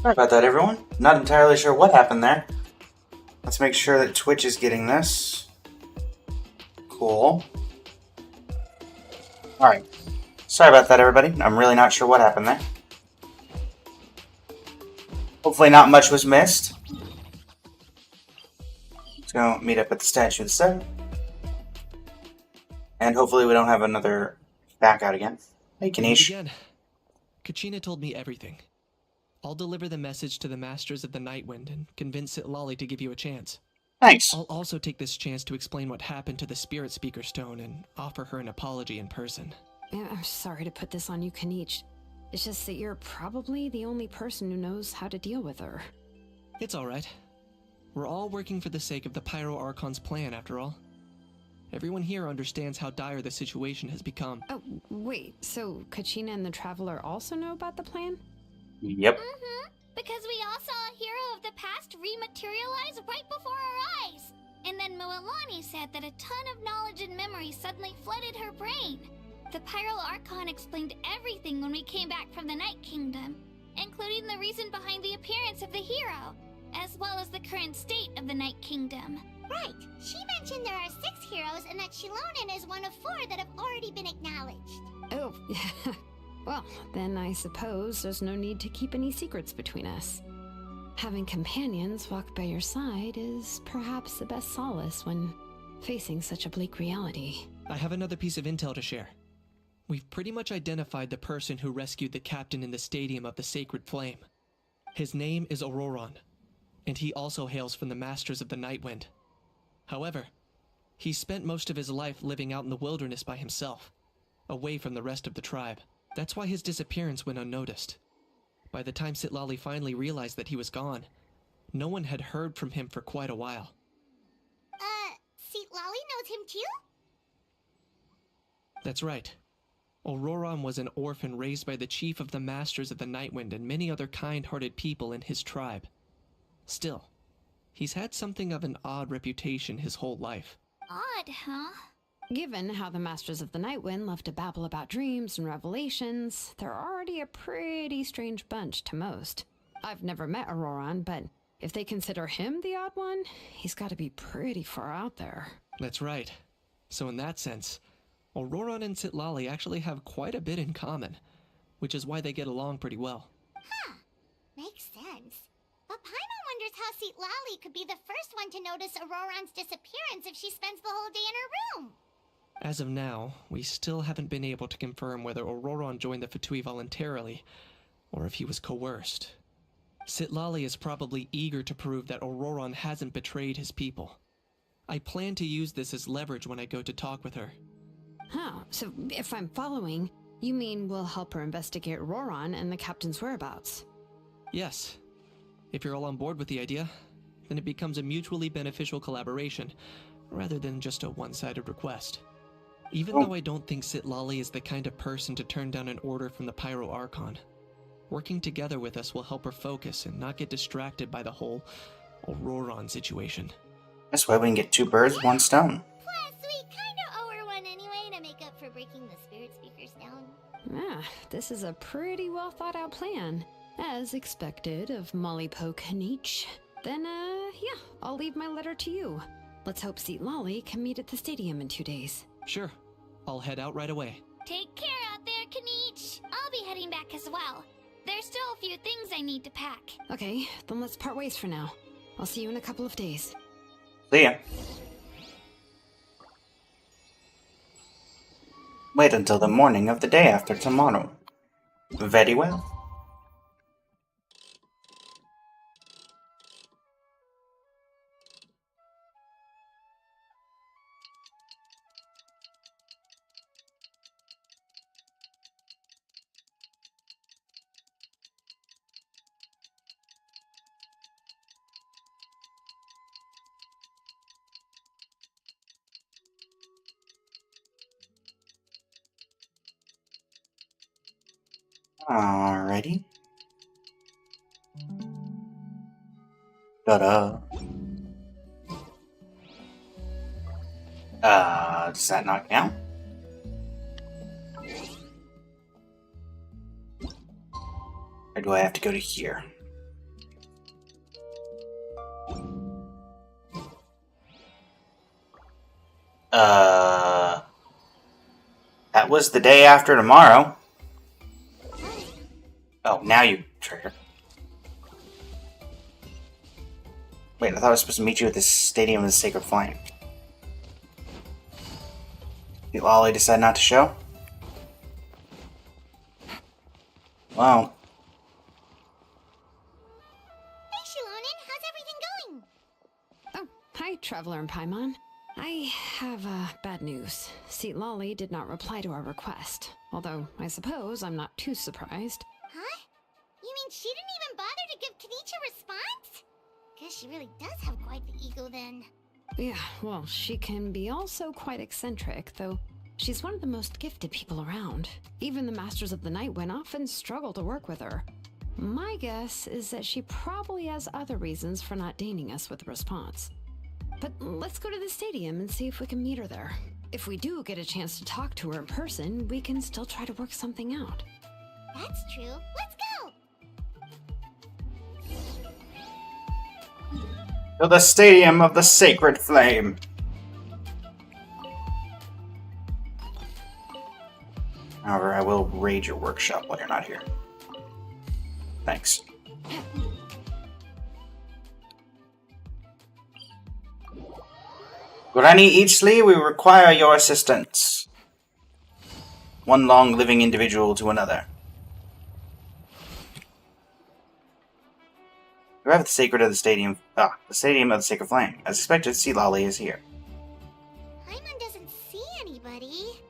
Sorry about that, everyone. Not entirely sure what happened there. Let's make sure that Twitch is getting this. Cool. Alright. Sorry about that, everybody. I'm really not sure what happened there. Hopefully not much was missed. Let's go meet up at the Statue of the Seven. And hopefully we don't have another back out again. Hey, Kanish. Again, Kachina told me everything. I'll deliver the message to the Masters of the Nightwind and convince Sitlali to give you a chance. Thanks. I'll also take this chance to explain what happened to the Spirit Speaker Stone and offer her an apology in person. I'm sorry to put this on you, Kanish. It's just that you're probably the only person who knows how to deal with her. It's alright. We're all working for the sake of the Pyro Archon's plan, after all. Everyone here understands how dire the situation has become. Oh, wait, so Kachina and the Traveler also know about the plan? Yep. Because we all saw a hero of the past rematerialize right before our eyes. And then Moalani said that a ton of knowledge and memory suddenly flooded her brain. The Pyro Archon explained everything when we came back from the Night Kingdom, including the reason behind the appearance of the hero, as well as the current state of the Night Kingdom. Right. She mentioned there are 6 heroes and that Shilonen is one of 4 that have already been acknowledged. Oh, well, then I suppose there's no need to keep any secrets between us. Having companions walk by your side is perhaps the best solace when facing such a bleak reality. I have another piece of intel to share. We've pretty much identified the person who rescued the captain in the Stadium of the Sacred Flame. His name is Auroron, and he also hails from the Masters of the Nightwind. However, he spent most of his life living out in the wilderness by himself, away from the rest of the tribe. That's why his disappearance went unnoticed. By the time Sitlali finally realized that he was gone, no one had heard from him for quite a while. Sitlali knows him too? That's right. Auroron was an orphan raised by the chief of the Masters of the Nightwind and many other kind-hearted people in his tribe. Still, he's had something of an odd reputation his whole life. Odd, huh? Given how the Masters of the Nightwind love to babble about dreams and revelations, they're already a pretty strange bunch to most. I've never met Auroron, but if they consider him the odd one, he's got to be pretty far out there. That's right. So in that sense, Auroron and Sitlali actually have quite a bit in common, which is why they get along pretty well. Huh. Makes sense. But Paimon wonders how Sitlali could be the first one to notice Auroron's disappearance if she spends the whole day in her room. As of now, we still haven't been able to confirm whether Auroron joined the Fatui voluntarily, or if he was coerced. Sitlali is probably eager to prove that Auroron hasn't betrayed his people. I plan to use this as leverage when I go to talk with her. Huh, so if I'm following, you mean we'll help her investigate Auroron and the captain's whereabouts? Yes. If you're all on board with the idea, then it becomes a mutually beneficial collaboration, rather than just a one-sided request. Even though I don't think Sitlali is the kind of person to turn down an order from the Pyro Archon, working together with us will help her focus and not get distracted by the whole Auroron situation. That's why we can get 2 birds, 1 stone. Plus, we kinda owe her one anyway to make up for breaking the Spirit Speaker's down. Ah, this is a pretty well thought out plan. As expected of Mollypo Kanish. Then, yeah, I'll leave my letter to you. Let's hope Sitlali can meet at the stadium in 2 days. Sure. I'll head out right away. Take care out there, Kanish. I'll be heading back as well. There's still a few things I need to pack. Okay, then let's part ways for now. I'll see you in a couple of days. See ya. Wait until the morning of the day after tomorrow. Very well. Alrighty. Da-da. Does that not count? Or do I have to go to here? That was the day after tomorrow. Oh, now you trigger. Wait, I thought I was supposed to meet you at the Stadium of the Sacred Flame. Did Lolly decide not to show? Well. Hey, Shilonin, how's everything going? Oh, hi, Traveler and Paimon. I have bad news. Lolly did not reply to our request. Although, I suppose I'm not too surprised. Huh? You mean she didn't even bother to give Kanichi a response? Guess she really does have quite the ego then. Yeah, well, she can be also quite eccentric, though she's one of the most gifted people around. Even the Masters of the Night Wind often struggle to work with her. My guess is that she probably has other reasons for not deigning us with a response. But let's go to the stadium and see if we can meet her there. If we do get a chance to talk to her in person, we can still try to work something out. That's true. Let's go! To the Stadium of the Sacred Flame. However, I will raid your workshop while you're not here. Thanks. Granny Eachly, we require your assistance. One long living individual to another. You have the Sacred of the Stadium. The Stadium of the Sacred Flame. As expected, Lolly is here. Paimon doesn't see anybody.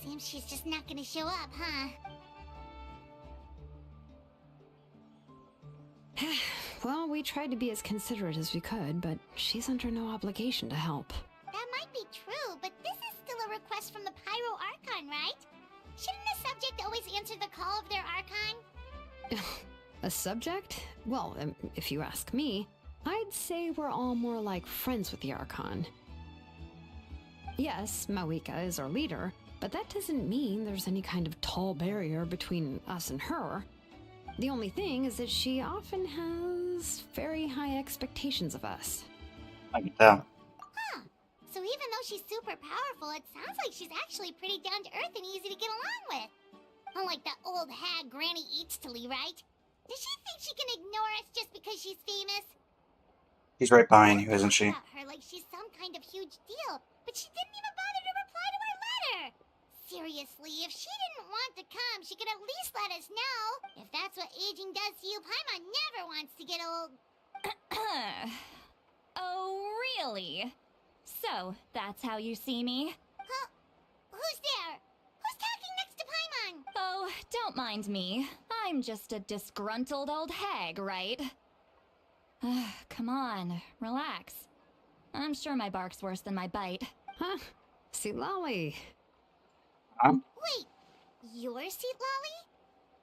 Seems she's just not gonna show up, huh? Well, we tried to be as considerate as we could, but she's under no obligation to help. That might be true, but this is still a request from the Pyro Archon, right? Shouldn't the subject always answer the call of their Archon? A subject? Well, if you ask me, I'd say we're all more like friends with the Archon. Yes, Mawika is our leader, but that doesn't mean there's any kind of tall barrier between us and her. The only thing is that she often has very high expectations of us. I can tell. Huh. So even though she's super powerful, it sounds like she's actually pretty down to earth and easy to get along with. Unlike that old hag Granny Eachly, right? Does she think she can ignore us just because she's famous? She's right behind you, isn't she? About her like she's some kind of huge deal, but she didn't even bother to reply to our letter. Seriously, if she didn't want to come, she could at least let us know. If that's what aging does to you, Paimon never wants to get old. Oh, really? So, that's how you see me? Huh? Who's there? Who's talking next to Paimon? Oh, don't mind me. I'm just a disgruntled old hag, right? Come on, relax. I'm sure my bark's worse than my bite. Huh? Lolly. Wait, you're Lolly?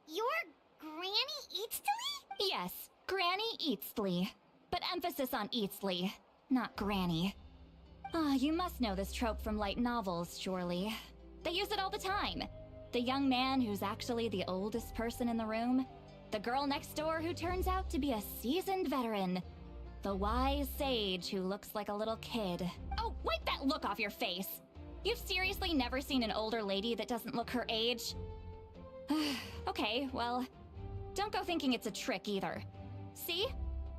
You're Granny Eachly? Yes, Granny Eastly. But emphasis on Eastly, not Granny. You must know this trope from light novels, surely. They use it all the time. The young man who's actually the oldest person in the room. The girl next door who turns out to be a seasoned veteran. The wise sage who looks like a little kid. Oh, wipe that look off your face! You've seriously never seen an older lady that doesn't look her age? Okay, well, don't go thinking it's a trick either. See?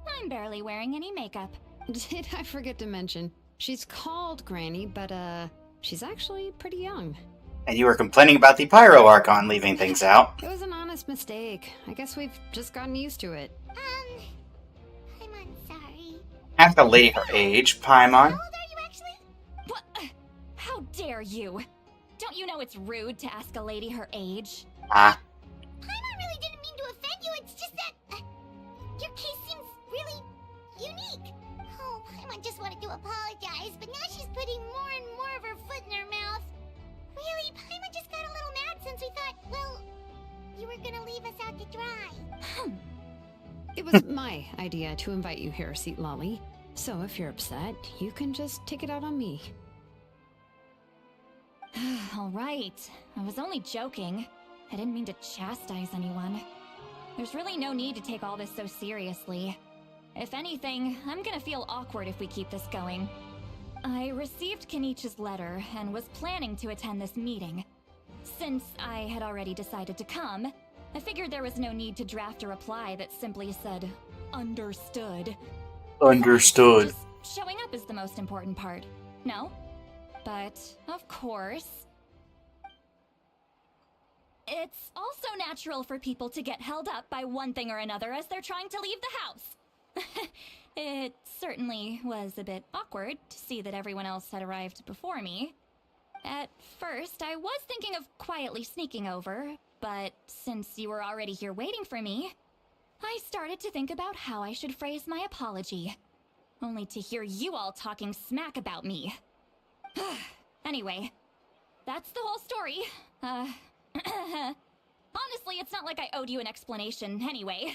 I'm barely wearing any makeup. Did I forget to mention, she's called Granny, but she's actually pretty young. And you were complaining about the Pyro Archon leaving things out. It was an honest mistake. I guess we've just gotten used to it. Paimon, sorry. Ask a lady her age, Paimon. How old are you actually? What? How dare you? Don't you know it's rude to ask a lady her age? Ah, Paimon really didn't mean to offend you, it's just that your case seems really unique. Oh, Paimon just wanted to apologize, but now she's putting more and more of her foot in her mouth. Really, Paimon just got a little mad since we thought, well, you were gonna leave us out to dry. It was my idea to invite you here, Lolly. So if you're upset, you can just take it out on me. All right. I was only joking. I didn't mean to chastise anyone. There's really no need to take all this so seriously. If anything, I'm gonna feel awkward if we keep this going. I received Kenichi's letter and was planning to attend this meeting. Since I had already decided to come, I figured there was no need to draft a reply that simply said, understood. Understood. Just showing up is the most important part. No? But, of course, it's also natural for people to get held up by one thing or another as they're trying to leave the house. It certainly was a bit awkward to see that everyone else had arrived before me. At first, I was thinking of quietly sneaking over, but since you were already here waiting for me, I started to think about how I should phrase my apology. Only to hear you all talking smack about me. Anyway, that's the whole story. Honestly, it's not like I owed you an explanation anyway.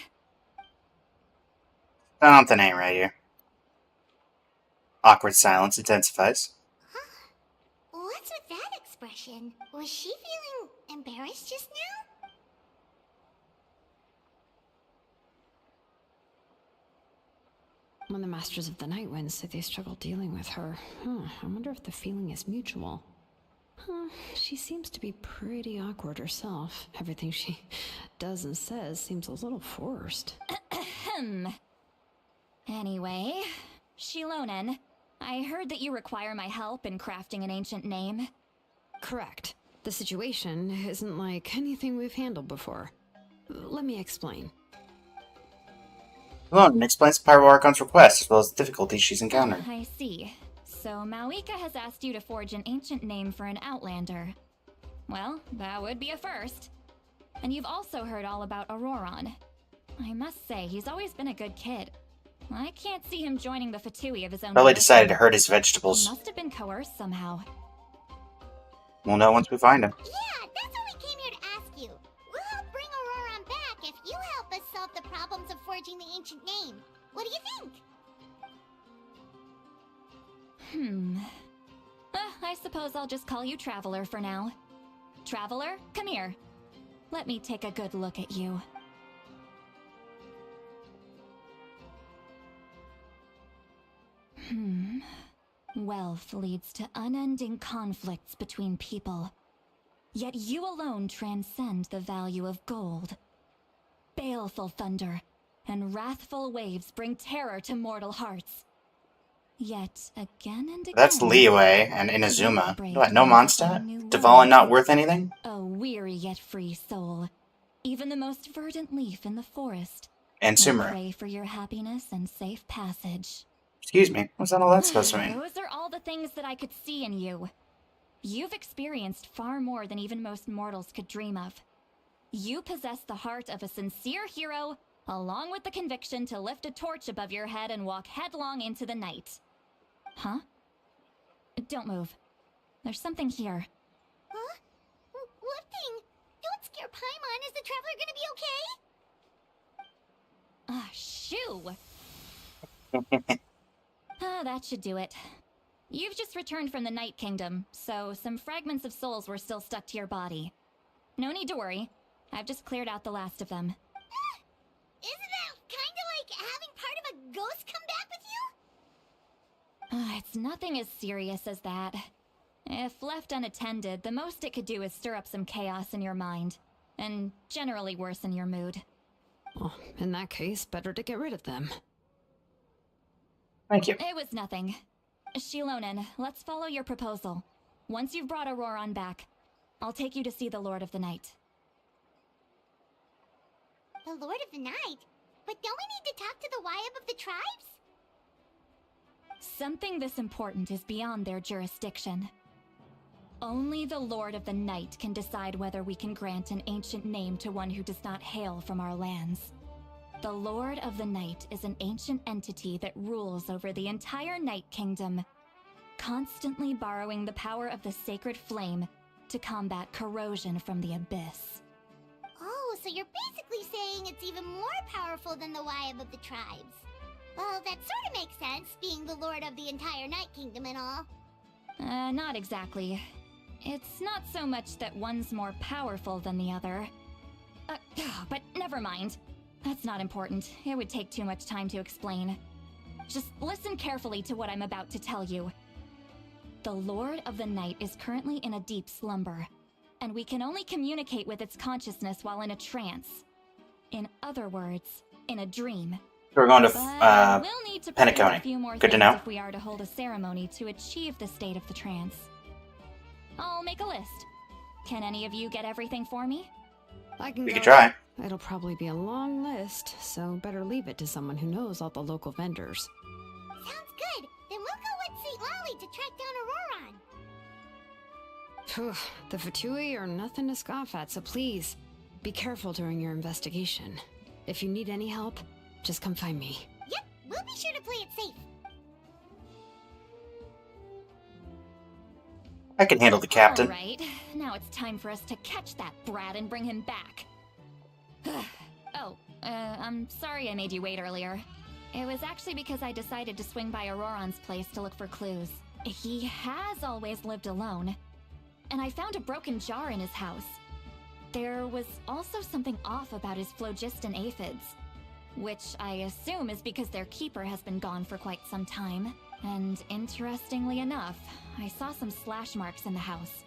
Something ain't right here. Awkward silence intensifies. What's with that expression? Was she feeling embarrassed just now? When the Masters of the Night Wind said they struggled dealing with her, I wonder if the feeling is mutual. She seems to be pretty awkward herself. Everything she does and says seems a little forced. Anyway, Shilonen, I heard that you require my help in crafting an ancient name. Correct. The situation isn't like anything we've handled before. Let me explain. Malone explains Pyro Archon's request as well as the difficulties she's encountered. I see. So Mawika has asked you to forge an ancient name for an Outlander. Well, that would be a first. And you've also heard all about Auroron. I must say, he's always been a good kid. I can't see him joining the Fatui of his own. Probably decided to hurt his vegetables. He must have been coerced somehow. We'll know once we find him. Yeah, that's what we came here to ask you. We'll help bring Auroron back if you help us solve the problems of forging the ancient name. What do you think? I suppose I'll just call you Traveler for now. Traveler, come here. Let me take a good look at you. Wealth leads to unending conflicts between people. Yet you alone transcend the value of gold. Baleful thunder and wrathful waves bring terror to mortal hearts. Yet again and again... That's Liyue and Inazuma. What, no Mondstadt? Dvalin not worth anything? A weary yet free soul. Even the most verdant leaf in the forest. And I Sumeru. pray for your happiness and safe passage. Excuse me, what's all that supposed to mean? Those are all the things that I could see in you. You've experienced far more than even most mortals could dream of. You possess the heart of a sincere hero, along with the conviction to lift a torch above your head and walk headlong into the night. Huh? Don't move. There's something here. Huh? What thing? Don't scare Paimon. Is the Traveler gonna be okay? Shoo! That should do it. You've just returned from the Night Kingdom, so some fragments of souls were still stuck to your body. No need to worry. I've just cleared out the last of them. Isn't that kinda like having part of a ghost come back with you? It's nothing as serious as that. If left unattended, the most it could do is stir up some chaos in your mind, and generally worsen your mood. Well, in that case, better to get rid of them. Thank you. It was nothing. Shilonen, let's follow your proposal. Once you've brought Auroron back, I'll take you to see the Lord of the Night. The Lord of the Night? But don't we need to talk to the Wyab of the tribes? Something this important is beyond their jurisdiction. Only the Lord of the Night can decide whether we can grant an ancient name to one who does not hail from our lands. The Lord of the Night is an ancient entity that rules over the entire Night Kingdom, constantly borrowing the power of the sacred flame to combat corrosion from the abyss. Oh, so you're basically saying it's even more powerful than the Wyab of the tribes. Well, that sort of makes sense, being the Lord of the entire Night Kingdom and all. Not exactly. It's not so much that one's more powerful than the other. But never mind. That's not important. It would take too much time to explain. Just listen carefully to what I'm about to tell you. The Lord of the Night is currently in a deep slumber, and we can only communicate with its consciousness while in a trance. In other words, in a dream. We're going to But we'll need to prevent Penacony. a few more Good to things know. if we are to hold a ceremony to achieve the state of the trance. I'll make a list. Can any of you get everything for me? I can We go. could try. It'll probably be a long list, so better leave it to someone who knows all the local vendors. Sounds good. Then we'll go with St. Lolly to track down Auroron. Phew, the Fatui are nothing to scoff at, so please, be careful during your investigation. If you need any help, just come find me. Yep, we'll be sure to play it safe. I can handle the captain. Alright, now it's time for us to catch that brat and bring him back. I'm sorry I made you wait earlier. It was actually because I decided to swing by Auroron's place to look for clues. He has always lived alone, and I found a broken jar in his house. There was also something off about his phlogiston aphids, which I assume is because their keeper has been gone for quite some time. And interestingly enough, I saw some slash marks in the house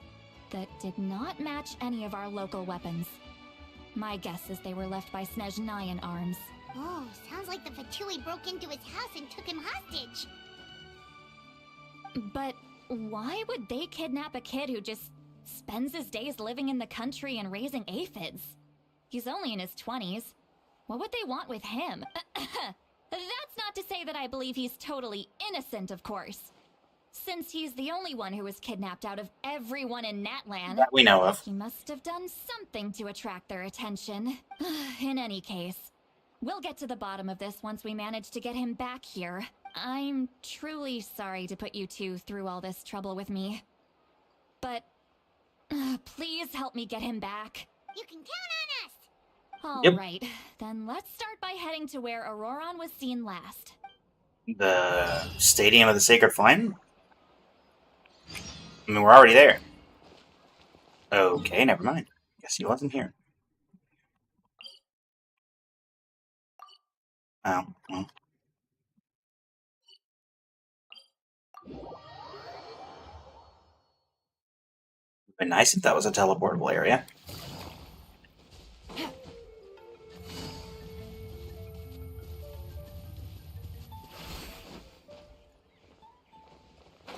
that did not match any of our local weapons. My guess is they were left by Snezhnayan arms. Oh, sounds like the Fatui broke into his house and took him hostage. But why would they kidnap a kid who just spends his days living in the country and raising aphids? He's only in his 20s. What would they want with him? That's not to say that I believe he's totally innocent, of course. Since he's the only one who was kidnapped out of everyone in NATLAN, That we know of. he must have done something to attract their attention. In any case, we'll get to the bottom of this once we manage to get him back here. I'm truly sorry to put you two through all this trouble with me. But please help me get him back. You can count on us. Yep. Alright, then let's start by heading to where Auroron was seen last. The Stadium of the Sacred Flame? I mean, we're already there. Okay, never mind. Guess he wasn't here. Oh, well. It'd been nice if that was a teleportable area.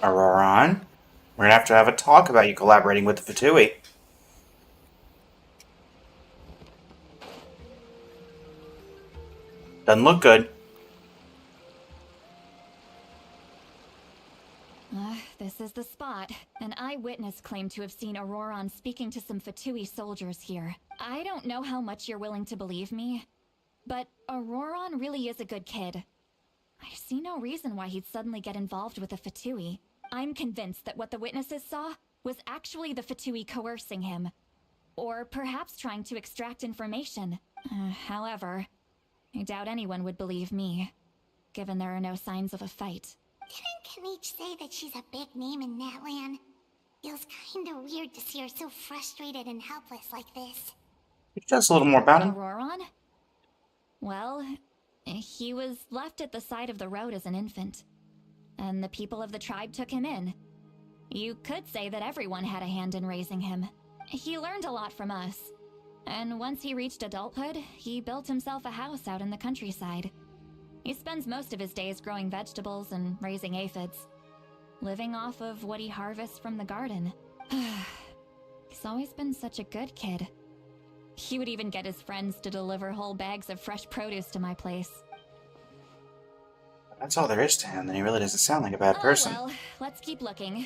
Auroron, we're gonna have a talk about you collaborating with the Fatui. Doesn't look good. This is the spot. An eyewitness claimed to have seen Auroron speaking to some Fatui soldiers here. I don't know how much you're willing to believe me, but Auroron really is a good kid. I see no reason why he'd suddenly get involved with a Fatui. I'm convinced that what the witnesses saw was actually the Fatui coercing him. Or perhaps trying to extract information. However, I doubt anyone would believe me, given there are no signs of a fight. Didn't Kanich say that she's a big name in NATLAN? Feels kinda weird to see her so frustrated and helpless like this. Could you tell us a little more about him? Auroron? Well, he was left at the side of the road as an infant, and the people of the tribe took him in. You could say that everyone had a hand in raising him. He learned a lot from us, and once he reached adulthood, he built himself a house out in the countryside. He spends most of his days growing vegetables and raising aphids, living off of what he harvests from the garden. He's always been such a good kid. He would even get his friends to deliver whole bags of fresh produce to my place. That's all there is to him, then he really doesn't sound like a bad person. Well, let's keep looking.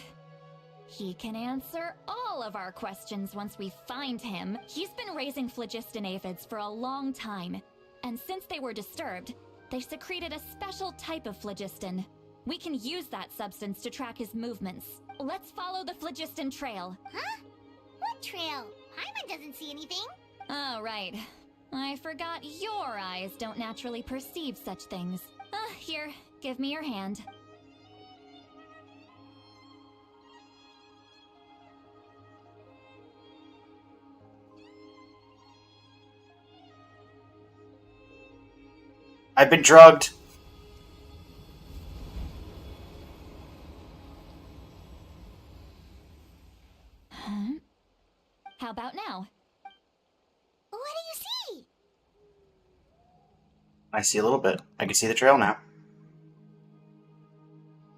He can answer all of our questions once we find him. He's been raising phlogiston aphids for a long time, and since they were disturbed, they secreted a special type of phlogiston. We can use that substance to track his movements. Let's follow the phlogiston trail. Huh? What trail? Paimon doesn't see anything. Oh, right. I forgot your eyes don't naturally perceive such things. Here, give me your hand. I've been drugged. I see a little bit. I can see the trail now.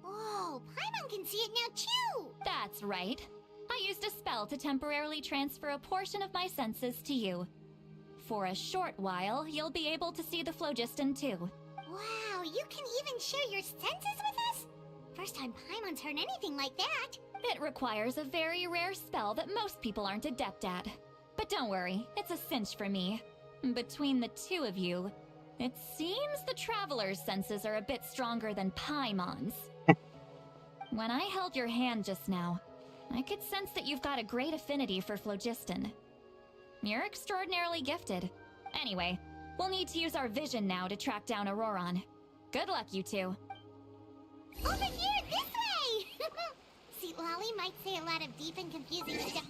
Whoa, Paimon can see it now too! That's right. I used a spell to temporarily transfer a portion of my senses to you. For a short while, you'll be able to see the phlogiston too. Wow, you can even share your senses with us? First time Paimon's heard anything like that. It requires a very rare spell that most people aren't adept at. But don't worry, it's a cinch for me. Between the two of you, it seems the Traveler's senses are a bit stronger than Paimon's. When I held your hand just now, I could sense that you've got a great affinity for phlogiston. You're extraordinarily gifted. Anyway, we'll need to use our vision now to track down Auroron. Good luck, you two. Over here, this way! See, Lolly might say a lot of deep and confusing stuff.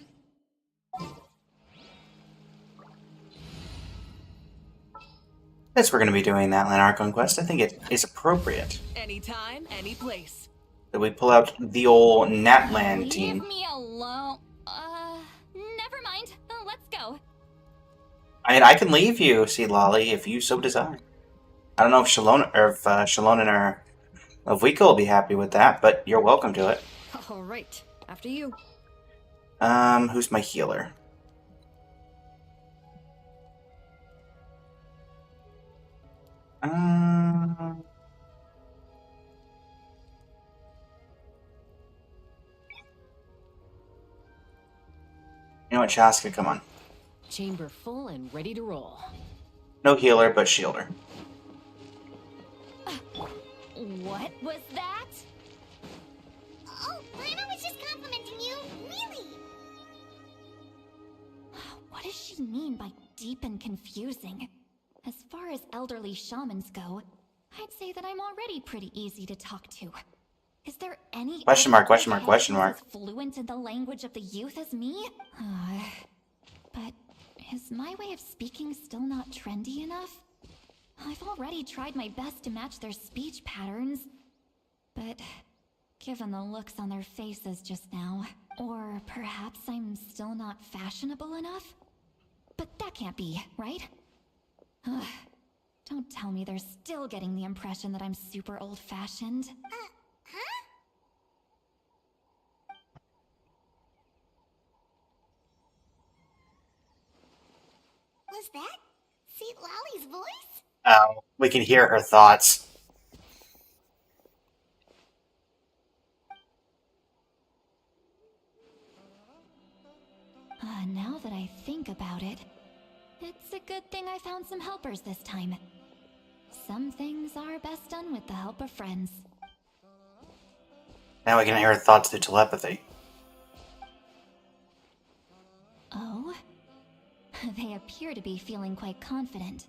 Since we're going to be doing that NATLAN ARCHON quest, I think it is appropriate Anytime, any place. that we pull out the old NATLAN team. Leave me alone. Never mind. Let's go. I can leave you, see Lolly, if you so desire. I don't know if Shalona or if Vika will be happy with that, but you're welcome to it. All right, after you. Who's my healer? You know what, Chaska, come on. Chamber full and ready to roll. No healer, but shielder. What was that? Oh, Paimon was just complimenting you. Really? What does she mean by deep and confusing? As far as elderly shamans go, I'd say that I'm already pretty easy to talk to. Is there any Question mark, question mark, question mark. as fluent in the language of the youth as me? But is my way of speaking still not trendy enough? I've already tried my best to match their speech patterns, but given the looks on their faces just now, or perhaps I'm still not fashionable enough? But that can't be, right? Don't tell me they're still getting the impression that I'm super old-fashioned. Huh? Was that St. Lolly's voice? Oh, we can hear her thoughts. Now that I think about it, it's a good thing I found some helpers this time. Some things are best done with the help of friends. Now we can hear her thoughts through telepathy. Oh? They appear to be feeling quite confident.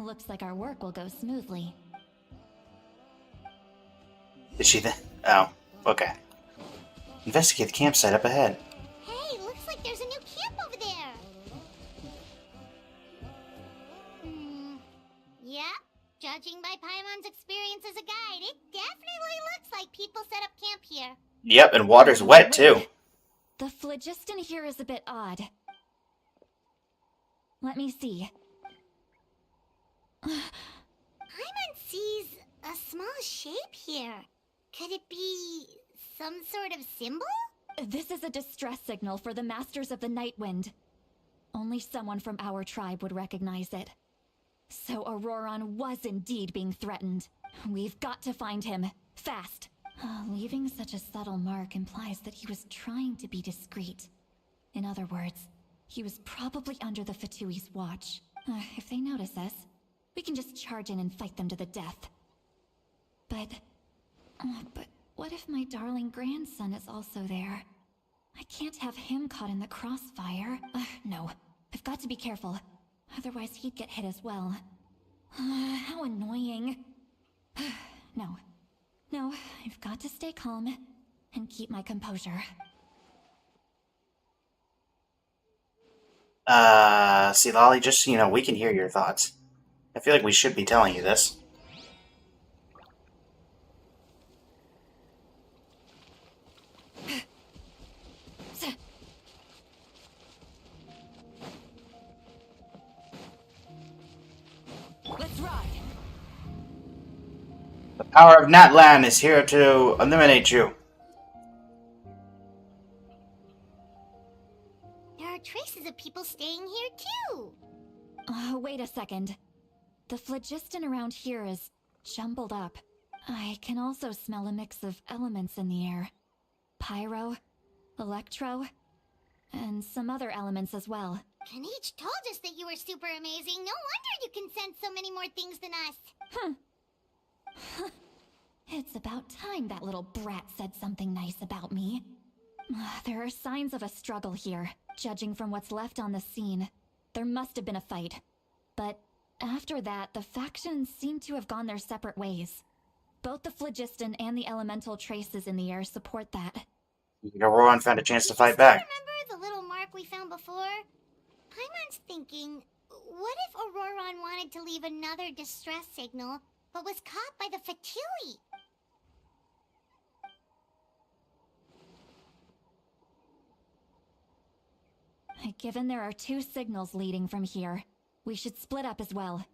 Looks like our work will go smoothly. Did she Oh, okay. Investigate the campsite up ahead. Hey, looks like there's a new camp over there. Yeah, judging by Paimon's experience as a guide, it definitely looks like people set up camp here. Yep, and water's wet too. The phlogiston here is a bit odd. Let me see. Paimon sees a small shape here. Could it be some sort of symbol? This is a distress signal for the Masters of the Night Wind. Only someone from our tribe would recognize it. So Auroron was indeed being threatened. We've got to find him. Fast. Leaving such a subtle mark implies that he was trying to be discreet. In other words, he was probably under the Fatui's watch. If they notice us, we can just charge in and fight them to the death. But what if my darling grandson is also there? I can't have him caught in the crossfire. No, I've got to be careful. Otherwise he'd get hit as well. How annoying. No, I've got to stay calm and keep my composure. See, Lolly, just so you know, we can hear your thoughts. I feel like we should be telling you this. Let's ride. Power of NATLAN is here to eliminate you. There are traces of people staying here too. Wait a second. The phlogiston around here is jumbled up. I can also smell a mix of elements in the air. Pyro, electro, and some other elements as well. Kanich told us that you were super amazing. No wonder you can sense so many more things than us. It's about time that little brat said something nice about me. There are signs of a struggle here, judging from what's left on the scene. There must have been a fight. But after that, the factions seem to have gone their separate ways. Both the phlogiston and the elemental traces in the air support that. Auroran found a chance to fight back. Remember the little mark we found before? Paimon's thinking, what if Auroran wanted to leave another distress signal, but was caught by the Fatui? Given there are 2 signals leading from here, we should split up as well.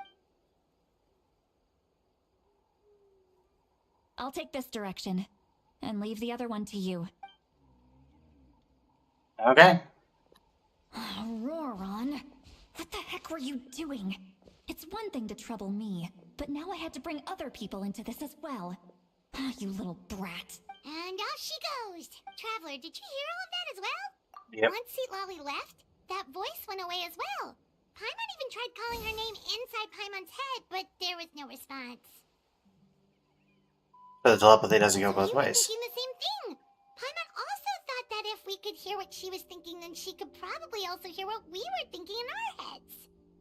I'll take this direction, and leave the other one to you. Okay. Auroran, what the heck were you doing? It's one thing to trouble me, but now I had to bring other people into this as well. You little brat. And off she goes. Traveler, did you hear all of that as well? Yep. Once Seat Lolly left, that voice went away as well. Paimon even tried calling her name inside Paimon's head, but there was no response. But the telepathy doesn't go both We were ways. thinking the same thing. Paimon also thought that if we could hear what she was thinking, then she could probably also hear what we were thinking in our heads.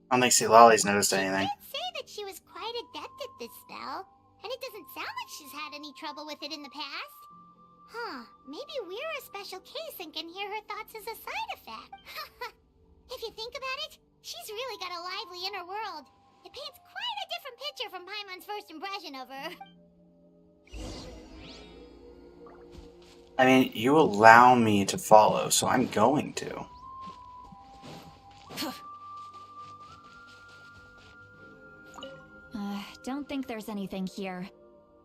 I don't think see Lolly's noticed anything. She did say that she was quite adept at this spell, and it doesn't sound like she's had any trouble with it in the past. Huh, maybe we're a special case and can hear her thoughts as a side effect. If you think about it, she's really got a lively inner world. It paints quite a different picture from Paimon's first impression of her. I mean, you allow me to follow, so I'm going to. Don't think there's anything here.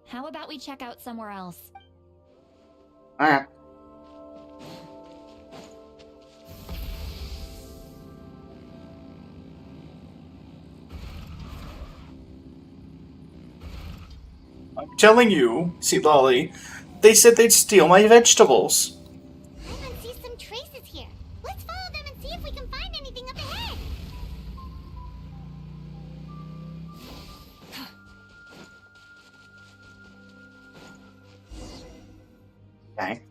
How about we check out somewhere else? Alright. I'm telling you, see Lolly, they said they'd steal my vegetables. Paimon sees some traces here. Let's follow them and see if we can find anything up ahead. Okay.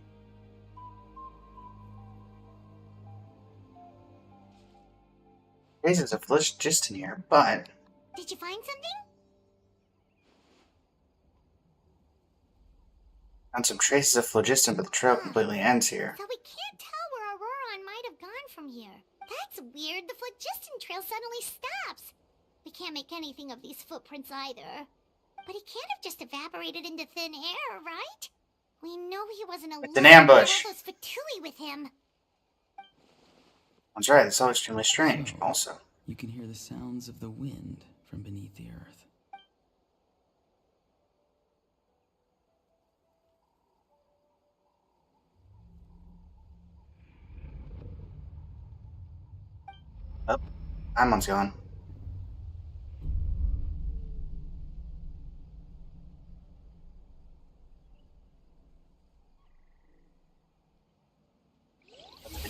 Traces of phlogiston here, but Did you find something? found some traces of phlogiston, but the trail completely ends here. So we can't tell where Auroran might have gone from here. That's weird. The phlogiston trail suddenly stops. We can't make anything of these footprints either. But he can't have just evaporated into thin air, right? We know he wasn't alone. It's an ambush. He had all those Fatui with him. That's right, it's all extremely strange, also. You can hear the sounds of the wind from beneath the earth. Oh, Imon's gone.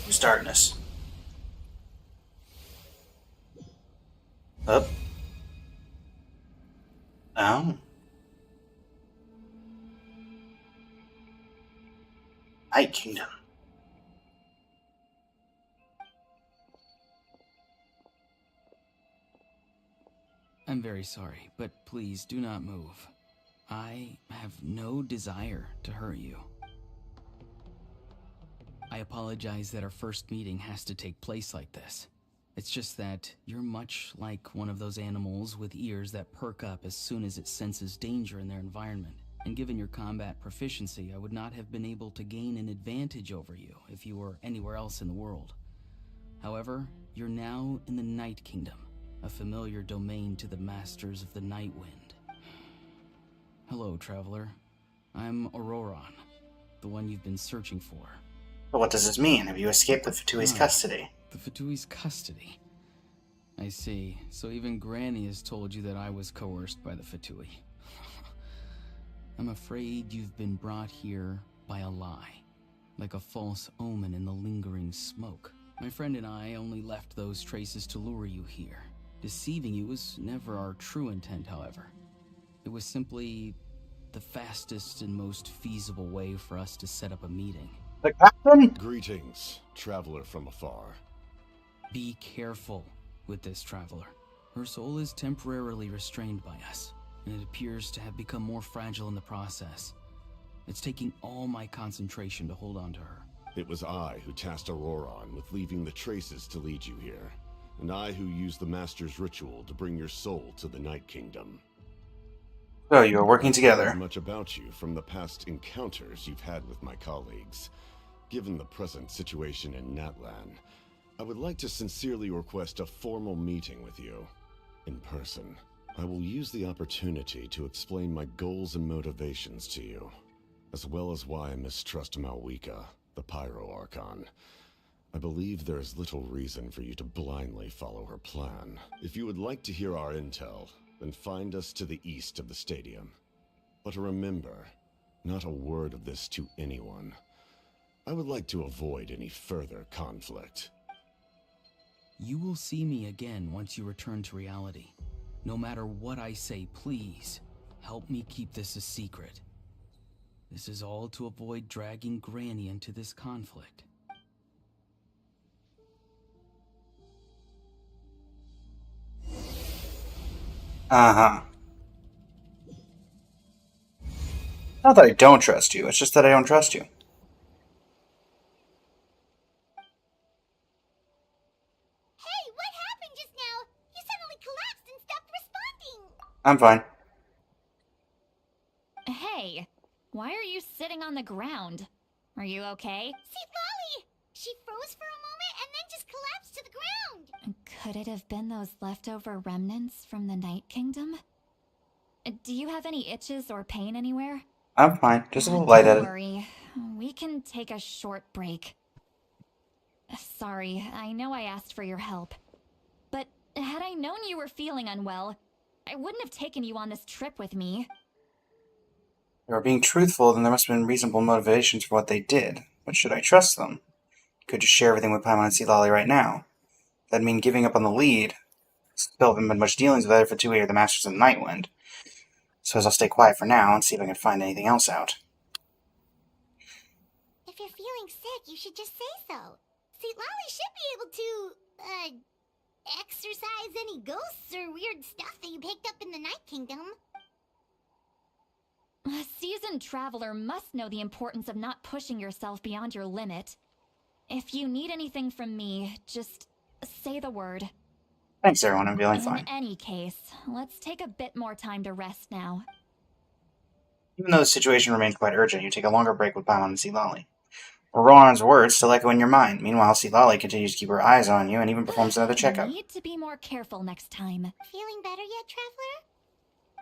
It's darkness. Up. Oh. Night Kingdom. I'm very sorry, but please do not move. I have no desire to hurt you. I apologize that our first meeting has to take place like this. It's just that you're much like one of those animals with ears that perk up as soon as it senses danger in their environment. And given your combat proficiency, I would not have been able to gain an advantage over you if you were anywhere else in the world. However, you're now in the Night Kingdom, a familiar domain to the masters of the Night Wind. Hello, traveler. I'm Auroron, the one you've been searching for. But what does this mean? Have you escaped the Fatui's custody? The Fatui's custody? I see. So even Granny has told you that I was coerced by the Fatui. I'm afraid you've been brought here by a lie, like a false omen in the lingering smoke. My friend and I only left those traces to lure you here. Deceiving you was never our true intent, however. It was simply the fastest and most feasible way for us to set up a meeting. The captain? Greetings, traveler from afar. Be careful with this traveler. Her soul is temporarily restrained by us, and it appears to have become more fragile in the process. It's taking all my concentration to hold on to her. It was I who tasked Auroron with leaving the traces to lead you here, and I who used the Master's ritual to bring your soul to the Night Kingdom. So you are working together. Much about you from the past encounters you've had with my colleagues. Given the present situation in NATLAN, I would like to sincerely request a formal meeting with you, in person. I will use the opportunity to explain my goals and motivations to you, as well as why I mistrust Malwika, the Pyro Archon. I believe there is little reason for you to blindly follow her plan. If you would like to hear our intel, then find us to the east of the stadium. But remember, not a word of this to anyone. I would like to avoid any further conflict. You will see me again once you return to reality. No matter what I say, please, help me keep this a secret. This is all to avoid dragging Granny into this conflict. Uh-huh. Not that I don't trust you, it's just that I don't trust you. Hey, what happened just now? You suddenly collapsed and stopped responding. I'm fine. Hey, why are you sitting on the ground? Are you okay? See, Lolly! She froze for a moment and then just collapsed to the ground. Could it have been those leftover remnants from the Night Kingdom? Do you have any itches or pain anywhere? I'm fine. Just a little Don't lightheaded. worry. We can take a short break. Sorry, I know I asked for your help. But had I known you were feeling unwell, I wouldn't have taken you on this trip with me. They were being truthful, then there must have been reasonable motivations for what they did. But should I trust them? Could just share everything with Paimon and Lolly right now. That'd mean giving up on the lead. Still haven't been much dealings with either Fatui or the Masters of the Nightwind. So I'll stay quiet for now and see if I can find anything else out. If you're feeling sick, you should just say so. See, Lolly should be able to, exorcise any ghosts or weird stuff that you picked up in the Night Kingdom. A seasoned traveler must know the importance of not pushing yourself beyond your limit. If you need anything from me, just say the word. Thanks, everyone. I'm feeling fine. In any case, let's take a bit more time to rest now. Even though the situation remains quite urgent, you take a longer break with Paimon and Lolly. Auroron's words still echo in your mind. Meanwhile, Lolly continues to keep her eyes on you and even performs another checkup. Need to be more careful next time. Feeling better yet, Traveler?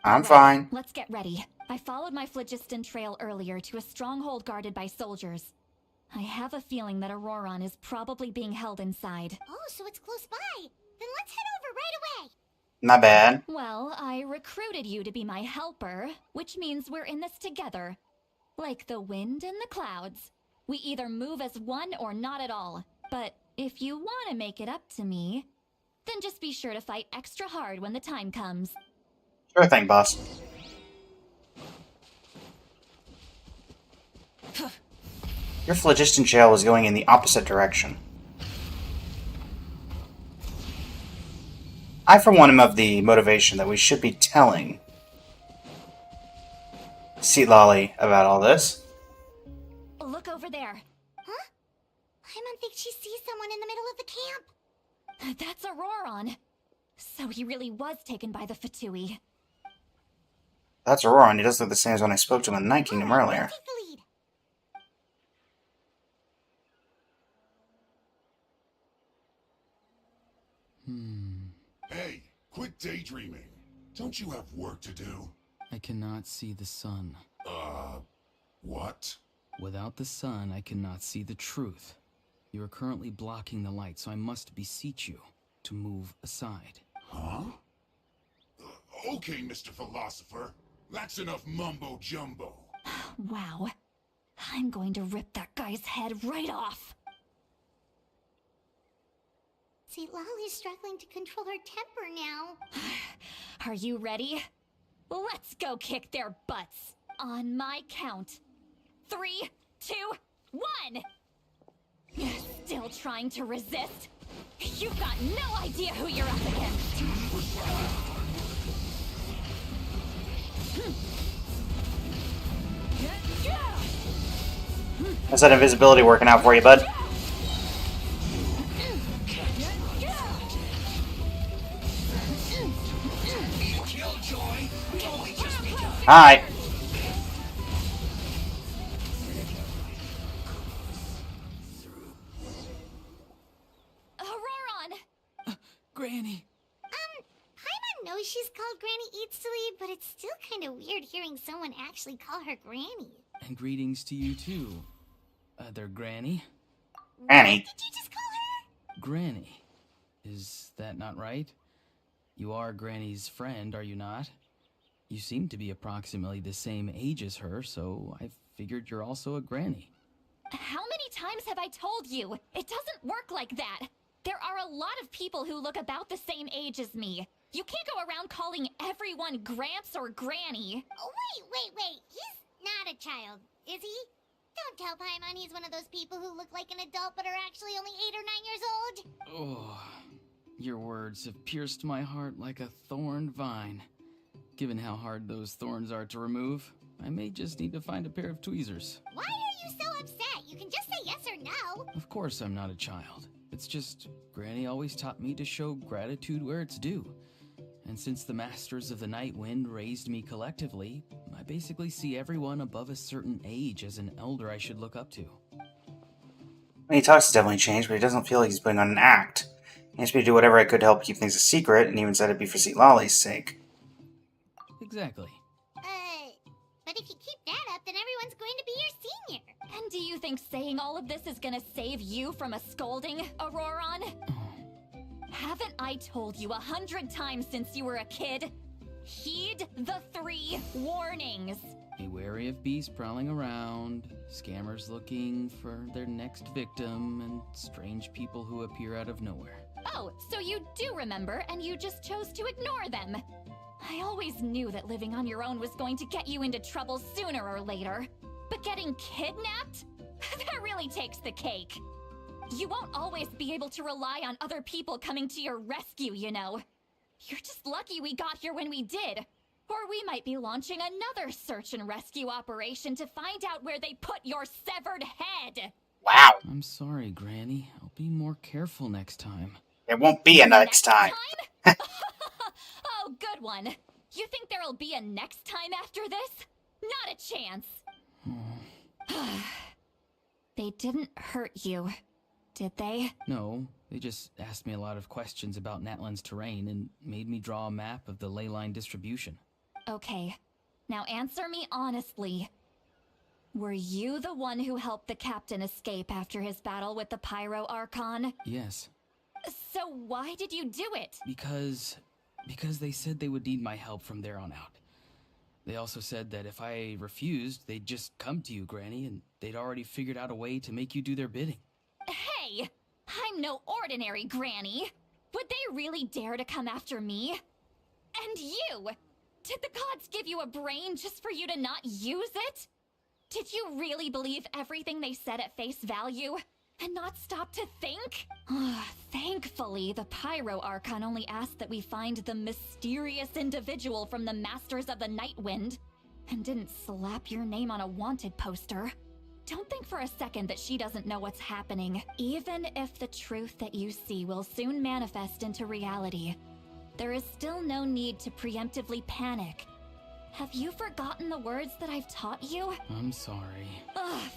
I'm fine. Let's get ready. I followed my phlogiston trail earlier to a stronghold guarded by soldiers. I have a feeling that Auroron is probably being held inside. Oh, so it's close by. Then let's head over right away. Not bad. Well, I recruited you to be my helper, which means we're in this together. Like the wind and the clouds. We either move as one or not at all. But if you want to make it up to me, then just be sure to fight extra hard when the time comes. Sure thing, boss. Your phlogiston trail was going in the opposite direction. I, for one, am of the motivation that we should be telling Lolly about all this. Look over there. Huh? Paimon thinks she sees someone in the middle of the camp. That's Auroron. So he really was taken by the Fatui. That's Auroron. He does look the same as when I spoke to him in the Night Kingdom earlier. Take the lead. Hey, quit daydreaming. Don't you have work to do? I cannot see the sun. What? Without the sun, I cannot see the truth. You are currently blocking the light, so I must beseech you to move aside. Huh? Okay, Mr. Philosopher. That's enough mumbo-jumbo. Wow. I'm going to rip that guy's head right off. See, Lolly's struggling to control her temper now. Are you ready? Let's go kick their butts. On my count. 3, 2, 1! Still trying to resist? You've got no idea who you're up against. How's that invisibility working out for you, bud? Hi. Auroron! Granny! Paimon knows she's called Granny Eatsley, but it's still kind of weird hearing someone actually call her Granny. And greetings to you too, other Granny. Granny. What did you just call her? Granny. Is that not right? You are Granny's friend, are you not? You seem to be approximately the same age as her, so I figured you're also a Granny. How many times have I told you? It doesn't work like that. There are a lot of people who look about the same age as me. You can't go around calling everyone Gramps or Granny. Oh, wait. He's not a child, is he? Don't tell Paimon he's one of those people who look like an adult but are actually only 8 or 9 years old. Oh, your words have pierced my heart like a thorn vine. Given how hard those thorns are to remove, I may just need to find a pair of tweezers. Why are you so upset? You can just say yes or no. Of course I'm not a child. It's just, Granny always taught me to show gratitude where it's due. And since the Masters of the Night Wind raised me collectively, I basically see everyone above a certain age as an elder I should look up to. When he talks, it's definitely changed, but he doesn't feel like he's putting on an act. He asked me to do whatever I could to help keep things a secret, and even said it'd be for Lolly's sake. Exactly. But if you keep that up, then everyone's going to be your senior. And do you think saying all of this is gonna save you from a scolding, Auroron? Haven't I told you 100 times since you were a kid? Heed the 3 warnings. Be wary of bees prowling around, scammers looking for their next victim, and strange people who appear out of nowhere. Oh, so you do remember, and you just chose to ignore them. I always knew that living on your own was going to get you into trouble sooner or later. But getting kidnapped? That really takes the cake. You won't always be able to rely on other people coming to your rescue, you know. You're just lucky we got here when we did. Or we might be launching another search and rescue operation to find out where they put your severed head. Wow. I'm sorry, Granny. I'll be more careful next time. There won't be a next time. Oh, good one. You think there'll be a next time after this? Not a chance. They didn't hurt you, did they? No, they just asked me a lot of questions about NATLAN's terrain and made me draw a map of the ley line distribution. Okay, now answer me honestly. Were you the one who helped the captain escape after his battle with the Pyro Archon? Yes. So why did you do it? Because they said they would need my help from there on out. They also said that if I refused, they'd just come to you, Granny, and they'd already figured out a way to make you do their bidding. Hey, I'm no ordinary Granny. Would they really dare to come after me? And you! Did the gods give you a brain just for you to not use it? Did you really believe everything they said at face value? And not stop to think? Thankfully, the Pyro Archon only asked that we find the mysterious individual from the Masters of the Night Wind, and didn't slap your name on a wanted poster. Don't think for a second that she doesn't know what's happening. Even if the truth that you see will soon manifest into reality, there is still no need to preemptively panic. Have you forgotten the words that I've taught you? I'm sorry.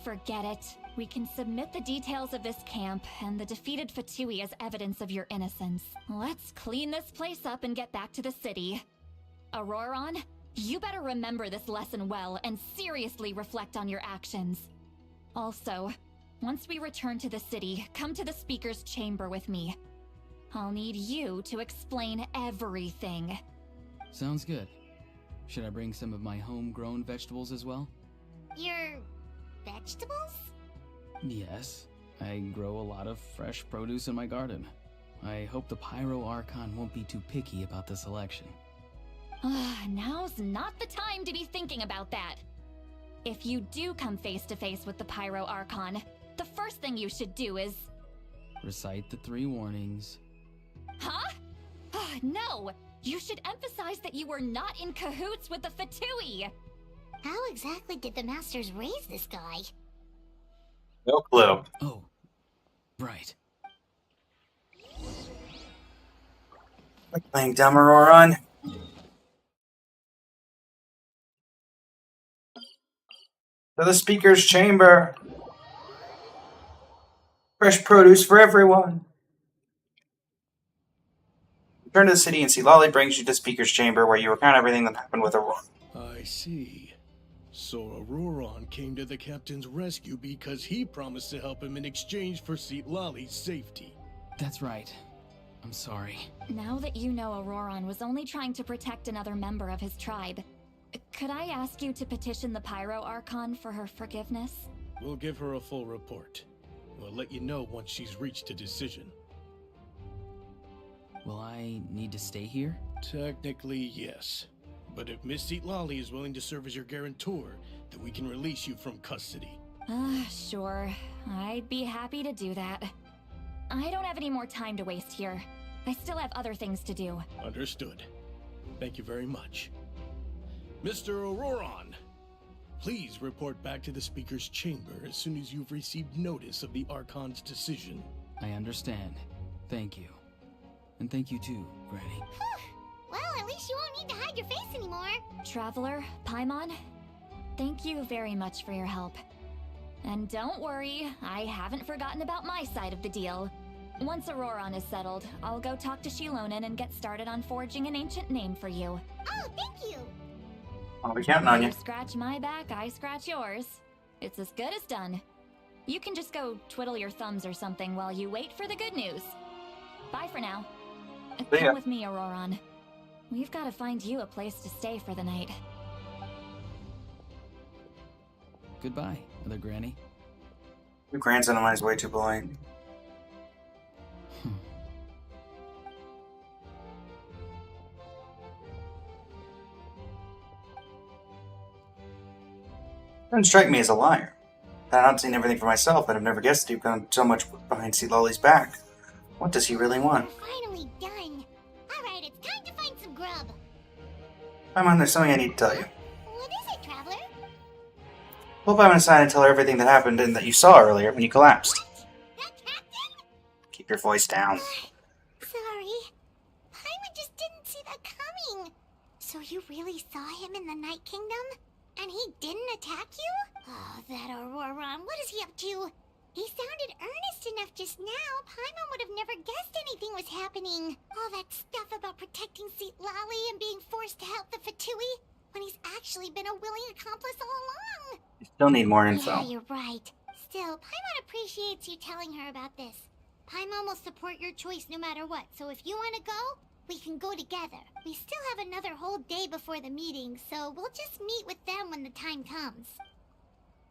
Forget it. We can submit the details of this camp and the defeated Fatui as evidence of your innocence. Let's clean this place up and get back to the city. Auroron, You better remember this lesson well and seriously reflect on your actions. Also, once we return to the city, come to the speaker's chamber with me. I'll need you to explain everything. Sounds good. Should I bring some of my homegrown vegetables as well? Your vegetables? Yes. I grow a lot of fresh produce in my garden. I hope the Pyro Archon won't be too picky about the selection. Now's not the time to be thinking about that. If you do come face to face with the Pyro Archon, the first thing you should do is... Recite the 3 warnings. Huh? No! You should emphasize that you were not in cahoots with the Fatui! How exactly did the Masters raise this guy? No clue. Oh, right. Like playing dumb Auroron. To the speaker's chamber. Fresh produce for everyone. Return to the city and see Lolly brings you to Speaker's Chamber where you recount everything that happened with Auroron. I see. So Auroron came to the captain's rescue because he promised to help him in exchange for Lolly's safety. That's right. I'm sorry. Now that you know Auroron was only trying to protect another member of his tribe, could I ask you to petition the Pyro Archon for her forgiveness? We'll give her a full report. We'll let you know once she's reached a decision. Will I need to stay here? Technically, yes. But if Miss Lolly is willing to serve as your guarantor, then we can release you from custody. Sure. I'd be happy to do that. I don't have any more time to waste here. I still have other things to do. Understood. Thank you very much. Mr. Auroron, please report back to the Speaker's chamber as soon as you've received notice of the Archon's decision. I understand. Thank you. And thank you too, Granny. Well, at least you won't need to hide your face anymore. Traveler, Paimon, thank you very much for your help. And don't worry, I haven't forgotten about my side of the deal. Once Auroron is settled, I'll go talk to Shilonen and get started on forging an ancient name for you. Oh, thank you. I'll be counting on you. You scratch my back, I scratch yours. It's as good as done. You can just go twiddle your thumbs or something while you wait for the good news. Bye for now. See ya. Come with me, Auroron. We've got to find you a place to stay for the night. Goodbye, Mother Granny. Your grandson of mine is way too polite. Doesn't strike me as a liar. I've not seen everything for myself, and I've never guessed he'd done so much behind C. Lolly's back. What does he really want? We're finally done. Alright, it's time to find some grub. Paimon, there's something I need to tell you. What is it, Traveler? Pull Paimon aside and tell her everything that happened and that you saw earlier when you collapsed. That captain? Keep your voice down. Sorry. Paimon just didn't see that coming. So you really saw him in the Night Kingdom? And he didn't attack you? Oh, that Auroron, what is he up to? He sounded earnest enough just now. Paimon would have never guessed anything was happening. All that stuff about protecting Seat Lolly and being forced to help the Fatui, when he's actually been a willing accomplice all along. You still need more info. Yeah, you're right. Still, Paimon appreciates you telling her about this. Paimon will support your choice no matter what, so if you want to go, we can go together. We still have another whole day before the meeting, so we'll just meet with them when the time comes.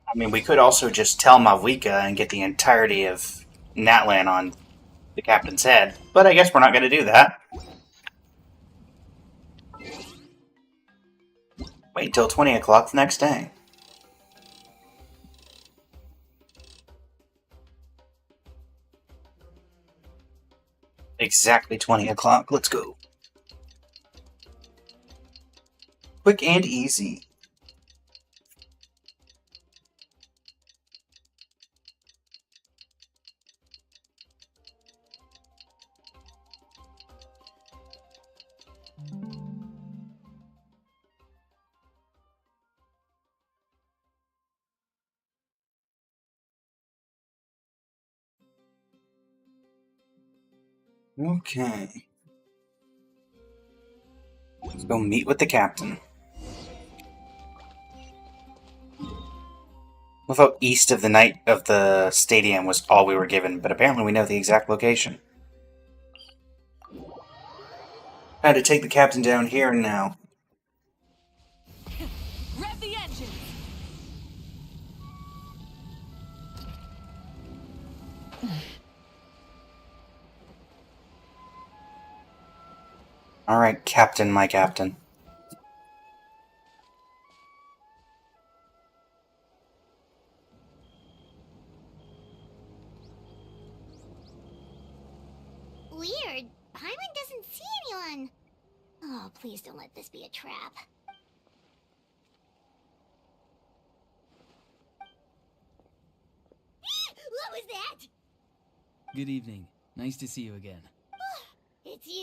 I mean, we could also just tell Mavwika and get the entirety of NATLAN on the captain's head, but I guess we're not going to do that. Wait till 20 o'clock the next day. Exactly 20 o'clock. Let's go. Quick and easy. Okay. Let's go meet with the captain. I thought east of the stadium was all we were given, but apparently we know the exact location. I had to take the captain down here and now. Rev the engine! Alright, Captain, my captain. Weird. Paimon doesn't see anyone. Oh, please don't let this be a trap. What was that? Good evening. Nice to see you again. It's you.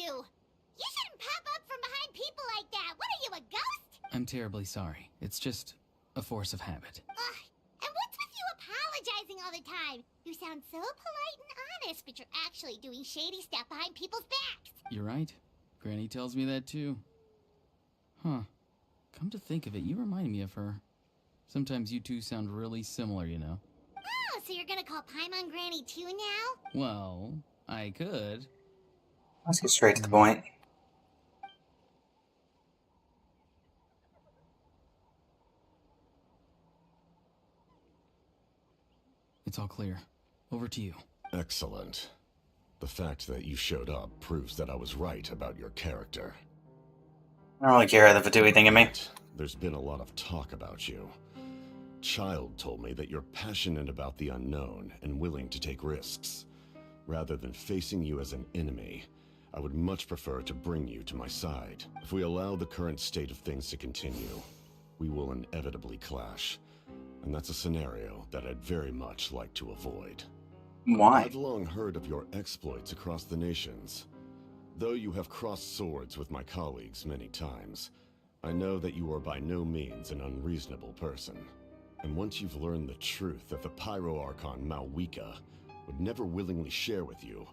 You shouldn't pop up from behind people like that. What are you, a ghost? I'm terribly sorry. It's just a force of habit. And what's with you apologizing all the time? You sound so polite and honest, but you're actually doing shady stuff behind people's backs. You're right. Granny tells me that too. Huh. Come to think of it, you remind me of her. Sometimes you two sound really similar, you know. Oh, so you're gonna call Paimon Granny too now? Well, I could. Let's get straight to the point. It's all clear. Over to you. Excellent. The fact that you showed up proves that I was right about your character. I don't really care how the Fatui thing of me. There's been a lot of talk about you. Child told me that you're passionate about the unknown and willing to take risks. Rather than facing you as an enemy, I would much prefer to bring you to my side. If we allow the current state of things to continue, we will inevitably clash. And that's a scenario that I'd very much like to avoid. Why? I've long heard of your exploits across the nations. Though you have crossed swords with my colleagues many times, I know that you are by no means an unreasonable person. And once you've learned the truth that the Pyro Archon Malwika would never willingly share with you,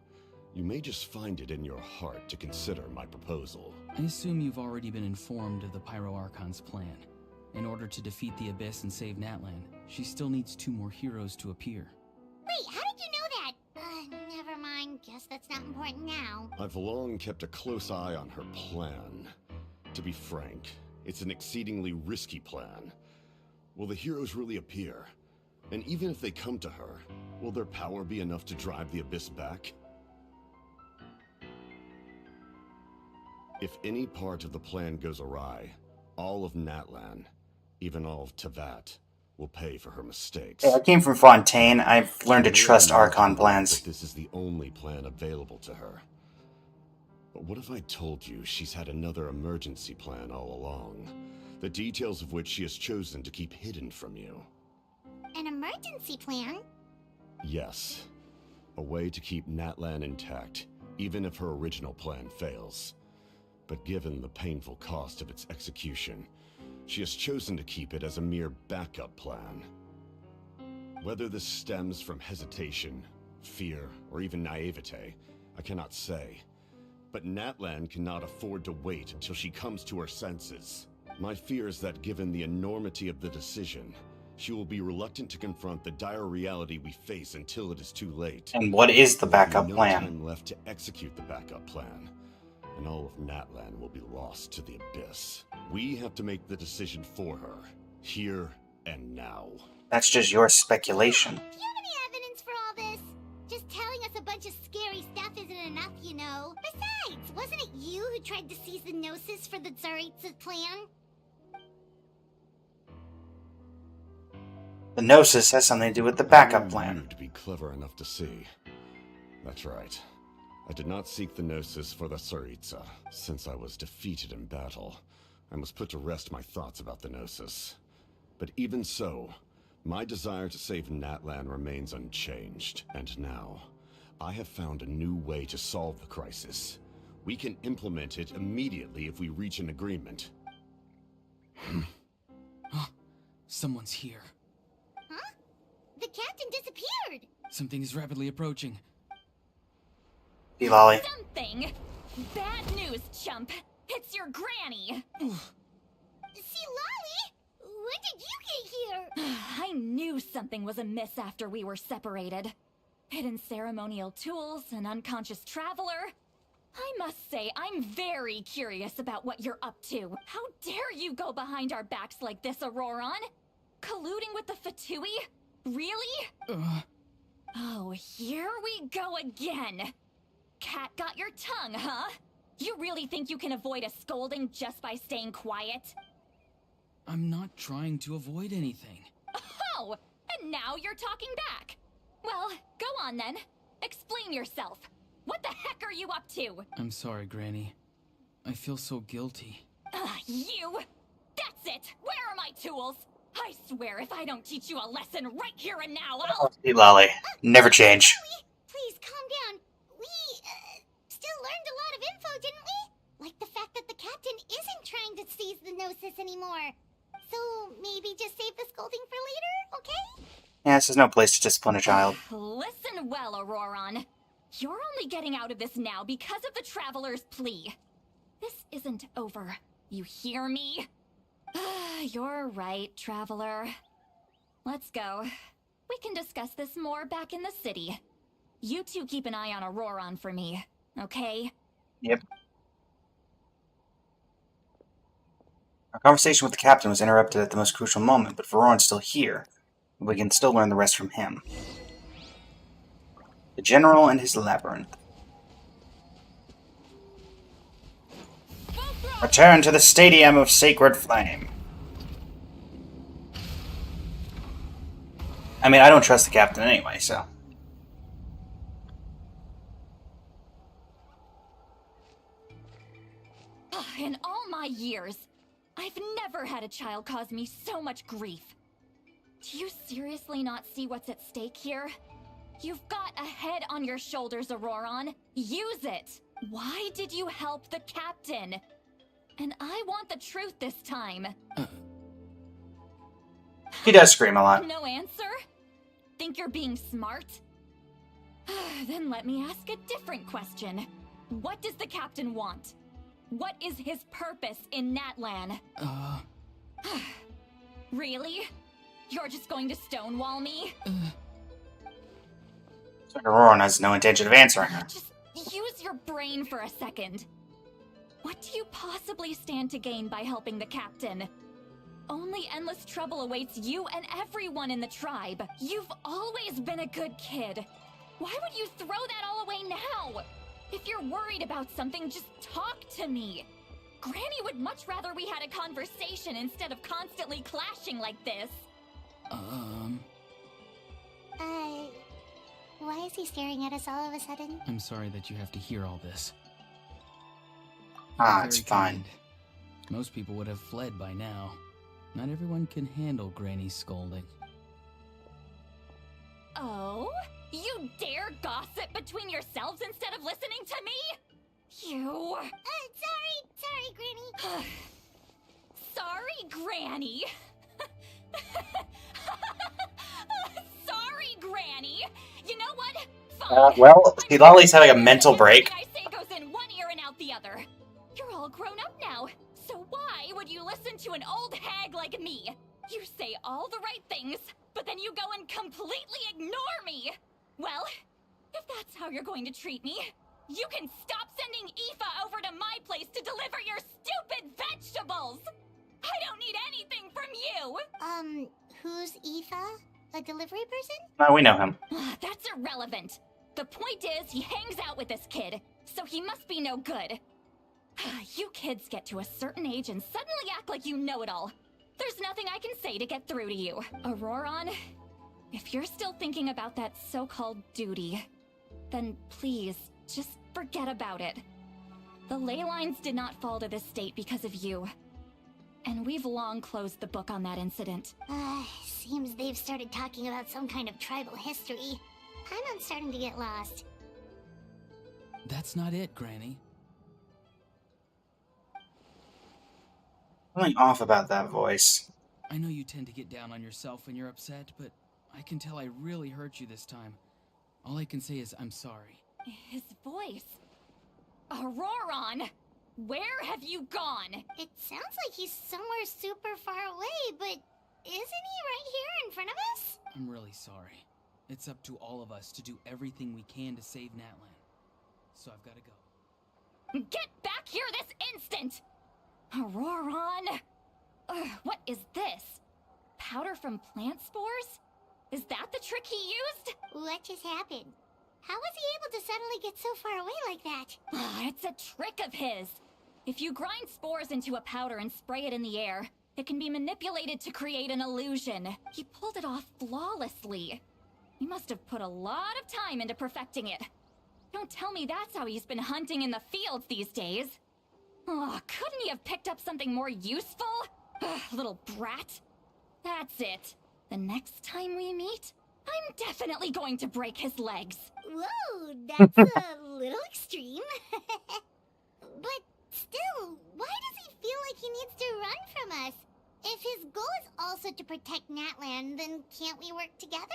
you may just find it in your heart to consider my proposal. I assume you've already been informed of the Pyro Archon's plan. In order to defeat the Abyss and save NATLAN, she still needs 2 more heroes to appear. Wait, how did you know that? Never mind. Guess that's not important now. I've long kept a close eye on her plan. To be frank, it's an exceedingly risky plan. Will the heroes really appear? And even if they come to her, will their power be enough to drive the Abyss back? If any part of the plan goes awry, all of NATLAN, even all of Tevat, will pay for her mistakes. Hey, I came from Fontaine. I've learned to trust Archon plans. That this is the only plan available to her. But what if I told you she's had another emergency plan all along, the details of which she has chosen to keep hidden from you? An emergency plan? Yes. A way to keep NATLAN intact, even if her original plan fails. But given the painful cost of its execution, she has chosen to keep it as a mere backup plan. Whether this stems from hesitation, fear, or even naivete, I cannot say. But NATLAN cannot afford to wait until she comes to her senses. My fear is that given the enormity of the decision, she will be reluctant to confront the dire reality we face until it is too late. And what is the backup No plan? time left to execute the backup plan, and all of NATLAN will be lost to the Abyss. We have to make the decision for her, here and now. That's just your speculation. Do you have any evidence for all this? Just telling us a bunch of scary stuff isn't enough, you know. Besides, wasn't it you who tried to seize the Gnosis for the Tsaritsa's plan? The Gnosis has something to do with the backup plan. You to be clever enough to see. That's right. I did not seek the Gnosis for the Tsaritsa. Since I was defeated in battle, I must put to rest my thoughts about the Gnosis. But even so, my desire to save NATLAN remains unchanged. And now, I have found a new way to solve the crisis. We can implement it immediately if we reach an agreement. Someone's here. Huh? The captain disappeared! Something is rapidly approaching. Hey, Lolly. Something! Bad news, chump! It's your granny! See, Lolly? When did you get here? I knew something was amiss after we were separated. Hidden ceremonial tools, an unconscious traveler. I must say, I'm very curious about what you're up to. How dare you go behind our backs like this, Auroron? Colluding with the Fatui? Really? Oh, here we go again. Cat got your tongue, huh? You really think you can avoid a scolding just by staying quiet? I'm not trying to avoid anything. Oh, and now you're talking back. Well, go on then. Explain yourself. What the heck are you up to? I'm sorry, Granny. I feel so guilty. You! That's it! Where are my tools? I swear if I don't teach you a lesson right here and now, I'll... Hey, Lolly. Never change. Please, calm down. We, still learned a lot of info, didn't we? Like the fact that the captain isn't trying to seize the Gnosis anymore. So, maybe just save the scolding for later, okay? Yeah, this is no place to discipline a child. Listen well, Auroron. You're only getting out of this now because of the Traveler's plea. This isn't over. You hear me? You're right, Traveler. Let's go. We can discuss this more back in the city. You two keep an eye on Auroron for me, okay? Yep. Our conversation with the captain was interrupted at the most crucial moment, but Veron's still here. We can still learn the rest from him. The General and his Labyrinth. Return to the Stadium of Sacred Flame. I mean, I don't trust the captain anyway, so... In all my years, I've never had a child cause me so much grief. Do you seriously not see what's at stake here? You've got a head on your shoulders, Auroron. Use it! Why did you help the captain? And I want the truth this time. He does scream a lot. No answer? Think you're being smart? Then let me ask a different question. What does the captain want? What is his purpose in NATLAN? Really? You're just going to stonewall me? It's like Auroron has no intention of answering her. Just use your brain for a second. What do you possibly stand to gain by helping the captain? Only endless trouble awaits you and everyone in the tribe. You've always been a good kid. Why would you throw that all away now? If you're worried about something, just talk to me. Granny would much rather we had a conversation instead of constantly clashing like this. Why is he staring at us all of a sudden? I'm sorry that you have to hear all this. Ah, it's Very fine. kind. Most people would have fled by now. Not everyone can handle Granny's scolding. Oh? You dare gossip between yourselves instead of listening to me? You... Sorry, Granny. Sorry, Granny. Sorry, Granny. You know what? Fine. Well, see, Lolly's having a mental break. Everything I say goes in one ear and out the other. You're all grown up now, so why would you listen to an old hag like me? You say all the right things, but then you go and completely ignore me. Well, if that's how you're going to treat me, you can stop sending Aoife over to my place to deliver your stupid vegetables! I don't need anything from you! Who's Aoife? A delivery person? No, we know him. That's irrelevant. The point is, he hangs out with this kid, so he must be no good. You kids get to a certain age and suddenly act like you know it all. There's nothing I can say to get through to you. Auroron, if you're still thinking about that so-called duty, then please, just forget about it. The ley lines did not fall to this state because of you. And we've long closed the book on that incident. Seems they've started talking about some kind of tribal history. I'm starting to get lost. That's not it, Granny. Something off about that voice. I know you tend to get down on yourself when you're upset, but I can tell I really hurt you this time. All I can say is I'm sorry. His voice. Auroron! Where have you gone? It sounds like he's somewhere super far away, but Isn't he right here in front of us? I'm really sorry. It's up to all of us to do everything we can to save NATLAN. So I've got to go. Get back here this instant! Auroron! Ugh, what is this? Powder from plant spores? Is that the trick he used? What just happened? How was he able to suddenly get so far away like that? It's a trick of his. If you grind spores into a powder and spray it in the air, it can be manipulated to create an illusion. He pulled it off flawlessly. He must have put a lot of time into perfecting it. Don't tell me that's how he's been hunting in the fields these days. Oh, couldn't he have picked up something more useful? Ugh, little brat. That's it. The next time we meet, I'm definitely going to break his legs. Whoa, that's a little extreme. But still, why does he feel like he needs to run from us? If his goal is also to protect NATLAN, then can't we work together?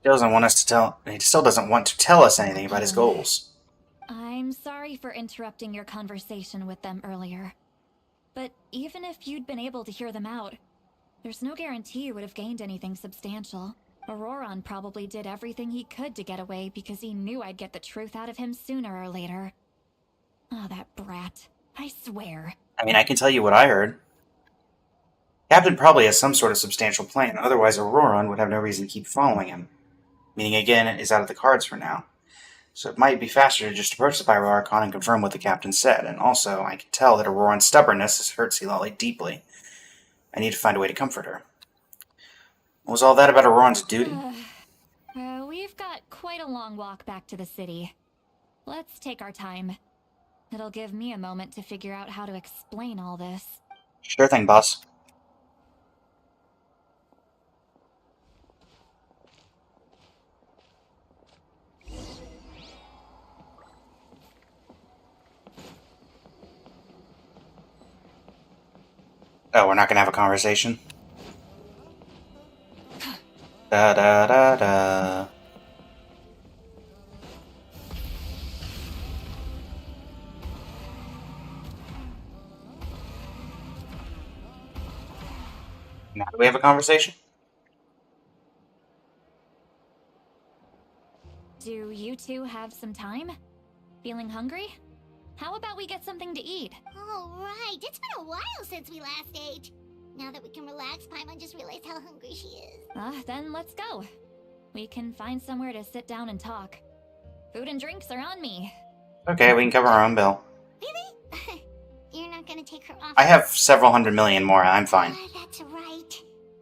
He doesn't want us to tell. He still doesn't want to tell us anything about his goals. I'm sorry for interrupting your conversation with them earlier. But even if you'd been able to hear them out, there's no guarantee you would have gained anything substantial. Auroron probably did everything he could to get away because he knew I'd get the truth out of him sooner or later. Oh, that brat. I swear. I mean, I can tell you what I heard. Captain probably has some sort of substantial plan, otherwise Auroron would have no reason to keep following him. Meaning, again, is out of the cards for now. So it might be faster to just approach the Pyro Archon and confirm what the captain said, and also, I can tell that Auroron's stubbornness has hurt Sealolly deeply. I need to find a way to comfort her. What was all that about Auroron's duty? We've got quite a long walk back to the city. Let's take our time. It'll give me a moment to figure out how to explain all this. Sure thing, boss. Oh, we're not gonna have a conversation? Da da da da. Now do we have a conversation? Do you two have some time? Feeling hungry? How about we get something to eat? Oh, right. It's been a while since we last ate. Now that we can relax, Paimon just realized how hungry she is. Then let's go. We can find somewhere to sit down and talk. Food and drinks are on me. Okay, we can cover our own bill. Really? You're not gonna take her off? I have several hundred million more, I'm fine. That's right.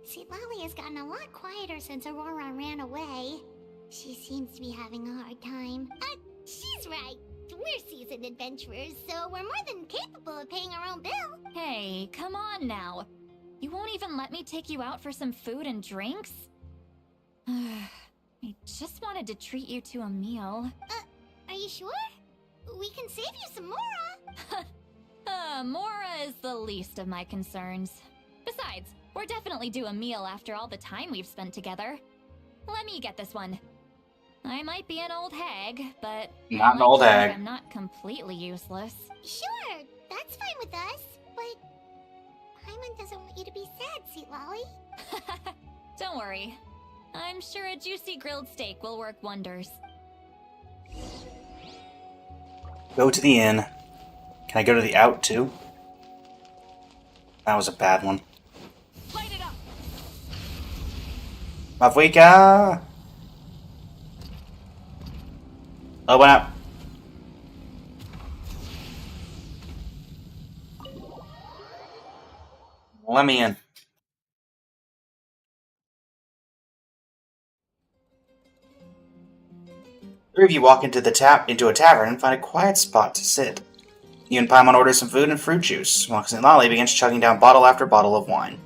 See, Lolly has gotten a lot quieter since Aurora ran away. She seems to be having a hard time. She's right. We're seasoned adventurers, so we're more than capable of paying our own bill. Hey, come on now. You won't even let me take you out for some food and drinks? I just wanted to treat you to a meal. Are you sure? We can save you some Mora. Mora is the least of my concerns. Besides, we're definitely due a meal after all the time we've spent together. Let me get this one. I might be an old hag, but Not an old hag. I'm not completely useless. Sure, that's fine with us, but Paimon doesn't want you to be sad, sweet Lolly. Don't worry. I'm sure a juicy grilled steak will work wonders. Go to the inn. Can I go to the out, too? That was a bad one. Light it up! Mavwika! Open up. Let me in. Three of you walk into a tavern and find a quiet spot to sit. You and Paimon order some food and fruit juice, while Lolly begins chugging down bottle after bottle of wine.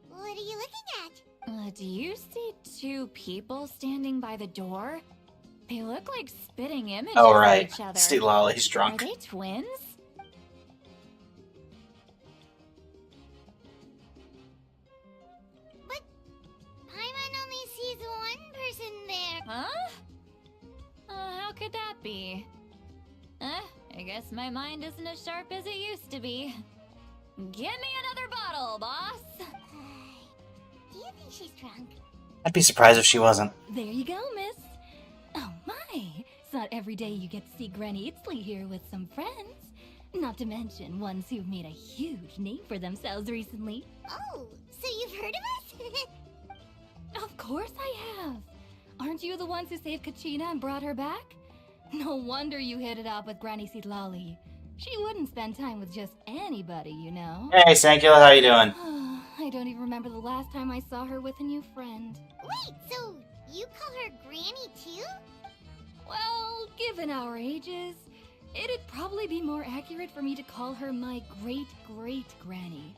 What are you looking at? Do you see two people standing by the door? They look like spitting images Oh, of right. each other. Steve Lolly's Are drunk. they twins? But Paimon only sees one person there. Huh? How could that be? I guess my mind isn't as sharp as it used to be. Give me another girl, boss. Do you think she's drunk? I'd be surprised if she wasn't. There you go, miss. Oh my, it's not every day you get to see Granny Itzley here with some friends. Not to mention ones who've made a huge name for themselves recently. Oh, so you've heard of us? Of course I have. Aren't you the ones who saved Kachina and brought her back? No wonder you hit it off with Granny Sitlali. She wouldn't spend time with just anybody, you know. Hey, Sankula, how you doing? I don't even remember the last time I saw her with a new friend. Wait, so you call her Granny too? Well, given our ages, it'd probably be more accurate for me to call her my great-great-granny.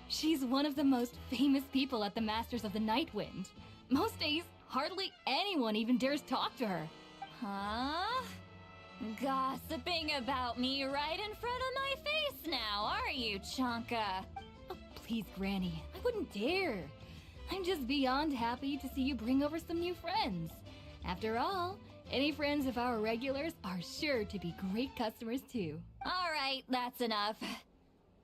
She's one of the most famous people at the Masters of the Nightwind. Most days, hardly anyone even dares talk to her. Huh? Gossiping about me right in front of my face now, are you, Chonka? Oh, please, Granny, I wouldn't dare. I'm just beyond happy to see you bring over some new friends. After all, any friends of our regulars are sure to be great customers too. All right, that's enough.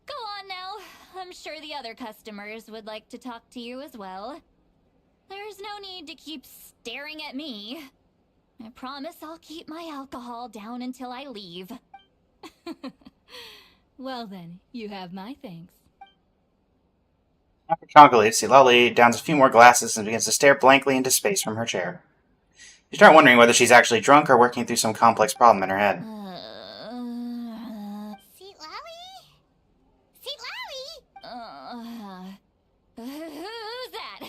Go on now. I'm sure the other customers would like to talk to you as well. There's no need to keep staring at me. I promise I'll keep my alcohol down until I leave. Well then, you have my thanks. After Chonka leaves, Silali downs a few more glasses and begins to stare blankly into space from her chair. You start wondering whether she's actually drunk or working through some complex problem in her head. Who's that?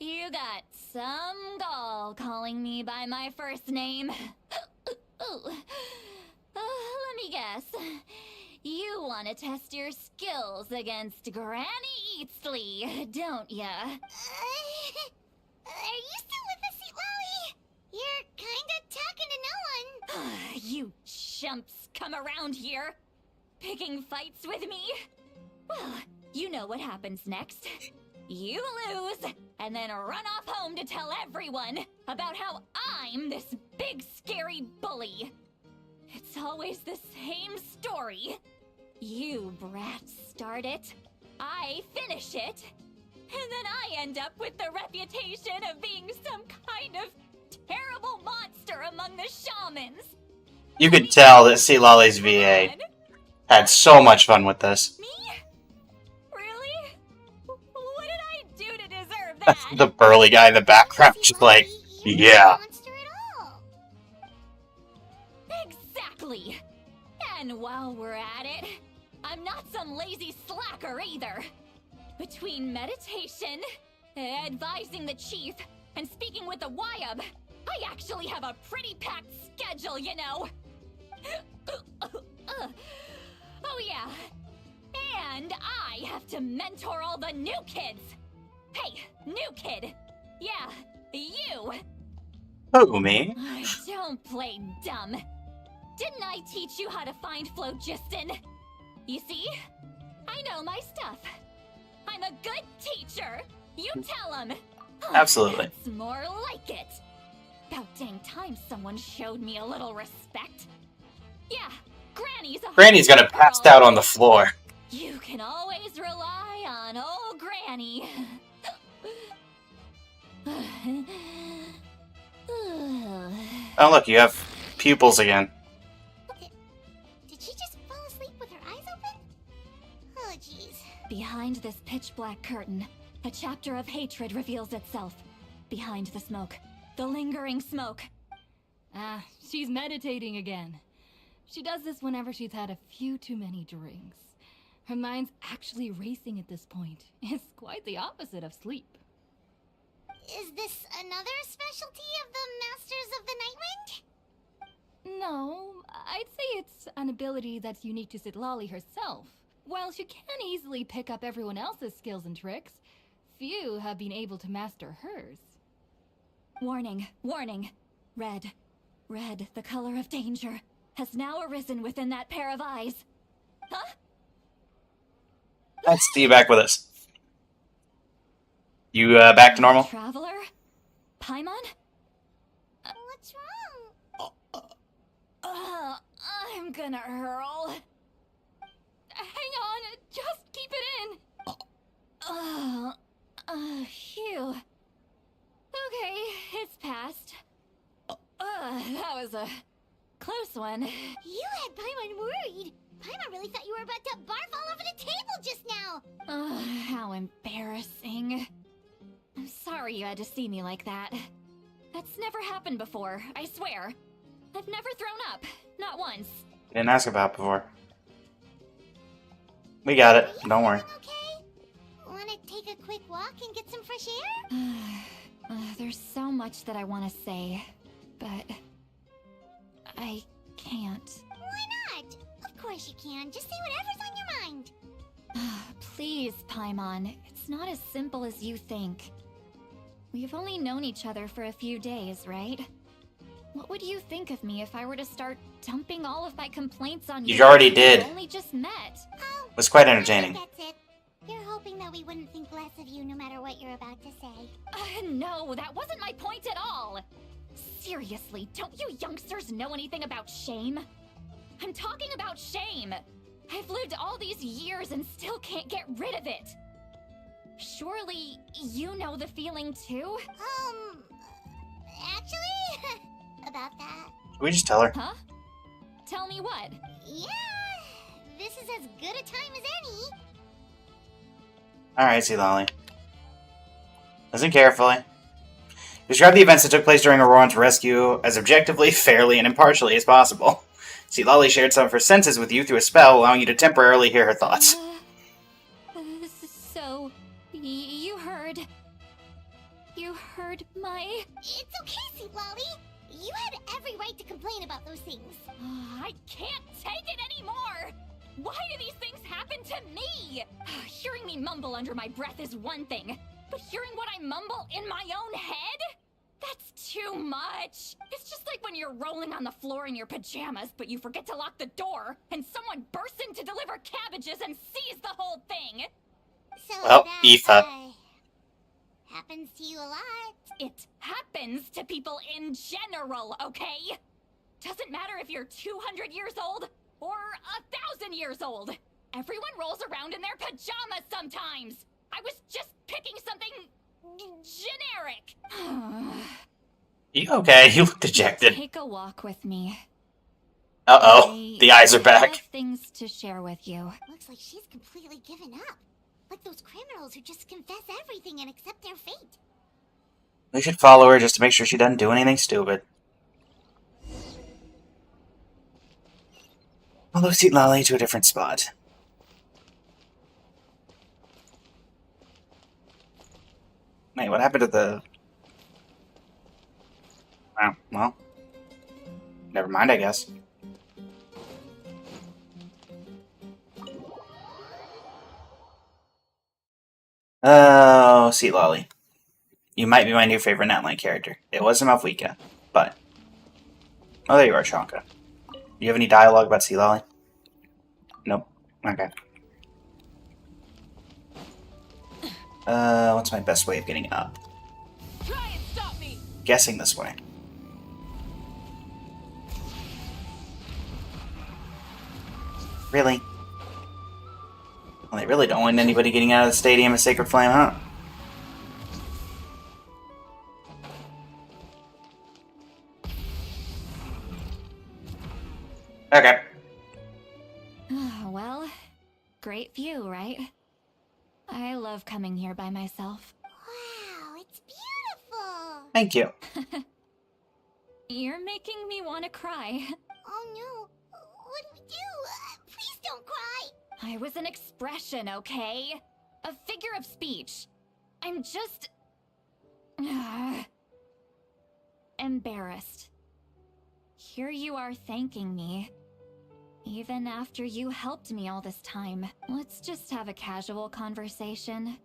You got some gall calling me by my first name. Let me guess. You want to test your skills against Granny Eatsley, don't ya? Are you still with us, Seatlally? You're kinda talking to no one. You chumps come around here, picking fights with me? Well, you know what happens next. You lose, and then run off home to tell everyone about how I'm this big scary bully. It's always the same story. You brats start it, I finish it, and then I end up with the reputation of being some kind of terrible monster among the shamans. You could tell that Silali's VA had so much fun with this. Me? Really? What did I do to deserve that? The burly guy in the background just like, yeah. Exactly. And while we're at it, I'm not some lazy slacker either. Between meditation, advising the chief, and speaking with the Wyab, I actually have a pretty packed schedule, you know. Oh yeah. And I have to mentor all the new kids. Hey, new kid. Yeah, you. Who, me? Don't play dumb. Didn't I teach you how to find phlogiston? You see? I know my stuff. I'm a good teacher. You tell him. Absolutely. That's more like it. About dang time someone showed me a little respect. Yeah, Granny's gonna pass out on the floor. You can always rely on old Granny. Oh, look, you have pupils again. Did she just fall asleep with her eyes open? Oh, jeez. Behind this pitch-black curtain, a chapter of hatred reveals itself. Behind the smoke. The lingering smoke. Ah, she's meditating again. She does this whenever she's had a few too many drinks. Her mind's actually racing at this point. It's quite the opposite of sleep. Is this another specialty of the Masters of the Nightwind? No, I'd say it's an ability that's unique to Sitlali herself. While she can easily pick up everyone else's skills and tricks, few have been able to master hers. Warning, warning. Red, the color of danger, has now arisen within that pair of eyes. Huh? Nice to see you back with us. You back to normal? Traveler? Paimon? What's wrong? I'm gonna hurl. Phew. Okay, it's passed. That was a close one. You had Paimon worried. Paimon really thought you were about to barf all over the table just now. How embarrassing. I'm sorry you had to see me like that. That's never happened before, I swear. I've never thrown up. Not once. Didn't ask about it before. We got it. Don't worry. Okay? Wanna take a quick walk and get some fresh air? There's so much that I want to say, but I can't. Why not? Of course you can. Just say whatever's on your mind. Please, Paimon. It's not as simple as you think. We've only known each other for a few days, right? What would you think of me if I were to start dumping all of my complaints on you? You already did. We only just met. Oh, It was quite entertaining. that's it. You're hoping that we wouldn't think less of you no matter what you're about to say. No, that wasn't my point at all. Seriously, don't you youngsters know anything about shame? I'm talking about shame. I've lived all these years and still can't get rid of it. Surely, you know the feeling too? Actually, about that. Should we just tell her? Huh? Tell me what? Yeah, this is as good a time as any. Alright, see Lolly. Listen carefully. Describe the events that took place during Auroran's rescue as objectively, fairly, and impartially as possible. See Lolly shared some of her senses with you through a spell, allowing you to temporarily hear her thoughts. So, you heard... You heard my... It's okay, Sweet Lolly. You had every right to complain about those things. I can't take it anymore! Why do these things happen to me? Hearing me mumble under my breath is one thing, but hearing what I mumble in my own head? That's too much! It's just like when you're rolling on the floor in your pajamas, but you forget to lock the door, and someone bursts in to deliver cabbages and sees the whole thing! So Well, that, Aoife. Happens to you a lot. It happens to people in general, okay? Doesn't matter if you're 200 years old or 1,000 years old. Everyone rolls around in their pajamas sometimes. I was just picking something generic. You okay? You look dejected. Take a walk with me. Uh-oh. The eyes are I have back. things to share with you. Looks like she's completely given up. Like those criminals who just confess everything and accept their fate. We should follow her just to make sure she doesn't do anything stupid. Follow Sweet Lolly to a different spot. Wait, what happened to the... Oh, well. Never mind, I guess. Oh, Sweet Lolly. You might be my new favorite NATLAN character. It wasn't Malvika, but... Oh, there you are, Shonka. Do you have any dialogue about Sea Lolly? Nope. Okay. What's my best way of getting up? Try and stop me. Guessing this way. Really? Well, they really don't want anybody getting out of the stadium of Sacred Flame, huh? Okay. Well, great view, right? I love coming here by myself. Wow, it's beautiful. Thank you. You're making me want to cry. Oh no, what do we do? Please don't cry. I was an expression, okay? A figure of speech. I'm just... embarrassed. Here you are thanking me. Even after you helped me all this time. Let's just have a casual conversation.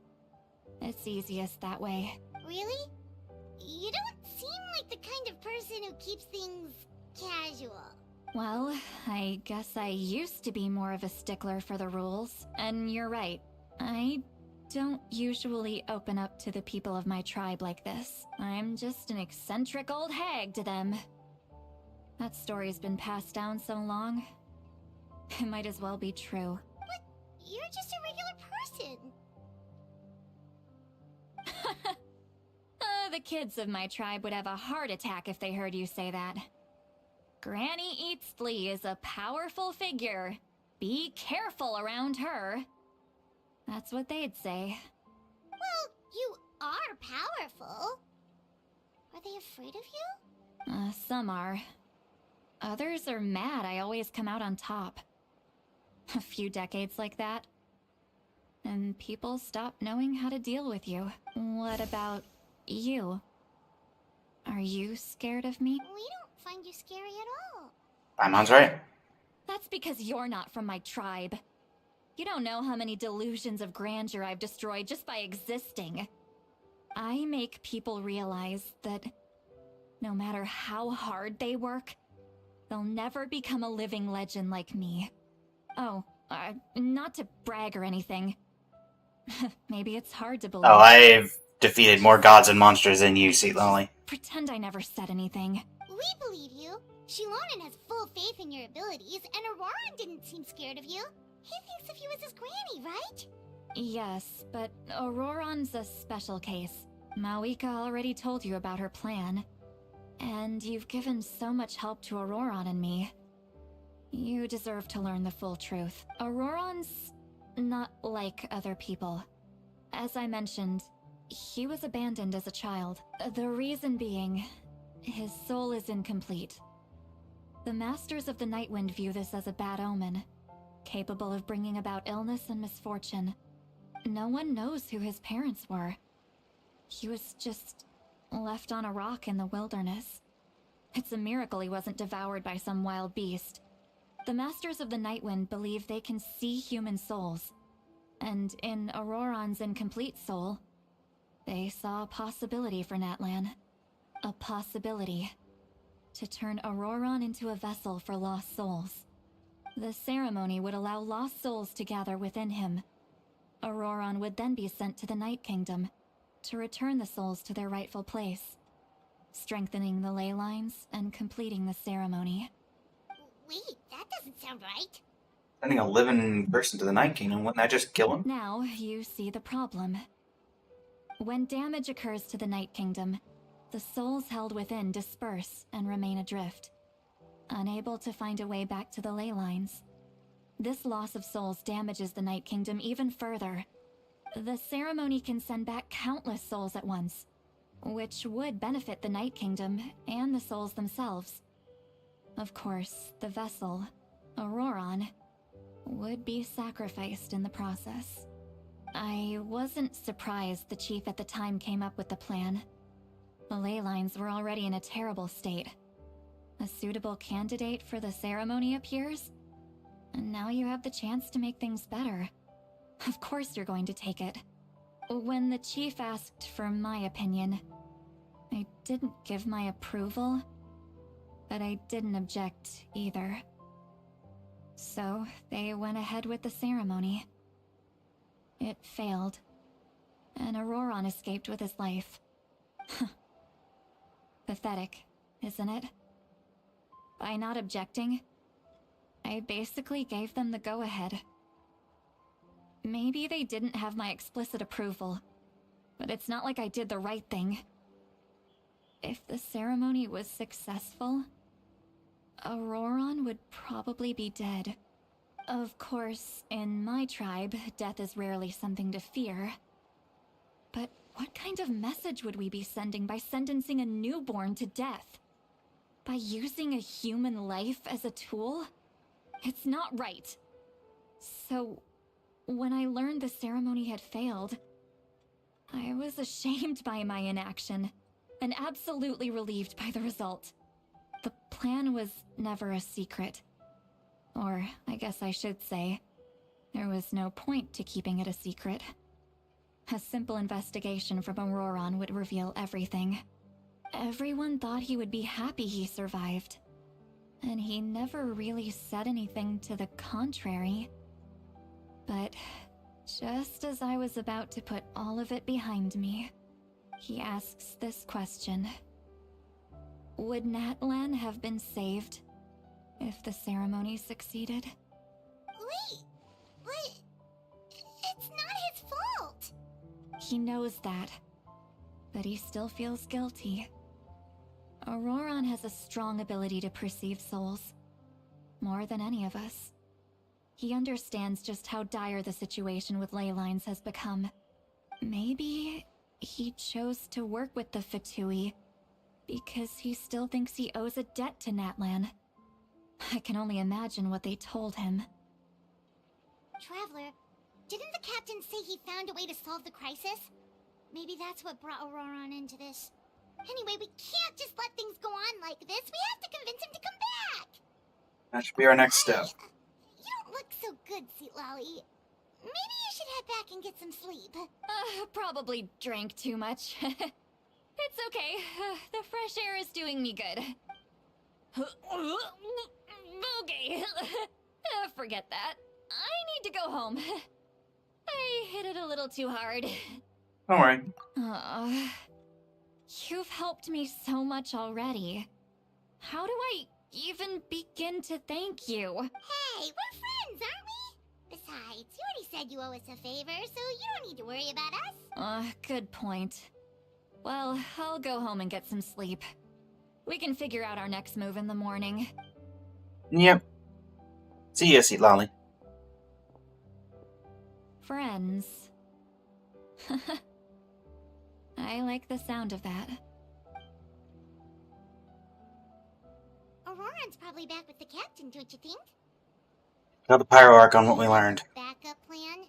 It's easiest that way. Really? You don't seem like the kind of person who keeps things casual. Well, I guess I used to be more of a stickler for the rules. And you're right. I don't usually open up to the people of my tribe like this. I'm just an eccentric old hag to them. That story's been passed down so long. It might as well be true. But you're just a regular person. the kids of my tribe would have a heart attack if they heard you say that. Granny Eatsley is a powerful figure. Be careful around her. That's what they'd say. Well, you are powerful. Are they afraid of you? Some are. Others are mad I always come out on top. A few decades like that, and people stop knowing how to deal with you. What about you? Are you scared of me? We don't find you scary at all. Paimon's right. That's because you're not from my tribe. You don't know how many delusions of grandeur I've destroyed just by existing. I make people realize that no matter how hard they work, they'll never become a living legend like me. Oh, not to brag or anything. Maybe it's hard to believe. Oh, I've defeated more gods and monsters than you, Sea Lily. Pretend I never said anything. We believe you. Shilonen has full faith in your abilities, and Auroran didn't seem scared of you. He thinks of you as his granny, right? Yes, but Auroran's a special case. Mawika already told you about her plan. And you've given so much help to Auroran and me. You deserve to learn the full truth. Auroran's not like other people. As I mentioned, he was abandoned as a child. The reason being, his soul is incomplete. The Masters of the Nightwind view this as a bad omen, capable of bringing about illness and misfortune. No one knows who his parents were. He was just left on a rock in the wilderness. It's a miracle he wasn't devoured by some wild beast. The Masters of the Nightwind believe they can see human souls, and in Auroran's incomplete soul, they saw a possibility for NATLAN. A possibility to turn Auroran into a vessel for lost souls. The ceremony would allow lost souls to gather within him. Auroran would then be sent to the Night Kingdom to return the souls to their rightful place, strengthening the ley lines and completing the ceremony. Wait, that doesn't sound right. Sending a living person to the Night Kingdom, wouldn't that just kill him? Now you see the problem. When damage occurs to the Night Kingdom, the souls held within disperse and remain adrift, unable to find a way back to the ley lines. This loss of souls damages the Night Kingdom even further. The ceremony can send back countless souls at once, which would benefit the Night Kingdom and the souls themselves. Of course, the vessel, Auroran, would be sacrificed in the process. I wasn't surprised the chief at the time came up with the plan. The ley lines were already in a terrible state. A suitable candidate for the ceremony appears, and now you have the chance to make things better. Of course you're going to take it. When the chief asked for my opinion, I didn't give my approval, but I didn't object either. So they went ahead with the ceremony. It failed, and Auroran escaped with his life. Pathetic, isn't it? By not objecting, I basically gave them the go-ahead. Maybe they didn't have my explicit approval, but it's not like I did the right thing. If the ceremony was successful, Auroran would probably be dead. Of course, in my tribe, death is rarely something to fear. But what kind of message would we be sending by sentencing a newborn to death? By using a human life as a tool? It's not right. So, when I learned the ceremony had failed, I was ashamed by my inaction, and absolutely relieved by the result. The plan was never a secret. Or, I guess I should say, there was no point to keeping it a secret. A simple investigation from Auroran would reveal everything. Everyone thought he would be happy he survived, and he never really said anything to the contrary. But just as I was about to put all of it behind me, he asks this question. Would NATLAN have been saved if the ceremony succeeded? Wait, but it's not his fault. He knows that. but he still feels guilty. Auroron has a strong ability to perceive souls. More than any of us. He understands just how dire the situation with ley lines has become. Maybe he chose to work with the Fatui because he still thinks he owes a debt to NATLAN. I can only imagine what they told him. Traveler, didn't the captain say he found a way to solve the crisis? Maybe that's what brought Auroron into this. Anyway, we can't just let things go on like this. We have to convince him to come back. That should be our next step. You don't look so good, Lolly. Maybe you should head back and get some sleep. Probably drank too much. It's okay. The fresh air is doing me good. Okay. Forget that. I need to go home. I hit it a little too hard. Don't worry. You've helped me so much already. How do I even begin to thank you? Hey, we're friends, aren't we? Besides, you already said you owe us a favor, so you don't need to worry about us. Good point. Well, I'll go home and get some sleep. We can figure out our next move in the morning. Yep. See ya, Sweet Lolly. Friends. I like the sound of that. Auroron's probably back with the captain, don't you think? Tell the Pyro Archon what we learned. Backup plan?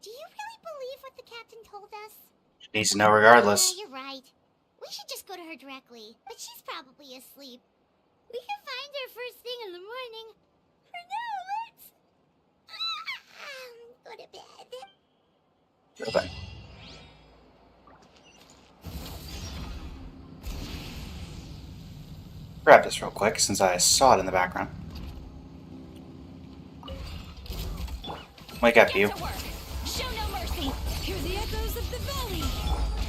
Do you really believe what the captain told us? She needs to know regardless. Yeah, you're right. We should just go to her directly, but she's probably asleep. We can find her first thing in the morning. For now, let's... go to bed. Go to bed. Grab this real quick since I saw it in the background. Wake up, you. Show no mercy. Hear the echoes of the valley.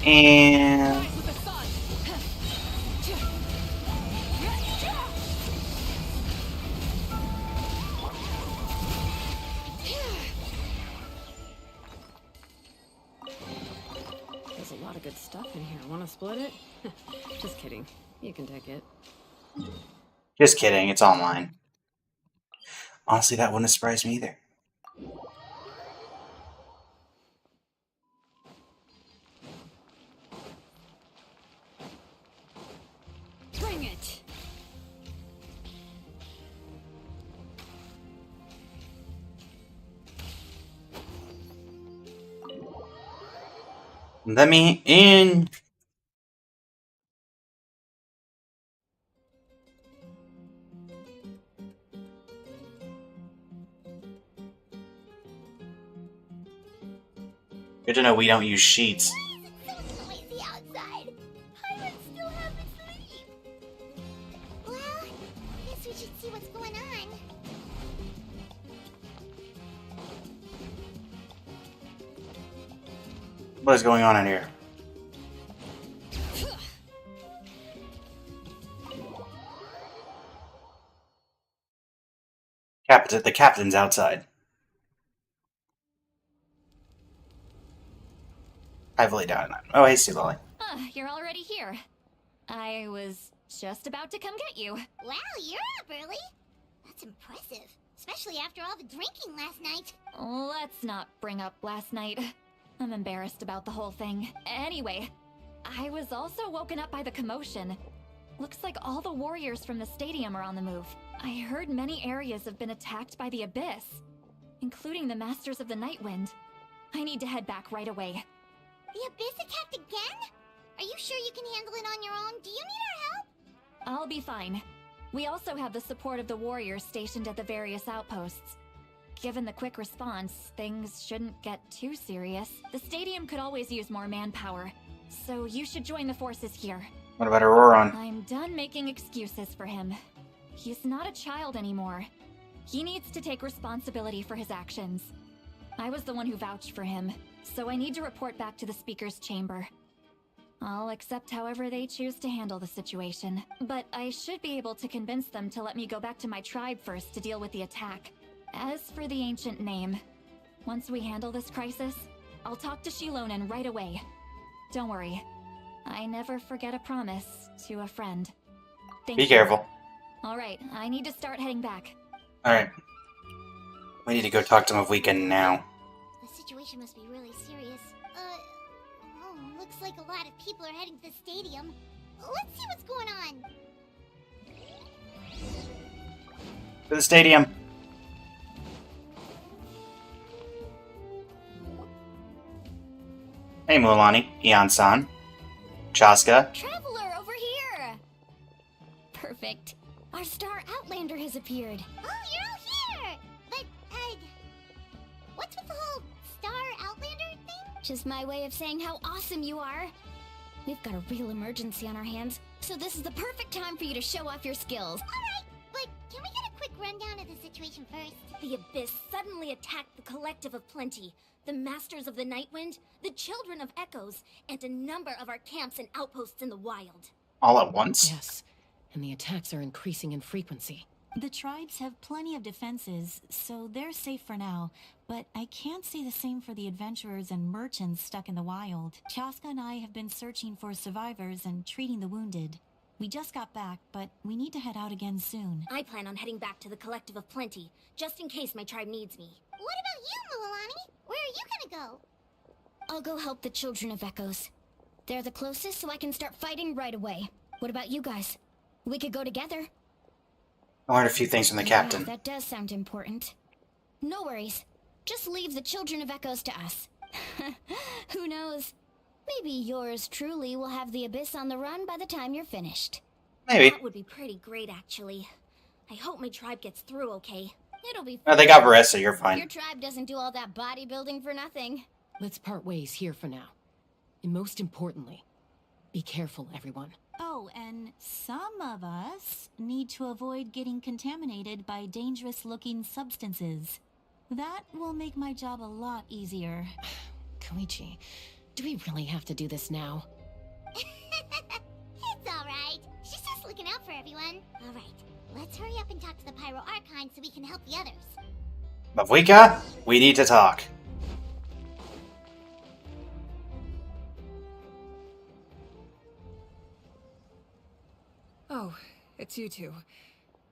And Rise with the sun. There's a lot of good stuff in here. Want to split it? Just kidding. You can take it. just kidding, it's online. Honestly, that wouldn't surprise me either. Bring it! Let me in. Good to know we don't use sheets. Why is it so noisy outside? Pirates still haven't sleep. Well, guess we should see what's going on. What is going on in here? The captain's outside. Heavily down that. Oh, hey, Sea Lolly. You're already here. I was just about to come get you. Wow, you're up early. That's impressive. Especially after all the drinking last night. Let's not bring up last night. I'm embarrassed about the whole thing. Anyway, I was also woken up by the commotion. Looks like all the warriors from the stadium are on the move. I heard many areas have been attacked by the Abyss, including the Masters of the Nightwind. I need to head back right away. The Abyss attacked again? Are you sure you can handle it on your own? Do you need our help? I'll be fine. We also have the support of the warriors stationed at the various outposts. Given the quick response, things shouldn't get too serious. The stadium could always use more manpower, so you should join the forces here. What about Auroron? I'm done making excuses for him. He's not a child anymore. He needs to take responsibility for his actions. I was the one who vouched for him, so I need to report back to the Speaker's chamber. I'll accept however they choose to handle the situation, but I should be able to convince them to let me go back to my tribe first to deal with the attack. As for the ancient name, once we handle this crisis, I'll talk to Shilonen right away. Don't worry, I never forget a promise to a friend. Thank Be you. careful. Alright, I need to start heading back. Alright. We need to go talk to WELKIN now. The situation must be really serious. Looks like a lot of people are heading to the stadium. Let's see what's going on. To the stadium. Hey, Mualani, Ian-san, Chaska. Traveler over here! Perfect. Our star Outlander has appeared. Oh, you're all here! But, what's with the whole Star Outlander thing? Just my way of saying how awesome you are. We've got a real emergency on our hands, so this is the perfect time for you to show off your skills. Alright, but can we get a quick rundown of the situation first? The Abyss suddenly attacked the Collective of Plenty, the Masters of the Nightwind, the Children of Echoes, and a number of our camps and outposts in the wild. All at once? Yes, and the attacks are increasing in frequency. The tribes have plenty of defenses, so they're safe for now, but I can't say the same for the adventurers and merchants stuck in the wild. Chaska and I have been searching for survivors and treating the wounded. We just got back, but we need to head out again soon. I plan on heading back to the Collective of Plenty, just in case my tribe needs me. What about you, Mualani? Where are you gonna go? I'll go help the Children of Echoes. They're the closest, so I can start fighting right away. What about you guys? We could go together. I learned a few things from the captain. Yeah, that does sound important. No worries. Just leave the Children of Echoes to us. Who knows? Maybe yours truly will have the Abyss on the run by the time you're finished. Maybe. That would be pretty great, actually. I hope my tribe gets through okay. It'll be Oh, they got Varessa, you're fine. Your tribe doesn't do all that bodybuilding for nothing. Let's part ways here for now. And most importantly, be careful, everyone. Oh, and some of us need to avoid getting contaminated by dangerous-looking substances. That will make my job a lot easier. Koichi, do we really have to do this now? It's alright. She's just looking out for everyone. Alright, let's hurry up and talk to the Pyro Archon so we can help the others. Mavwika, we need to talk. Oh, it's you two.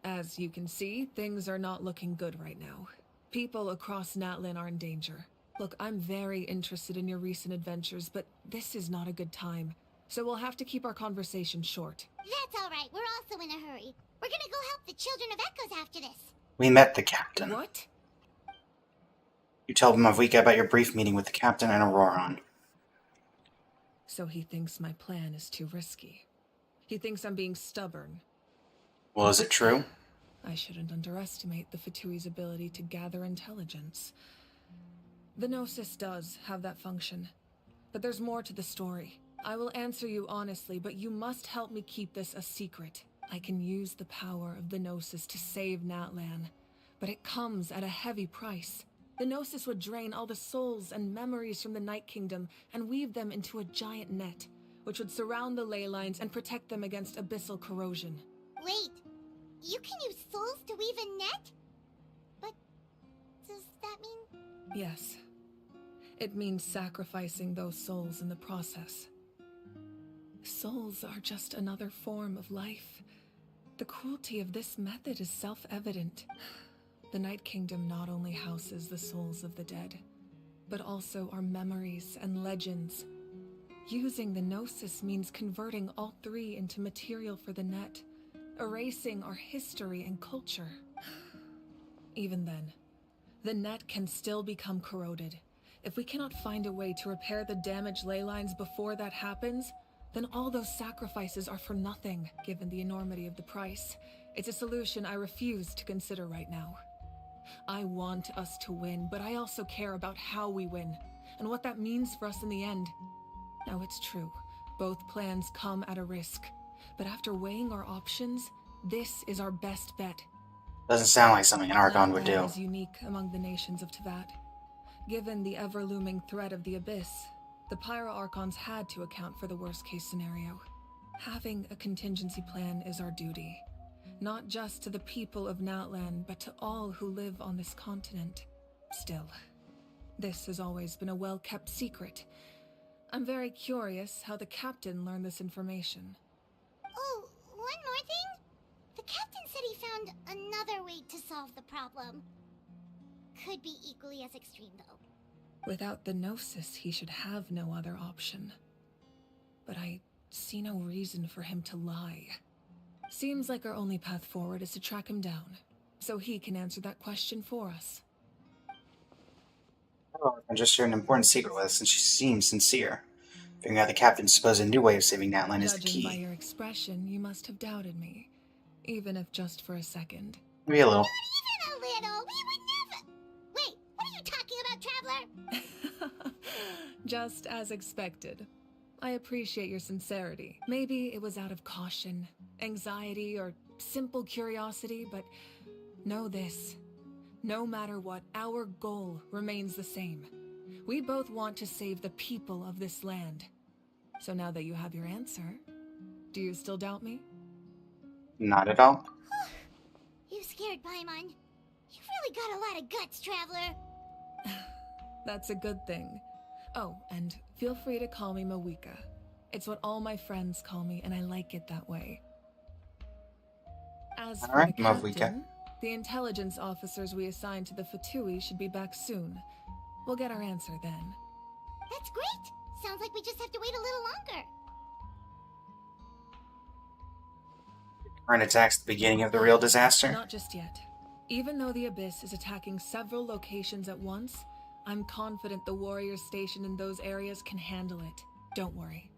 As you can see, things are not looking good right now. People across NATLAN are in danger. Look, I'm very interested in your recent adventures, but this is not a good time. So we'll have to keep our conversation short. That's alright, we're also in a hurry. We're gonna go help the Children of Echoes after this. We met the captain. What? You told Mavwika about your brief meeting with the captain and Auroron. So he thinks my plan is too risky. He thinks I'm being stubborn. Well, is it true? I shouldn't underestimate the Fatui's ability to gather intelligence. The Gnosis does have that function. But there's more to the story. I will answer you honestly, but you must help me keep this a secret. I can use the power of the Gnosis to save NATLAN, but it comes at a heavy price. The Gnosis would drain all the souls and memories from the Night Kingdom and weave them into a giant net, which would surround the ley lines and protect them against abyssal corrosion. Wait, you can use souls to weave a net? But does that mean... Yes. It means sacrificing those souls in the process. Souls are just another form of life. The cruelty of this method is self-evident. The Night Kingdom not only houses the souls of the dead, but also our memories and legends. Using the Gnosis means converting all three into material for the net, erasing our history and culture. Even then, the net can still become corroded. If we cannot find a way to repair the damaged ley lines before that happens, then all those sacrifices are for nothing, given the enormity of the price. It's a solution I refuse to consider right now. I want us to win, but I also care about how we win, and what that means for us in the end. Now, it's true, both plans come at a risk, but after weighing our options, this is our best bet. Doesn't sound like something an Archon would do. NATLAN is unique among the nations of Teyvat. Given the ever-looming threat of the Abyss, the Pyro Archons had to account for the worst-case scenario. Having a contingency plan is our duty, not just to the people of NATLAN, but to all who live on this continent. Still, this has always been a well-kept secret. I'm very curious how the captain learned this information. Oh, one more thing? The captain said he found another way to solve the problem. Could be equally as extreme, though. Without the Gnosis, he should have no other option. But I see no reason for him to lie. Seems like our only path forward is to track him down, so he can answer that question for us. I just shared an important secret with us, and she seems sincere. Figuring out the captain's supposed new way of saving NATLAN is the Judging by key. your expression, you must have doubted me, even if just for a second. Maybe a little. Not even a little! We would never— Wait, what are you talking about, Traveler? Just as expected. I appreciate your sincerity. Maybe it was out of caution, anxiety, or simple curiosity, but know this. No matter what, our goal remains the same. We both want to save the people of this land. So now that you have your answer, do you still doubt me? Not at all. You scared Paimon. You've really got a lot of guts, Traveler. That's a good thing. Oh, and feel free to call me Mawika. It's what all my friends call me, and I like it that way. As for Alright, the Mawika. captain, the intelligence officers we assigned to the Fatui should be back soon. We'll get our answer then. That's great! Sounds like we just have to wait a little longer. Current attacks at the beginning of the real disaster? Not just yet. Even though the Abyss is attacking several locations at once, I'm confident the warriors stationed in those areas can handle it. Don't worry.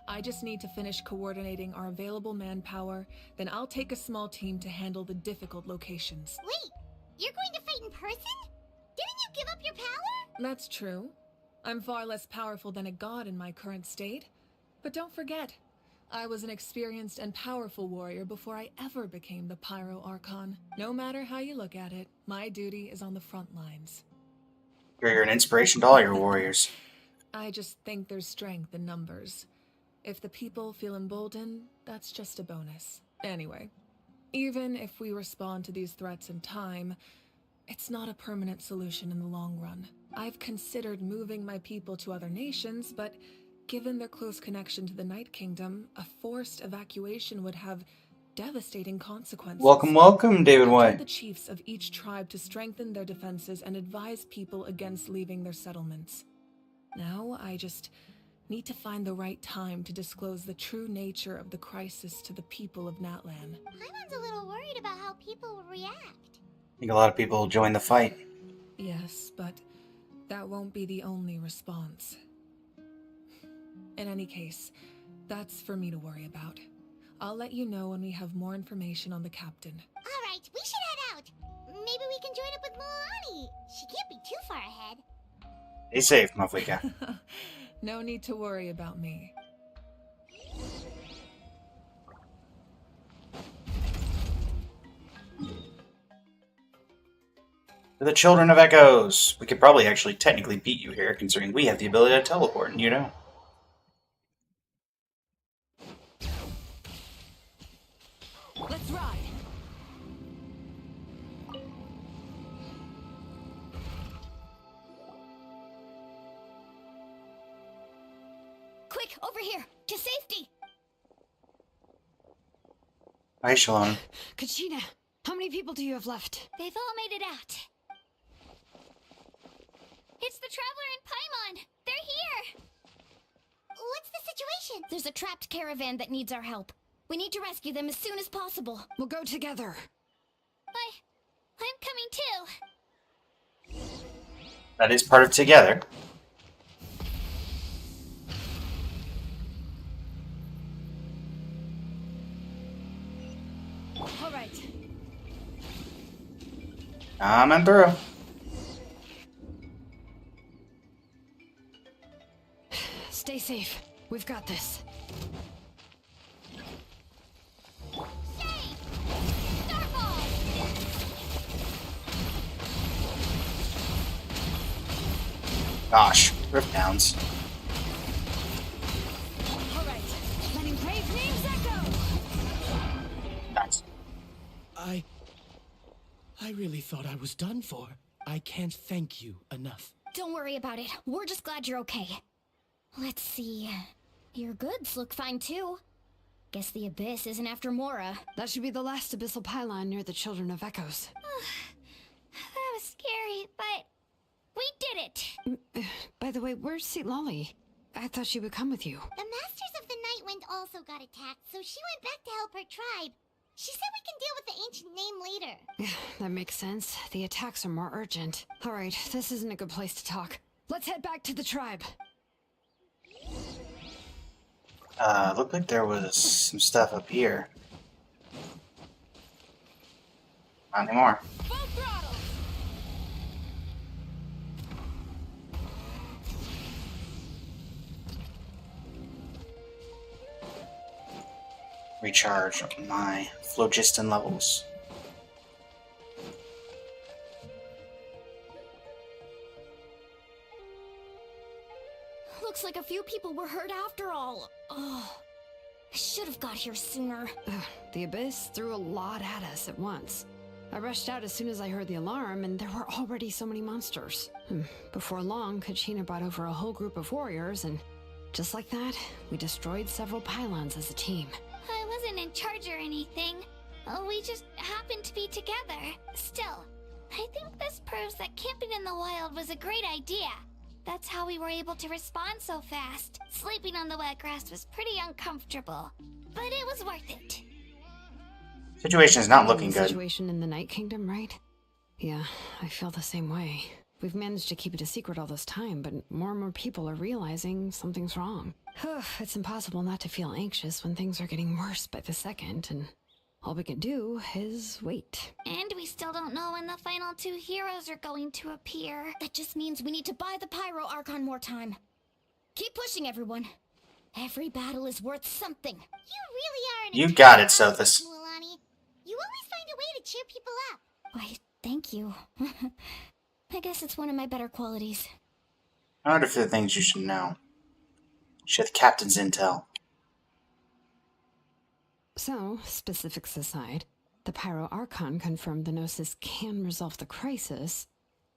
I just need to finish coordinating our available manpower, then I'll take a small team to handle the difficult locations. Wait, you're going to fight in person? Didn't you give up your power? That's true. I'm far less powerful than a god in my current state. But don't forget, I was an experienced and powerful warrior before I ever became the Pyro Archon. No matter how you look at it, my duty is on the front lines. You're an inspiration to all your warriors. I just think there's strength in numbers. If the people feel emboldened, that's just a bonus. Anyway, even if we respond to these threats in time, it's not a permanent solution in the long run. I've considered moving my people to other nations, but given their close connection to the Night Kingdom, a forced evacuation would have devastating consequences. Welcome, David I've told White. the chiefs of each tribe to strengthen their defenses and advise people against leaving their settlements. Now, I just need to find the right time to disclose the true nature of the crisis to the people of NATLAN. Paimon's a little worried about how people will react. I think a lot of people will join the fight. Yes, but that won't be the only response. In any case, that's for me to worry about. I'll let you know when we have more information on the captain. Alright, we should head out. Maybe we can join up with Milani. She can't be too far ahead. Stay safe, Mafwika. No need to worry about me. To the Children of Echoes. We could probably actually technically beat you here, considering we have the ability to teleport, and you don't. Let's ride. Quick, over here, to safety! Hi, Shalom. Kachina, how many people do you have left? They've all made it out. It's the Traveler and Paimon! They're here! What's the situation? There's a trapped caravan that needs our help. We need to rescue them as soon as possible. We'll go together. I'm coming too. That is part of Together. All right. Coming through. Stay safe. We've got this. Gosh, rip downs. All right. Letting brave names echo. Nice. I really thought I was done for. I can't thank you enough. Don't worry about it. We're just glad you're okay. Let's see. Your goods look fine too. Guess the Abyss isn't after Mora. That should be the last abyssal pylon near the Children of Echoes. That was scary, but we did it. By the way, where's St. Lolly? I thought she would come with you. The Masters of the Nightwind also got attacked, so she went back to help her tribe. She said we can deal with the ancient name later. That makes sense. The attacks are more urgent. Alright, this isn't a good place to talk. Let's head back to the tribe. Looked like there was some stuff up here. Not anymore. Full throttle! Recharge my phlogiston levels. Looks like a few people were hurt after all. Oh, I should have got here sooner. The Abyss threw a lot at us at once. I rushed out as soon as I heard the alarm, and there were already so many monsters. Before long, Kachina brought over a whole group of warriors, and just like that, we destroyed several pylons as a team. I wasn't in charge or anything. We just happened to be together. Still, I think this proves that camping in the wild was a great idea. That's how we were able to respond so fast. Sleeping on the wet grass was pretty uncomfortable, but it was worth it. Situation is not looking good. Situation in the Night Kingdom, right? Yeah, I feel the same way. We've managed to keep it a secret all this time, but more and more people are realizing something's wrong. It's impossible not to feel anxious when things are getting worse by the second, and all we can do is wait. And we still don't know when the final two heroes are going to appear. That just means we need to buy the Pyro Archon more time. Keep pushing, everyone. Every battle is worth something. You really are an You got it, Sothis. Mualani. You always find a way to cheer people up. Why, thank you. I guess it's one of my better qualities. I wonder if there are things you should know. Share the captain's intel. So, specifics aside, the Pyro Archon confirmed the Gnosis can resolve the crisis,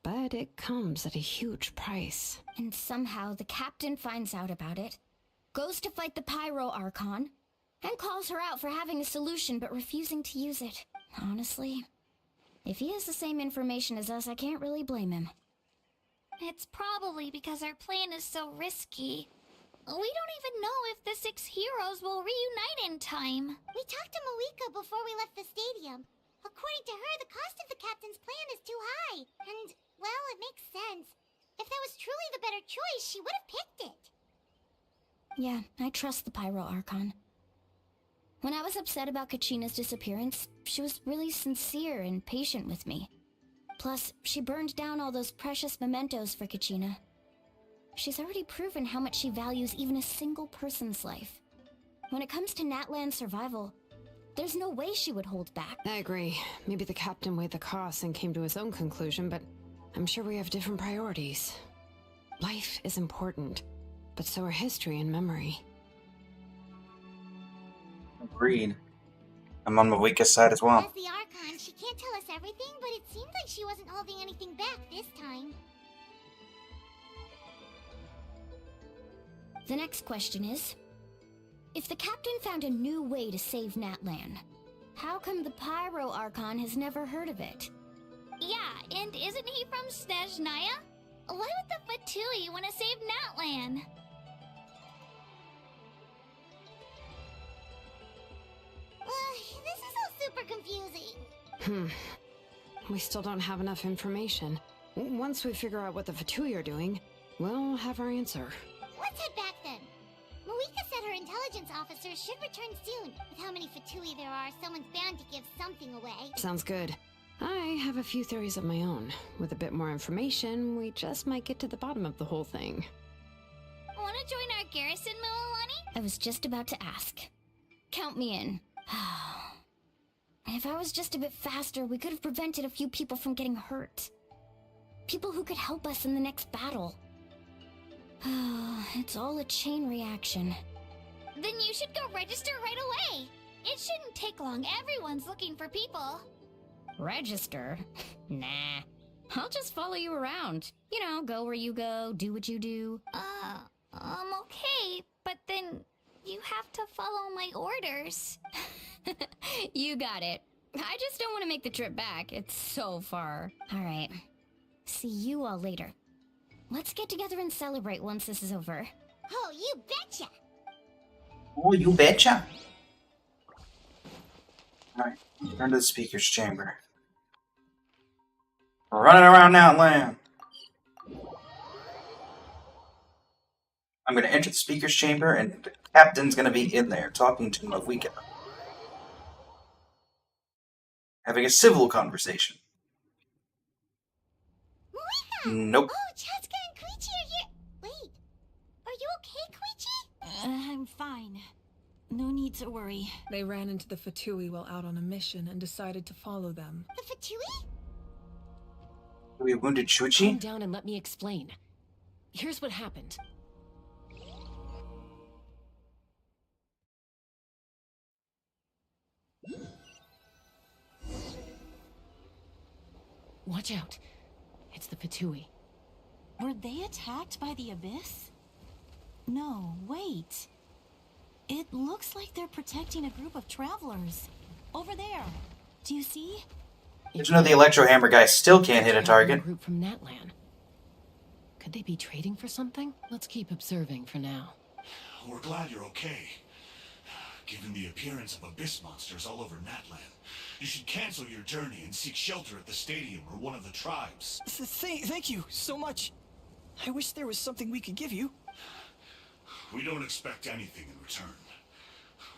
but it comes at a huge price. And somehow the captain finds out about it, goes to fight the Pyro Archon, and calls her out for having a solution but refusing to use it. Honestly, if he has the same information as us, I can't really blame him. It's probably because our plan is so risky. We don't even know if the 6 heroes will reunite in time. We talked to Malika before we left the stadium. According to her, the cost of the captain's plan is too high. And, well, it makes sense. If that was truly the better choice, she would have picked it. Yeah, I trust the Pyro Archon. When I was upset about Kachina's disappearance, she was really sincere and patient with me. Plus, she burned down all those precious mementos for Kachina. She's already proven how much she values even a single person's life. When it comes to NATLAN's survival, there's no way she would hold back. I agree. Maybe the captain weighed the costs and came to his own conclusion, but I'm sure we have different priorities. Life is important, but so are history and memory. Agreed. I'm on Malika's side as well. As the Archon, she can't tell us everything, but it seems like she wasn't holding anything back this time. The next question is, if the captain found a new way to save NATLAN, how come the Pyro Archon has never heard of it? Yeah, and isn't he from Snezhnaya? Why would the Fatui want to save NATLAN? This is all super confusing. We still don't have enough information. Once we figure out what the Fatui are doing, we'll have our answer. Let's head back then. Malika said her intelligence officers should return soon. With how many Fatui there are, someone's bound to give something away. Sounds good. I have a few theories of my own. With a bit more information, we just might get to the bottom of the whole thing. Want to join our garrison, Mualani? I was just about to ask. Count me in. If I was just a bit faster, we could have prevented a few people from getting hurt. People who could help us in the next battle. It's all a chain reaction. Then you should go register right away. It shouldn't take long. Everyone's looking for people. Register? Nah. I'll just follow you around. You know, go where you go, do what you do. Okay, but then you have to follow my orders. You got it. I just don't want to make the trip back. It's so far. Alright. See you all later. Let's get together and celebrate once this is over. Oh, you betcha! Oh, you betcha. Alright, return to the speaker's chamber. We're running around NATLAN. I'm going to enter the speaker's chamber, and the captain's going to be in there talking to WELKIN. Having a civil conversation. Nope. Oh, Chaska and Koichi are here! Wait, are you okay, Koichi? I'm fine. No need to worry. They ran into the Fatui while out on a mission and decided to follow them. The Fatui? We wounded Calm Shuichi? down and let me explain. Here's what happened. Watch out. It's the Fatui. Were they attacked by the Abyss? No, wait. It looks like they're protecting a group of travelers. Over there. Do you see? Did you know the Electro Hammer guy still can't hit a target? Group from NATLAN. Could they be trading for something? Let's keep observing for now. We're glad you're okay. Given the appearance of abyss monsters all over NATLAN, you should cancel your journey and seek shelter at the stadium or one of the tribes. Thank you so much. I wish there was something we could give you. We don't expect anything in return.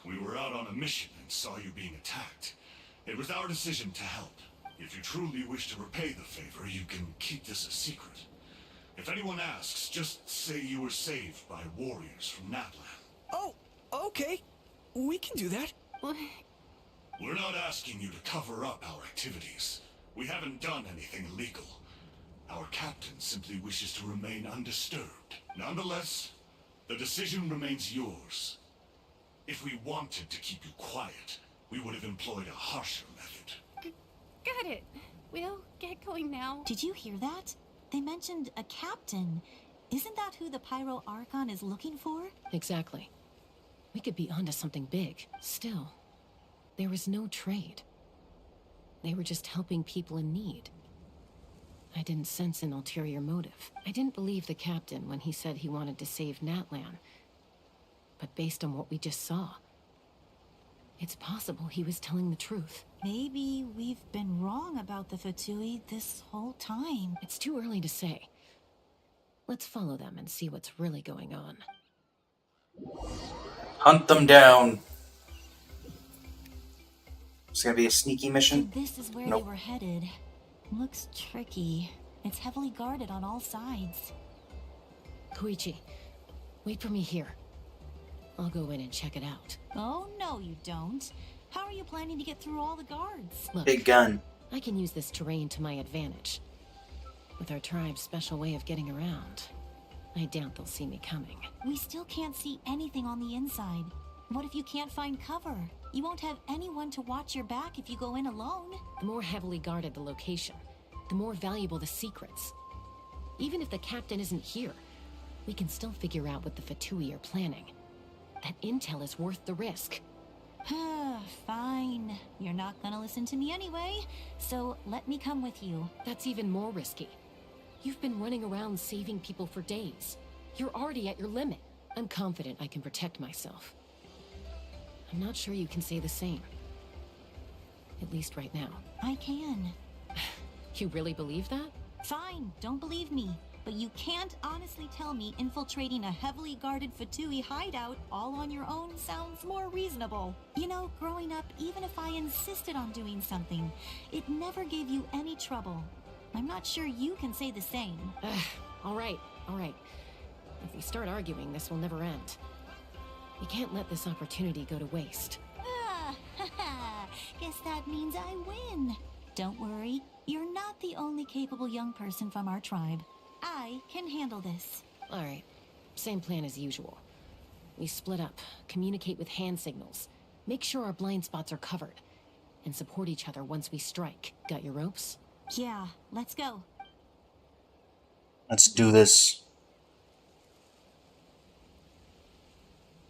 We were out on a mission and saw you being attacked. It was our decision to help. If you truly wish to repay the favor, you can keep this a secret. If anyone asks, just say you were saved by warriors from NATLAN. Oh, okay. We can do that. We're not asking you to cover up our activities. We haven't done anything illegal. Our captain simply wishes to remain undisturbed. Nonetheless, the decision remains yours. If we wanted to keep you quiet, we would have employed a harsher method. Got it. We'll get going now. Did you hear that? They mentioned a captain. Isn't that who the Pyro Archon is looking for? Exactly. We could be onto something big. Still, there was no trade. They were just helping people in need. I didn't sense an ulterior motive. I didn't believe the captain when he said he wanted to save NATLAN. But based on what we just saw, it's possible he was telling the truth. Maybe we've been wrong about the Fatui this whole time. It's too early to say. Let's follow them and see what's really going on. Hunt them down. It's gonna be a sneaky mission? This is where Nope. they were headed. Looks tricky. It's heavily guarded on all sides. Koichi, wait for me here. I'll go in and check it out. Oh, no, you don't. How are you planning to get through all the guards? Look, Big gun. I can use this terrain to my advantage. With our tribe's special way of getting around, I doubt they'll see me coming. We still can't see anything on the inside. What if you can't find cover? You won't have anyone to watch your back if you go in alone. The more heavily guarded the location, the more valuable the secrets. Even if the captain isn't here, we can still figure out what the Fatui are planning. That intel is worth the risk. Fine. You're not gonna listen to me anyway, so let me come with you. That's even more risky. You've been running around saving people for days. You're already at your limit. I'm confident I can protect myself. I'm not sure you can say the same. At least right now. I can. You really believe that? Fine, don't believe me. But you can't honestly tell me infiltrating a heavily guarded Fatui hideout all on your own sounds more reasonable. You know, growing up, even if I insisted on doing something, it never gave you any trouble. I'm not sure you can say the same. All right. If we start arguing, this will never end. We can't let this opportunity go to waste. Guess that means I win. Don't worry, you're not the only capable young person from our tribe. I can handle this. All right. Same plan as usual. We split up, communicate with hand signals, make sure our blind spots are covered, and support each other once we strike. Got your ropes? Yeah, let's go. Let's do this.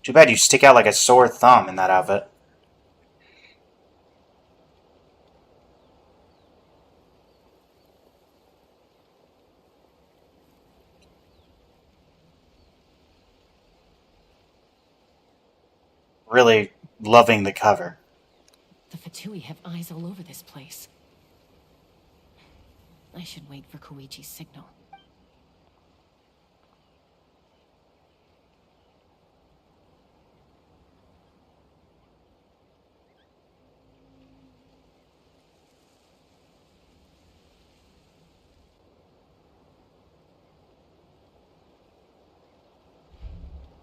Too bad you stick out like a sore thumb in that outfit. Really loving the cover. The Fatui have eyes all over this place. I should wait for Koichi's signal.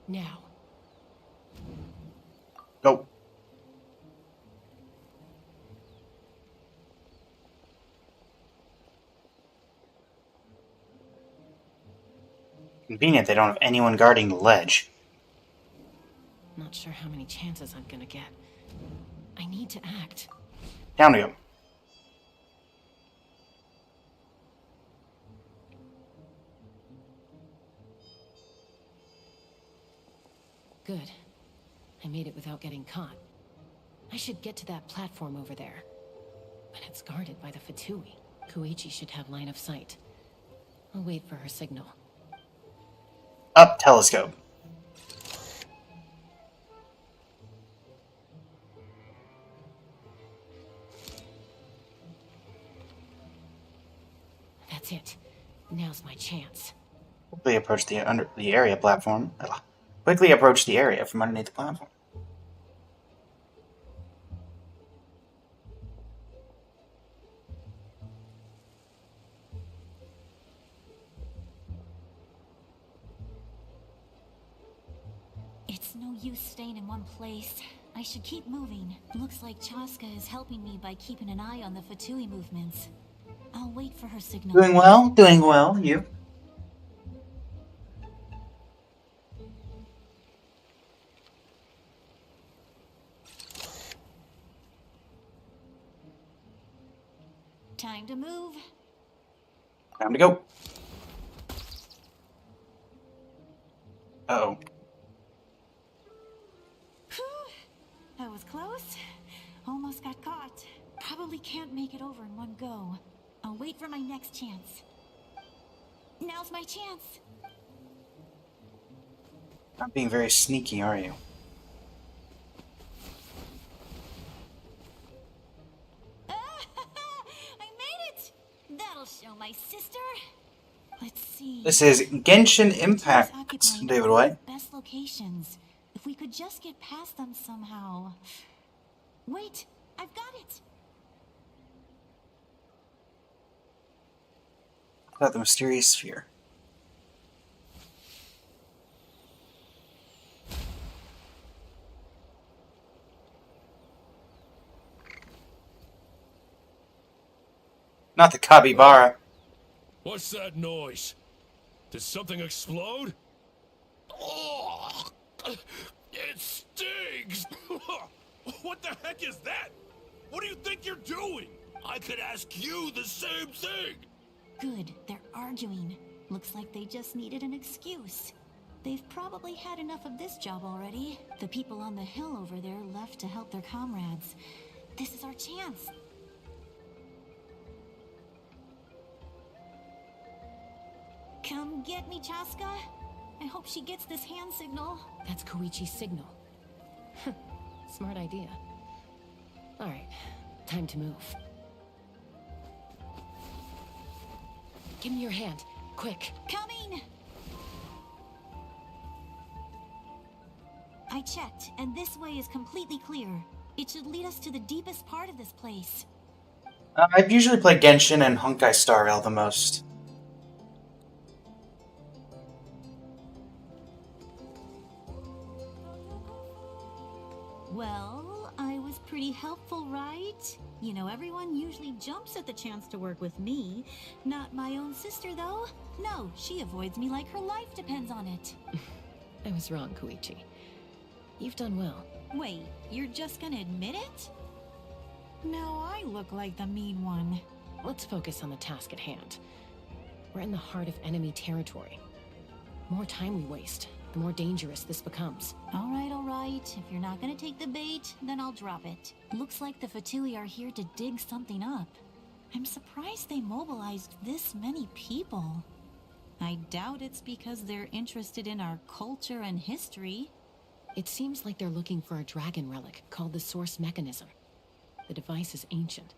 Now. Go. Convenient they don't have anyone guarding the ledge. Not sure how many chances I'm gonna get. I need to act. Down we go. Good. I made it without getting caught. I should get to that platform over there. But it's guarded by the Fatui. Koichi should have line of sight. I'll wait for her signal. Up, telescope. That's it. Now's my chance. Quickly approach the area platform. Quickly approach the area from underneath the platform. It's no use staying in one place. I should keep moving. Looks like Chaska is helping me by keeping an eye on the Fatui movements. I'll wait for her signal. Doing well, doing well. You? Time to move. Time to go. Uh-oh. That was close. Almost got caught. Probably can't make it over in one go. I'll wait for my next chance. Now's my chance. Not being very sneaky, are you? I made it! That'll show my sister. Let's see. This is Genshin Impact, David White. Best locations. If we could just get past them somehow. Wait, I've got it. About the mysterious sphere. Not the capybara. What's that noise? Did something explode? Oh, it stings! What the heck is that? What do you think you're doing? I could ask you the same thing! Good, they're arguing. Looks like they just needed an excuse. They've probably had enough of this job already. The people on the hill over there left to help their comrades. This is our chance. Come get me, Chaska. I hope she gets this hand signal. That's Koichi's signal. Smart idea. Alright, time to move. Give me your hand, quick. Coming! I checked, and this way is completely clear. It should lead us to the deepest part of this place. I've usually played Genshin and Honkai Star Rail the most. Well, I was pretty helpful, right? You know, everyone usually jumps at the chance to work with me. Not my own sister, though. No, she avoids me like her life depends on it. I was wrong, Koichi. You've done well. Wait, you're just gonna admit it? Now I look like the mean one. Let's focus on the task at hand. We're in the heart of enemy territory. More time we waste, the more dangerous this becomes. All right. If you're not gonna take the bait, then I'll drop it. Looks like the Fatui are here to dig something up. I'm surprised they mobilized this many people. I doubt it's because they're interested in our culture and history. It seems like they're looking for a dragon relic called the Source Mechanism. The device is ancient.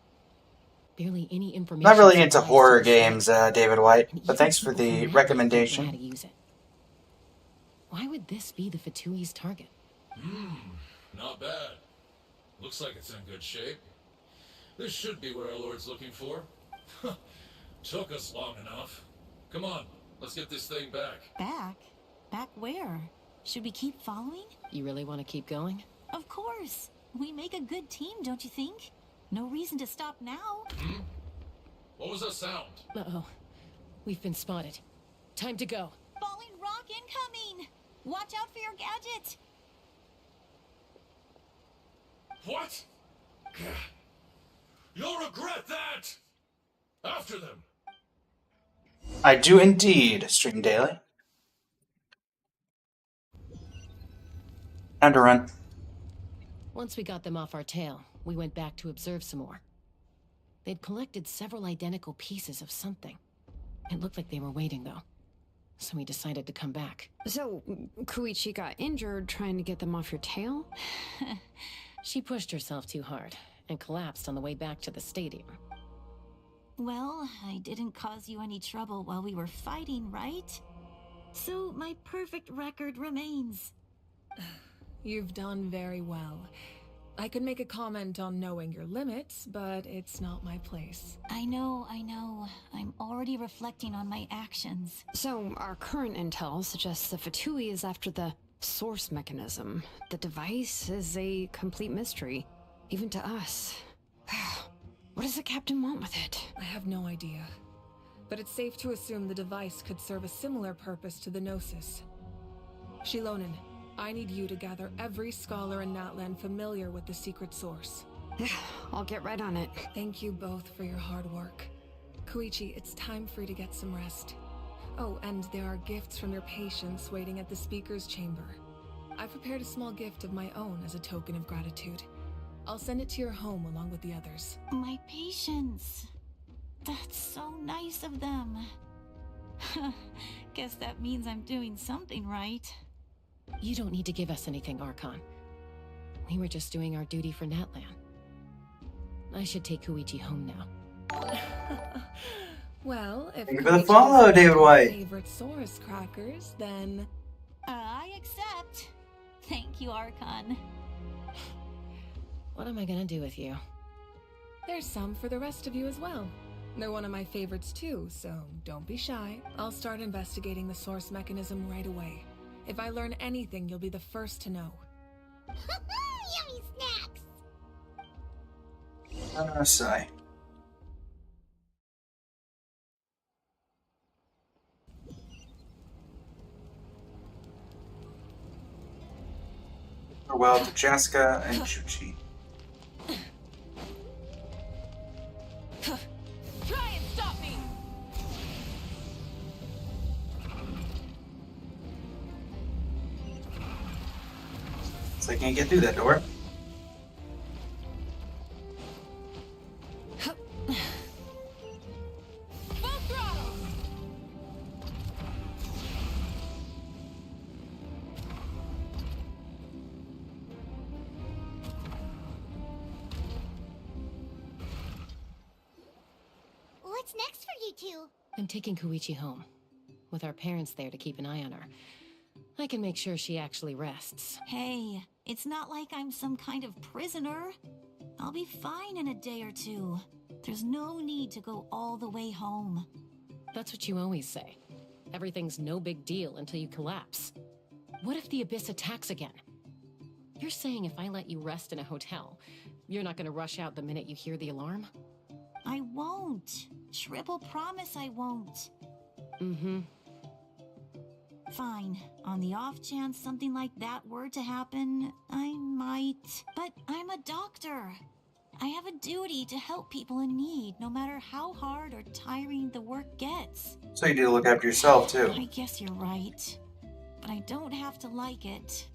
Barely any information. Not really into supplies horror to the story. games, David White, And but even thanks for people from the NATLAN recommendation. don't know how to use it. Why would this be the Fatui's target? Not bad. Looks like it's in good shape. This should be what our Lord's looking for. Took us long enough. Come on, let's get this thing back. Back? Back where? Should we keep following? You really want to keep going? Of course. We make a good team, don't you think? No reason to stop now. What was that sound? Uh-oh. We've been spotted. Time to go. Falling rock incoming! Watch out for your gadget! What? You'll regret that! After them! I do indeed stream daily. Time to run. Once we got them off our tail, we went back to observe some more. They'd collected several identical pieces of something. It looked like they were waiting, though. So we decided to come back. So, Koichi got injured trying to get them off your tail? She pushed herself too hard and collapsed on the way back to the stadium. Well, I didn't cause you any trouble while we were fighting, right? So my perfect record remains. You've done very well. I could make a comment on knowing your limits, but it's not my place. I know. I'm already reflecting on my actions. So, our current intel suggests the Fatui is after the source mechanism. The device is a complete mystery, even to us. What does the captain want with it? I have no idea. But it's safe to assume the device could serve a similar purpose to the Gnosis. Shilonen, I need you to gather every scholar in NATLAN familiar with the secret source. I'll get right on it. Thank you both for your hard work. Koichi, it's time for you to get some rest. Oh, and there are gifts from your patients waiting at the speaker's chamber. I've prepared a small gift of my own as a token of gratitude. I'll send it to your home along with the others. My patients. That's so nice of them. Guess that means I'm doing something right. You don't need to give us anything, Archon. We were just doing our duty for NATLAN. I should take Koichi home now. Well, if Thank you for the follow, David White. Favorite Saurus crackers, then I accept. Thank you, Archon. What am I gonna do with you? there's some for the rest of you as well. They're one of my favorites too, so don't be shy. I'll start investigating the source mechanism right away. If I learn anything, you'll be the first to know. Yummy snacks! I'm gonna sigh. Farewell to Jessica and Chuchi. Try and stop me! So I can't get through that door. Full throttle! What's next for you two? I'm taking Koichi home, with our parents there to keep an eye on her. I can make sure she actually rests. Hey, it's not like I'm some kind of prisoner. I'll be fine in a day or two. There's no need to go all the way home. That's what you always say. Everything's no big deal until you collapse. What if the Abyss attacks again? You're saying if I let you rest in a hotel, you're not gonna rush out the minute you hear the alarm? I won't. Triple promise I won't. Mm-hmm. Fine. On the off chance something like that were to happen, I might. But I'm a doctor. I have a duty to help people in need, no matter how hard or tiring the work gets. So you do look after yourself too. I guess you're right. but I don't have to like it.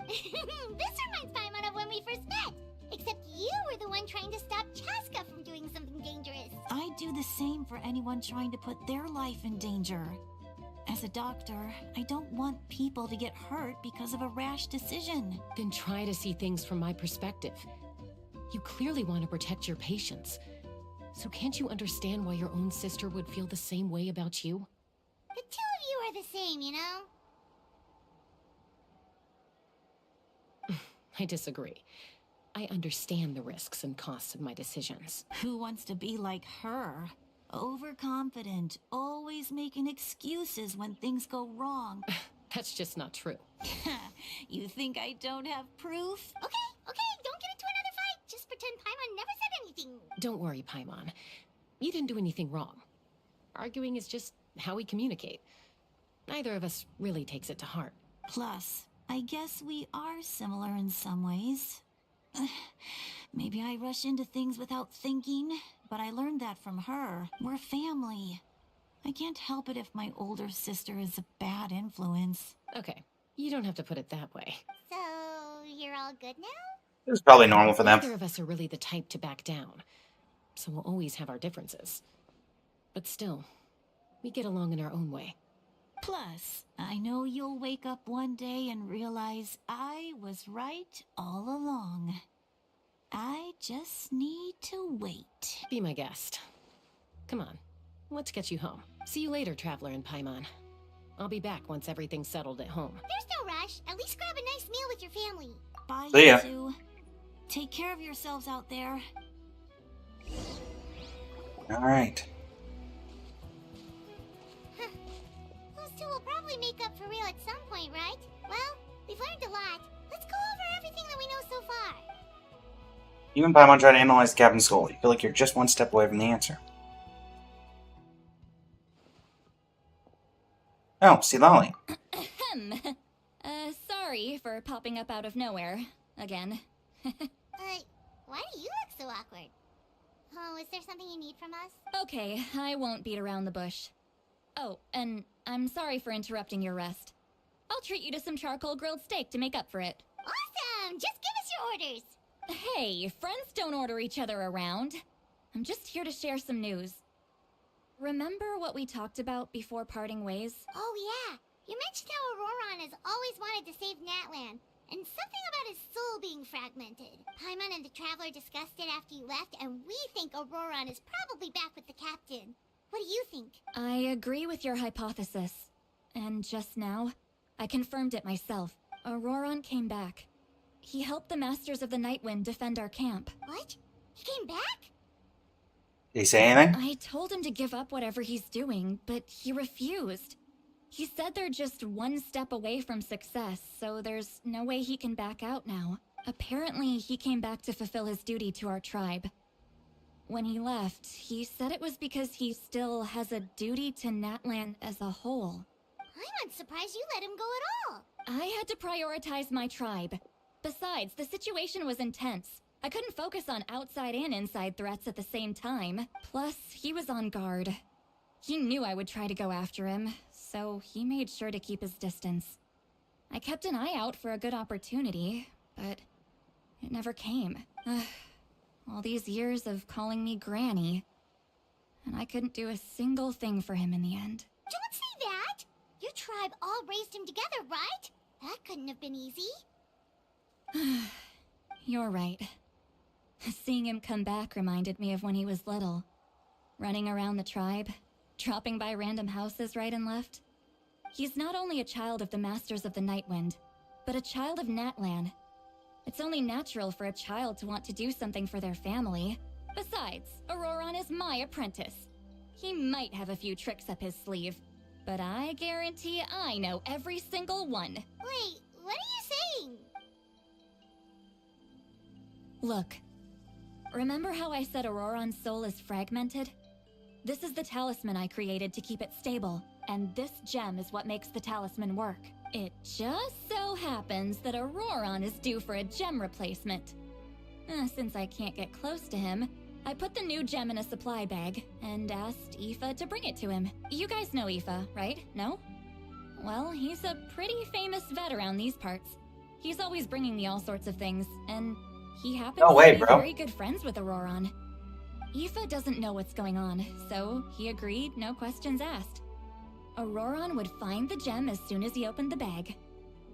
This reminds Paimon of when we first met. Except you were the one trying to stop Chaska from doing something dangerous. I'd do the same for anyone trying to put their life in danger. As a doctor, I don't want people to get hurt because of a rash decision. Then try to see things from my perspective. You clearly want to protect your patients. So can't you understand why your own sister would feel the same way about you? The two of you are the same, you know? I disagree. I understand the risks and costs of my decisions. Who wants to be like her? Overconfident, always making excuses when things go wrong. That's just not true. You think I don't have proof? Okay, don't get into another fight. Just pretend Paimon never said anything. Don't worry, Paimon. You didn't do anything wrong. Arguing is just how we communicate. Neither of us really takes it to heart. Plus, I guess we are similar in some ways. Maybe I rush into things without thinking, but I learned that from her. We're family. I can't help it if my older sister is a bad influence. Okay, you don't have to put it that way. So, you're all good now? It was probably normal for them. Neither of us are really the type to back down, so we'll always have our differences. But still, we get along in our own way. Plus, I know you'll wake up one day and realize I was right all along. I just need to wait. Be my guest. Come on, let's get you home. See you later, Traveler and Paimon. I'll be back once everything's settled at home. There's no rush. At least grab a nice meal with your family. Bye, See ya. you two. Take care of yourselves out there. Alright. Those two will probably make up for real at some point, right? Well, we've learned a lot. Let's go over everything that we know so far. You and Paimon try to analyze the captain's skull. You feel like you're just one step away from the answer. Oh, see Lolly. Sorry for popping up out of nowhere. Again. Why do you look so awkward? Oh, is there something you need from us? Okay, I won't beat around the bush. Oh, and I'm sorry for interrupting your rest. I'll treat you to some charcoal grilled steak to make up for it. Awesome! Just give us your orders! Hey, friends don't order each other around. I'm just here to share some news. Remember what we talked about before parting ways? Oh yeah! You mentioned how Auroron has always wanted to save NATLAN, and something about his soul being fragmented. Paimon and the Traveler discussed it after you left, and we think Auroron is probably back with the Captain. What do you think? I agree with your hypothesis. And just now, I confirmed it myself. Auroron came back. He helped the Masters of the Nightwind defend our camp. What? He came back? Did he say anything? I told him to give up whatever he's doing, but he refused. He said they're just one step away from success, so there's no way he can back out now. Apparently, he came back to fulfill his duty to our tribe. When he left, he said it was because he still has a duty to NATLAN as a whole. I'm not surprised you let him go at all. I had to prioritize my tribe. Besides, the situation was intense. I couldn't focus on outside and inside threats at the same time. Plus, he was on guard. He knew I would try to go after him, so he made sure to keep his distance. I kept an eye out for a good opportunity, but it never came. All these years of calling me Granny, and I couldn't do a single thing for him in the end. Don't say that! Your tribe all raised him together, right? That couldn't have been easy. You're right. Seeing him come back reminded me of when he was little. Running around the tribe, dropping by random houses right and left. He's not only a child of the Masters of the Nightwind, but a child of NATLAN. It's only natural for a child to want to do something for their family. Besides, Auroron is my apprentice. He might have a few tricks up his sleeve, but I guarantee I know every single one. Wait, what are you saying? Look, remember how I said Auroron's soul is fragmented? This is the talisman I created to keep it stable, and this gem is what makes the talisman work. It just so happens that Auroron is due for a gem replacement. Since I can't get close to him, I put the new gem in a supply bag and asked Aoife to bring it to him. You guys know Aoife, right? No? Well, he's a pretty famous vet around these parts. He's always bringing me all sorts of things, and he happens No way, to be bro. very good friends with Auroron. Aoife doesn't know what's going on, so he agreed, no questions asked. Auroron would find the gem as soon as he opened the bag.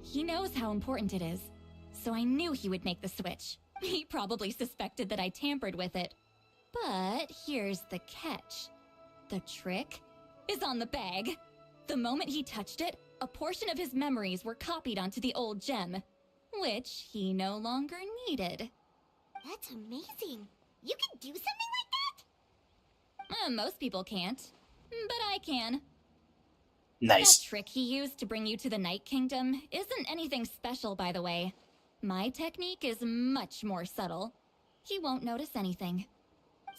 He knows how important it is, so I knew he would make the switch. He probably suspected that I tampered with it. But here's the catch. The trick is on the bag. The moment he touched it, a portion of his memories were copied onto the old gem, which he no longer needed. That's amazing. You can do something like that? Most people can't, but I can. Nice. That trick he used to bring you to the Night Kingdom isn't anything special, by the way. My technique is much more subtle. He won't notice anything.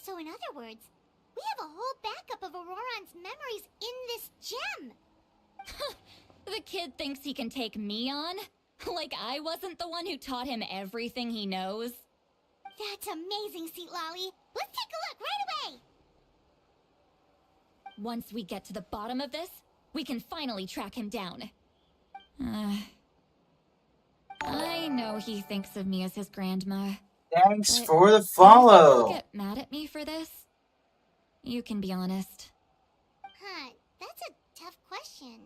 So in other words, we have a whole backup of Auroron's memories in this gem. The kid thinks he can take me on? Like I wasn't the one who taught him everything he knows? That's amazing, Seat Lolly. Let's take a look right away. Once we get to the bottom of this, we can finally track him down. I know he thinks of me as his grandma. Thanks but for the do you think follow. he'll get mad at me for this? You can be honest. Huh, that's a tough question.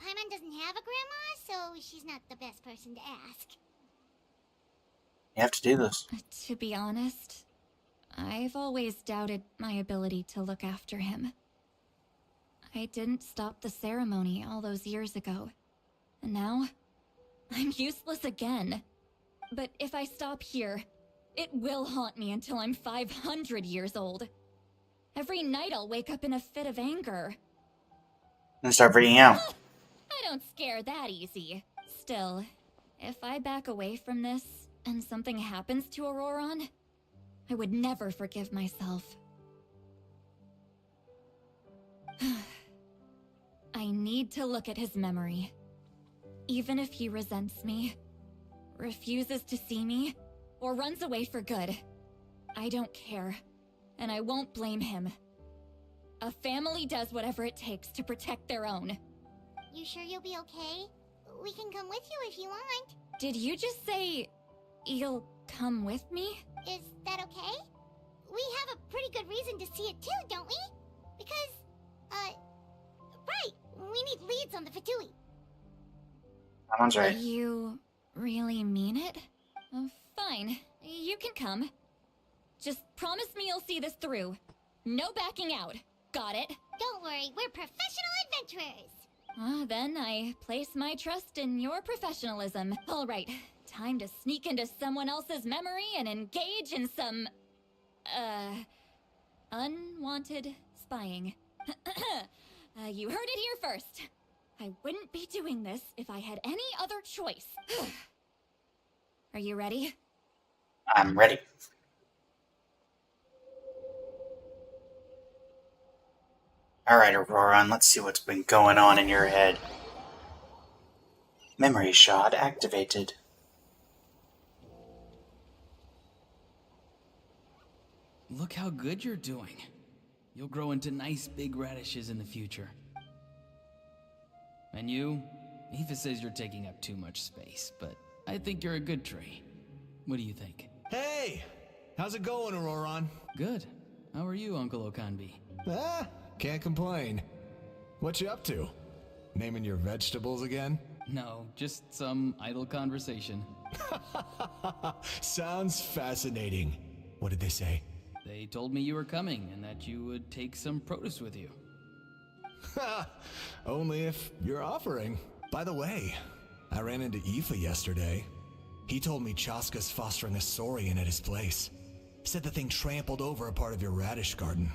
Paimon doesn't have a grandma, so she's not the best person to ask. You have to do this. To be honest, I've always doubted my ability to look after him. I didn't stop the ceremony all those years ago, and now I'm useless again. But if I stop here, it will haunt me until I'm 500 years old. Every night I'll wake up in a fit of anger. And start freaking out. I don't scare that easy. Still, if I back away from this and something happens to Auroron, I would never forgive myself. I need to look at his memory. Even if he resents me, refuses to see me, or runs away for good, I don't care, and I won't blame him. A family does whatever it takes to protect their own. You sure you'll be okay? We can come with you if you want. Did you just say you'll come with me? Is that okay? We have a pretty good reason to see it too, don't we? Because, right, we need leads on the Fatui. That one's right. You really mean it? Fine, you can come. Just promise me you'll see this through. No backing out. Got it? Don't worry, we're professional adventurers. Then I place my trust in your professionalism. All right, time to sneak into someone else's memory and engage in some, unwanted spying. You heard it here first. I wouldn't be doing this if I had any other choice. Are you ready? I'm ready. Alright, Auroron, let's see what's been going on in your head. Memory shot activated. Look how good you're doing. You'll grow into nice big radishes in the future. And you? Aoife says you're taking up too much space, but I think you're a good tree. What do you think? Hey! How's it going, Auroron? Good. How are you, Uncle Okanbi? Can't complain. What you up to? Naming your vegetables again? No, just some idle conversation. Sounds fascinating. What did they say? They told me you were coming and that you would take some produce with you. Only if you're offering. By the way, I ran into Aoife yesterday. He told me Chaska's fostering a saurian at his place. Said the thing trampled over a part of your radish garden.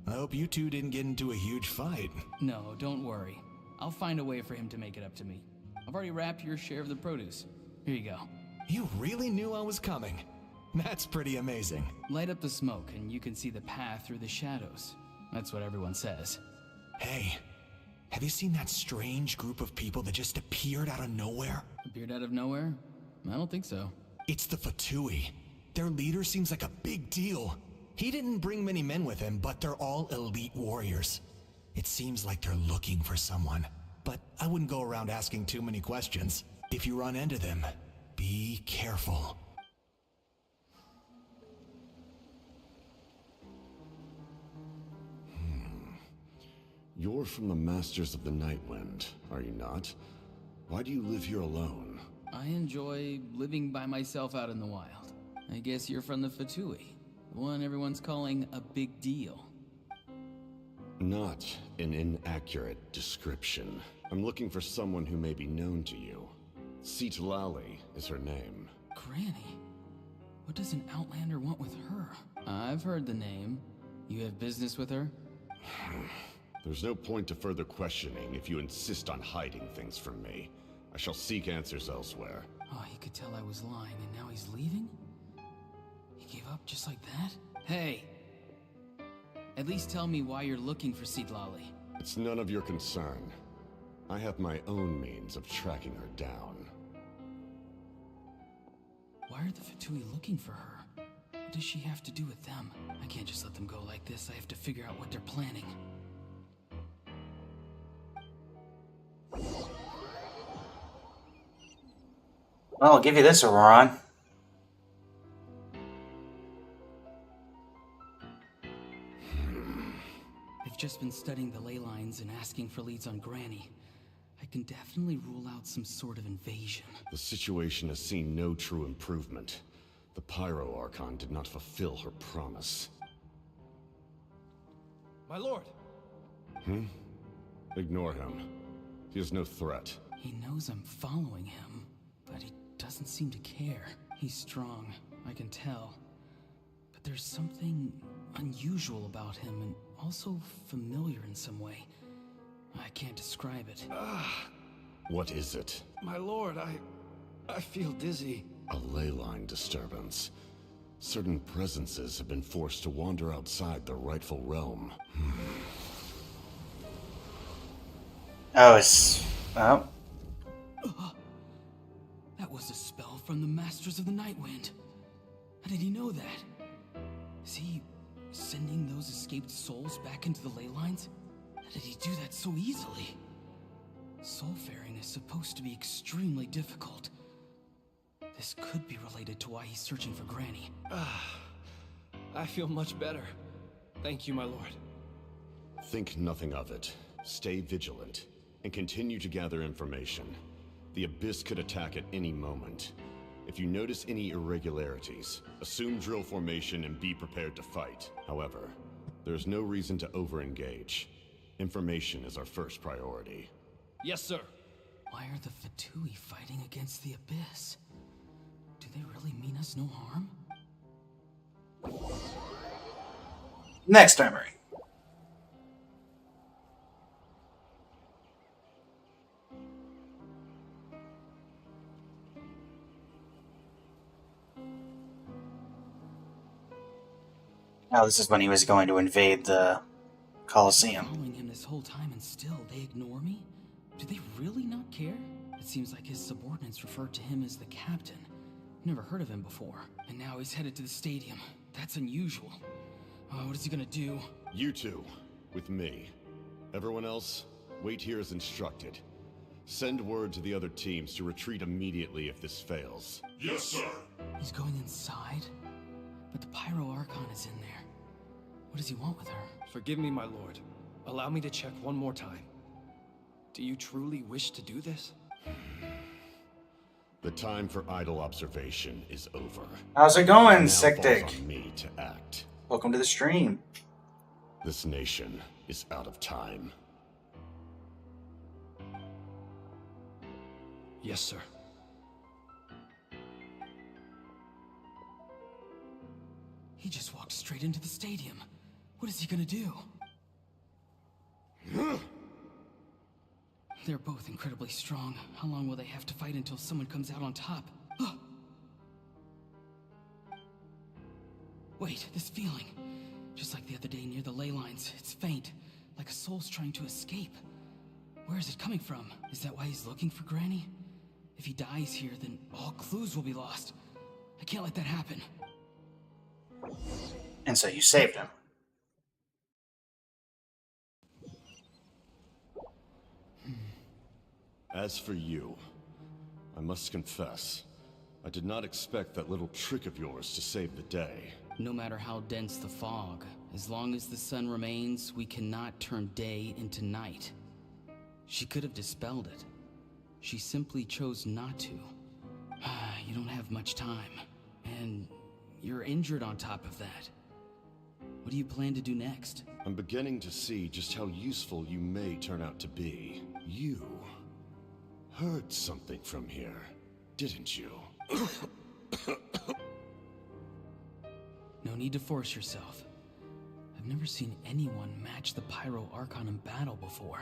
I hope you two didn't get into a huge fight. No, don't worry. I'll find a way for him to make it up to me. I've already wrapped your share of the produce. Here you go. You really knew I was coming. That's pretty amazing. Light up the smoke and you can see the path through the shadows. That's what everyone says. Hey, have you seen that strange group of people that just appeared out of nowhere? Appeared out of nowhere? I don't think so. It's the Fatui. Their leader seems like a big deal. He didn't bring many men with him, but they're all elite warriors. It seems like they're looking for someone, but I wouldn't go around asking too many questions. If you run into them, be careful. You're from the Masters of the Nightwind, are you not? Why do you live here alone? I enjoy living by myself out in the wild. I guess you're from the Fatui, the one everyone's calling a big deal. Not an inaccurate description. I'm looking for someone who may be known to you. Citlali is her name. Granny? What does an Outlander want with her? I've heard the name. You have business with her? There's no point to further questioning if you insist on hiding things from me. I shall seek answers elsewhere. Oh, he could tell I was lying and now he's leaving? He gave up just like that? Hey! At least tell me why you're looking for Citlali. It's none of your concern. I have my own means of tracking her down. Why are the Fatui looking for her? What does she have to do with them? I can't just let them go like this. I have to figure out what they're planning. Well, I'll give you this, Auroron. I've just been studying the ley lines and asking for leads on Granny. I can definitely rule out some sort of invasion. The situation has seen no true improvement. The Pyro Archon did not fulfill her promise. My lord! Ignore him. He is no threat. He knows I'm following him, but he doesn't seem to care. He's strong, I can tell. But there's something unusual about him and also familiar in some way. I can't describe it. What is it? My lord, I feel dizzy. A ley line disturbance. Certain presences have been forced to wander outside their rightful realm. Oh, it's... Oh. That was a spell from the Masters of the Nightwind. How did he know that? Is he sending those escaped souls back into the ley lines? How did he do that so easily? Soulfaring is supposed to be extremely difficult. This could be related to why he's searching for Granny. I feel much better. Thank you, my lord. Think nothing of it. Stay vigilant, and continue to gather information. The Abyss could attack at any moment. If you notice any irregularities, assume drill formation and be prepared to fight. However, there's no reason to over-engage. Information is our first priority. Yes, sir. Why are the Fatui fighting against the Abyss? Do they really mean us no harm? Next armory. Now this is when he was going to invade the Colosseum. Following him this whole time and still they ignore me? Do they really not care? It seems like his subordinates referred to him as the captain. Never heard of him before. And now he's headed to the stadium. That's unusual. What is he gonna do? You two, with me. Everyone else, wait here as instructed. Send word to the other teams to retreat immediately if this fails. Yes, sir. He's going inside? But the Pyro Archon is in there. What does he want with her? Forgive me, my lord. Allow me to check one more time. Do you truly wish to do this? The time for idle observation is over. How's it going, Now Sick falls Dick? on me to act. Welcome to the stream. This nation is out of time. Yes, sir. He just walked straight into the stadium. What is he gonna do? They're both incredibly strong. How long will they have to fight until someone comes out on top? Wait, this feeling. Just like the other day near the ley lines, it's faint, like a soul's trying to escape. Where is it coming from? Is that why he's looking for Granny? If he dies here, then all clues will be lost. I can't let that happen. And so you saved him. As for you, I must confess, I did not expect that little trick of yours to save the day. No matter how dense the fog, as long as the sun remains, we cannot turn day into night. She could have dispelled it. She simply chose not to. You don't have much time, and you're injured on top of that. What do you plan to do next? I'm beginning to see just how useful you may turn out to be. You heard something from here, didn't you? No need to force yourself. I've never seen anyone match the Pyro Archon in battle before.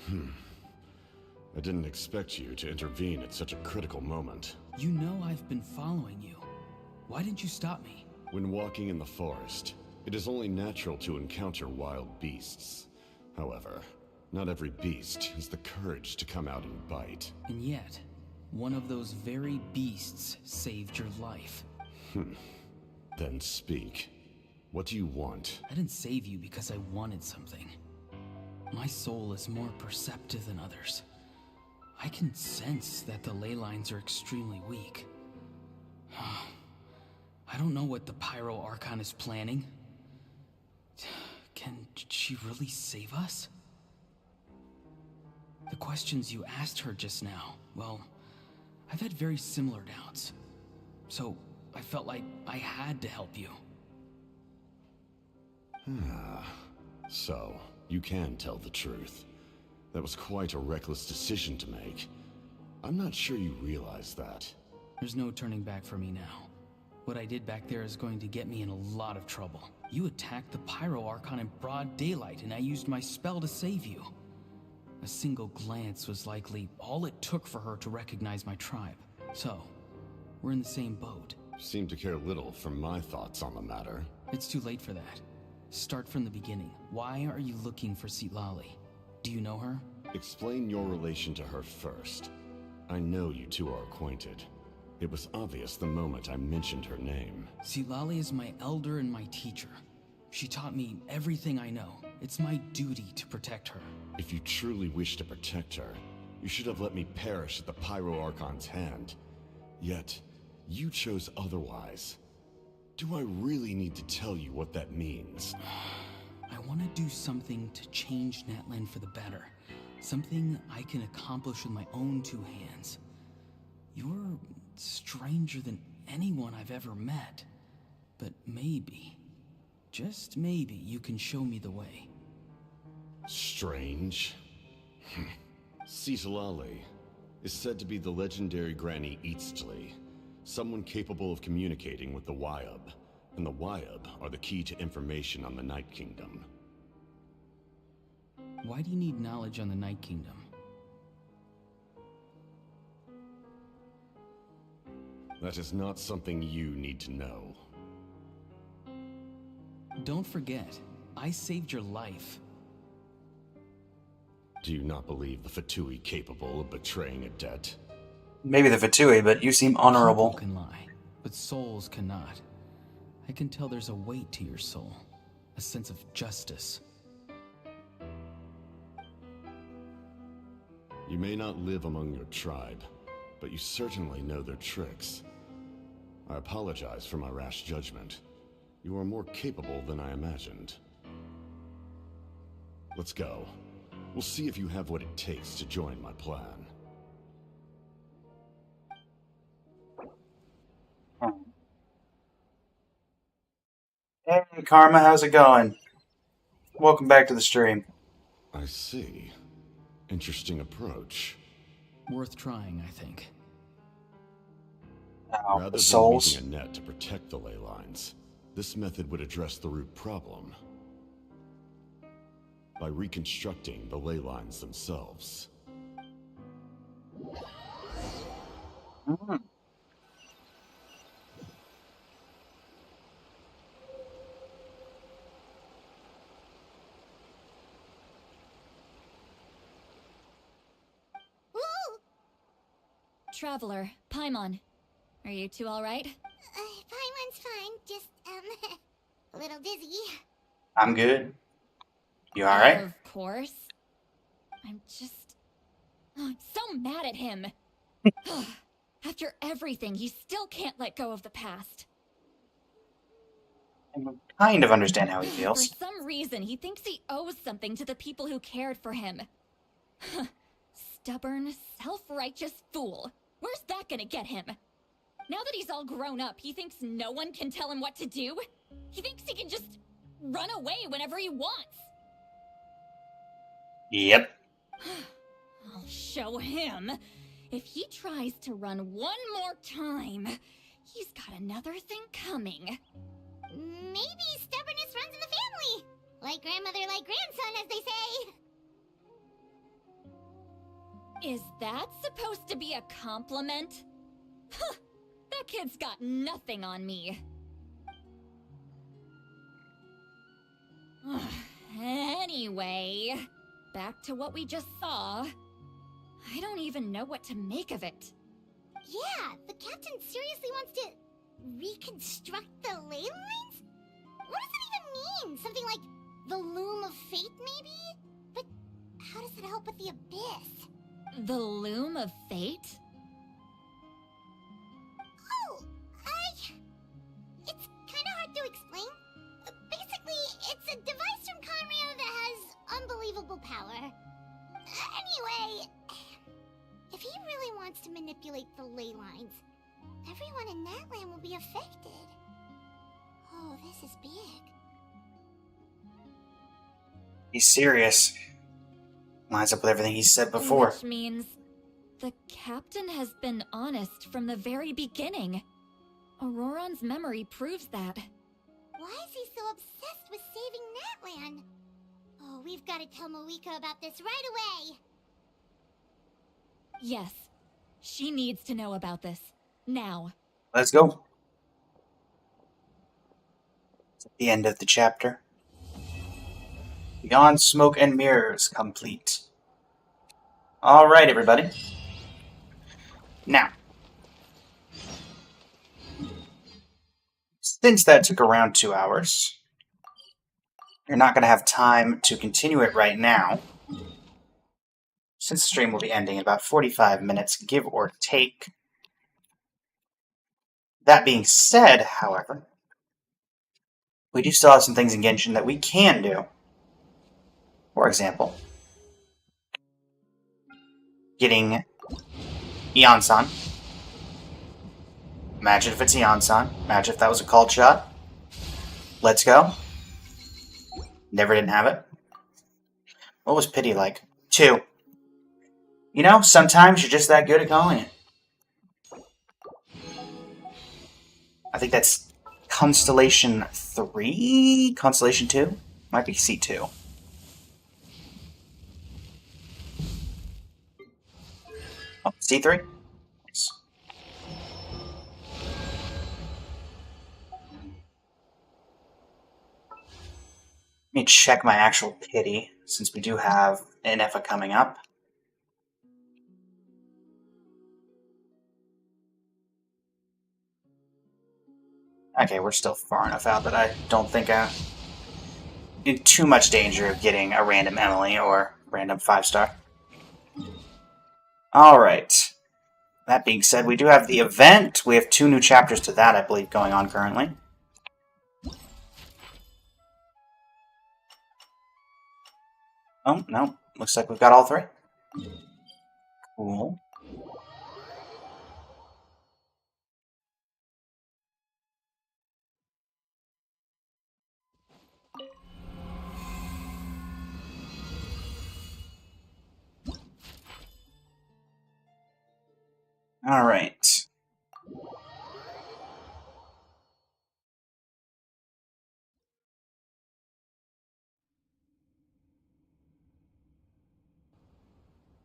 I didn't expect you to intervene at such a critical moment. You know I've been following you. Why didn't you stop me? When walking in the forest, it is only natural to encounter wild beasts. However, not every beast has the courage to come out and bite. And yet, one of those very beasts saved your life. Then speak. What do you want? I didn't save you because I wanted something. My soul is more perceptive than others. I can sense that the ley lines are extremely weak. I don't know what the Pyro Archon is planning. Can she really save us? The questions you asked her just now, well, I've had very similar doubts. So I felt like I had to help you. So, you can tell the truth. That was quite a reckless decision to make. I'm not sure you realize that. There's no turning back for me now. What I did back there is going to get me in a lot of trouble. You attacked the Pyro Archon in broad daylight, and I used my spell to save you. A single glance was likely all it took for her to recognize my tribe. So, we're in the same boat. Seem to care little for my thoughts on the matter. It's too late for that. Start from the beginning. Why are you looking for Citlali? Do you know her? Explain your relation to her first. I know you two are acquainted. It was obvious the moment I mentioned her name. Citlali is my elder and my teacher. She taught me everything I know. It's my duty to protect her. If you truly wish to protect her, you should have let me perish at the Pyro Archon's hand. Yet, you chose otherwise. Do I really need to tell you what that means? I want to do something to change NATLAN for the better. Something I can accomplish with my own two hands. You're stranger than anyone I've ever met. But maybe, just maybe, you can show me the way. Strange? Citlali is said to be the legendary Granny Eastli, someone capable of communicating with the Wyub, and the Wyub are the key to information on the Night Kingdom. Why do you need knowledge on the Night Kingdom? That is not something you need to know. Don't forget, I saved your life. Do you not believe the Fatui capable of betraying a debt? Maybe the Fatui, but you seem honorable. People can lie, but souls cannot. I can tell there's a weight to your soul, a sense of justice. You may not live among your tribe, but you certainly know their tricks. I apologize for my rash judgment. You are more capable than I imagined. Let's go. We'll see if you have what it takes to join my plan. Hey, Karma, how's it going? Welcome back to the stream. I see. Interesting approach. Worth trying, I think. Rather than souls. using a net to protect the ley lines, this method would address the root problem by reconstructing the ley lines themselves. Traveler, Paimon. Are you two alright? Paimon's fine, just, a little dizzy. I'm good. You alright? Of course. I'm just Oh, I'm so mad at him. After everything, he still can't let go of the past. I kind of understand how he For feels. some reason, he thinks he owes something to the people who cared for him. Stubborn, self-righteous fool. Where's that gonna get him? Now that he's all grown up, he thinks no one can tell him what to do? He thinks he can just run away whenever he wants. Yep. I'll show him. If he tries to run one more time, he's got another thing coming. Maybe stubbornness runs in the family. Like grandmother, like grandson, as they say. Is that supposed to be a compliment? Huh, that kid's got nothing on me. Anyway, back to what we just saw. I don't even know what to make of it. Yeah, the captain seriously wants to reconstruct the ley lines? What does it even mean? Something like the loom of fate, maybe? But how does it help with the abyss? The loom of fate? Oh, it's kind of hard to explain. Basically, it's a device from Conrio that has unbelievable power. Anyway, if he really wants to manipulate the ley lines, everyone in NATLAN will be affected. Oh, this is big. He's serious. Lines up with everything he said before. Which means the captain has been honest from the very beginning. Auroron's memory proves that. Why is he so obsessed with saving NATLAN? Oh, we've got to tell Moeka about this right away. Yes, she needs to know about this. Now. Let's go. It's at the end of the chapter. Beyond Smoke and Mirrors complete. Alright, everybody. Now, since that took around 2 hours, you're not going to have time to continue it right now, since the stream will be ending in about 45 minutes, give or take. That being said, however, we do still have some things in Genshin that we can do. For example, getting Eon-san. Imagine if it's Eon-san. Imagine if that was a called shot. Let's go. Never didn't have it. What was pity like? 2. You know, sometimes you're just that good at calling it. I think that's Constellation 3? Constellation 2? Might be C2. Oh, C3? Nice. Let me check my actual pity, since we do have an EFA coming up. Okay, we're still far enough out that I don't think I'm in too much danger of getting a random Emily or random 5-star. Alright. That being said, we do have the event. We have 2 new chapters to that, I believe, going on currently. Oh, no. Looks like we've got all 3. Cool. Alright.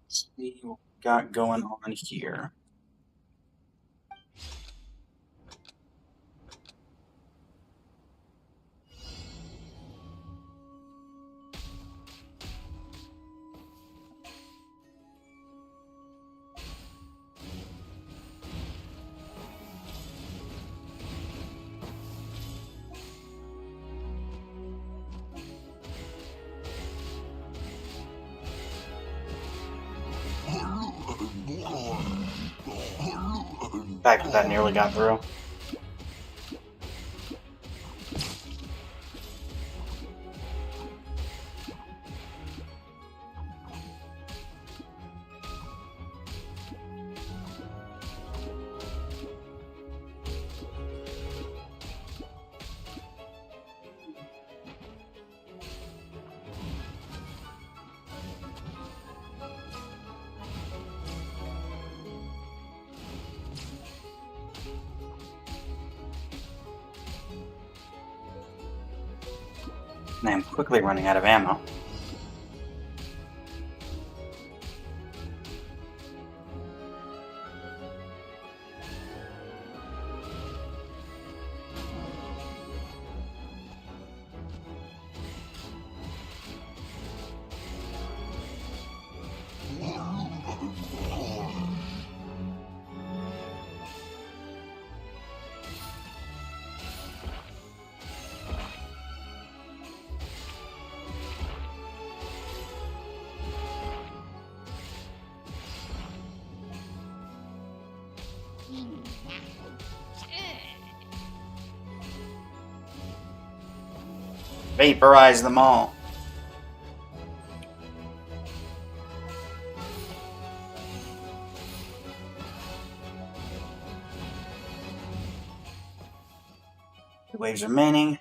See what we got going on here. The fact that nearly got through. And I am quickly running out of ammo. Vaporize them all. Two waves remaining.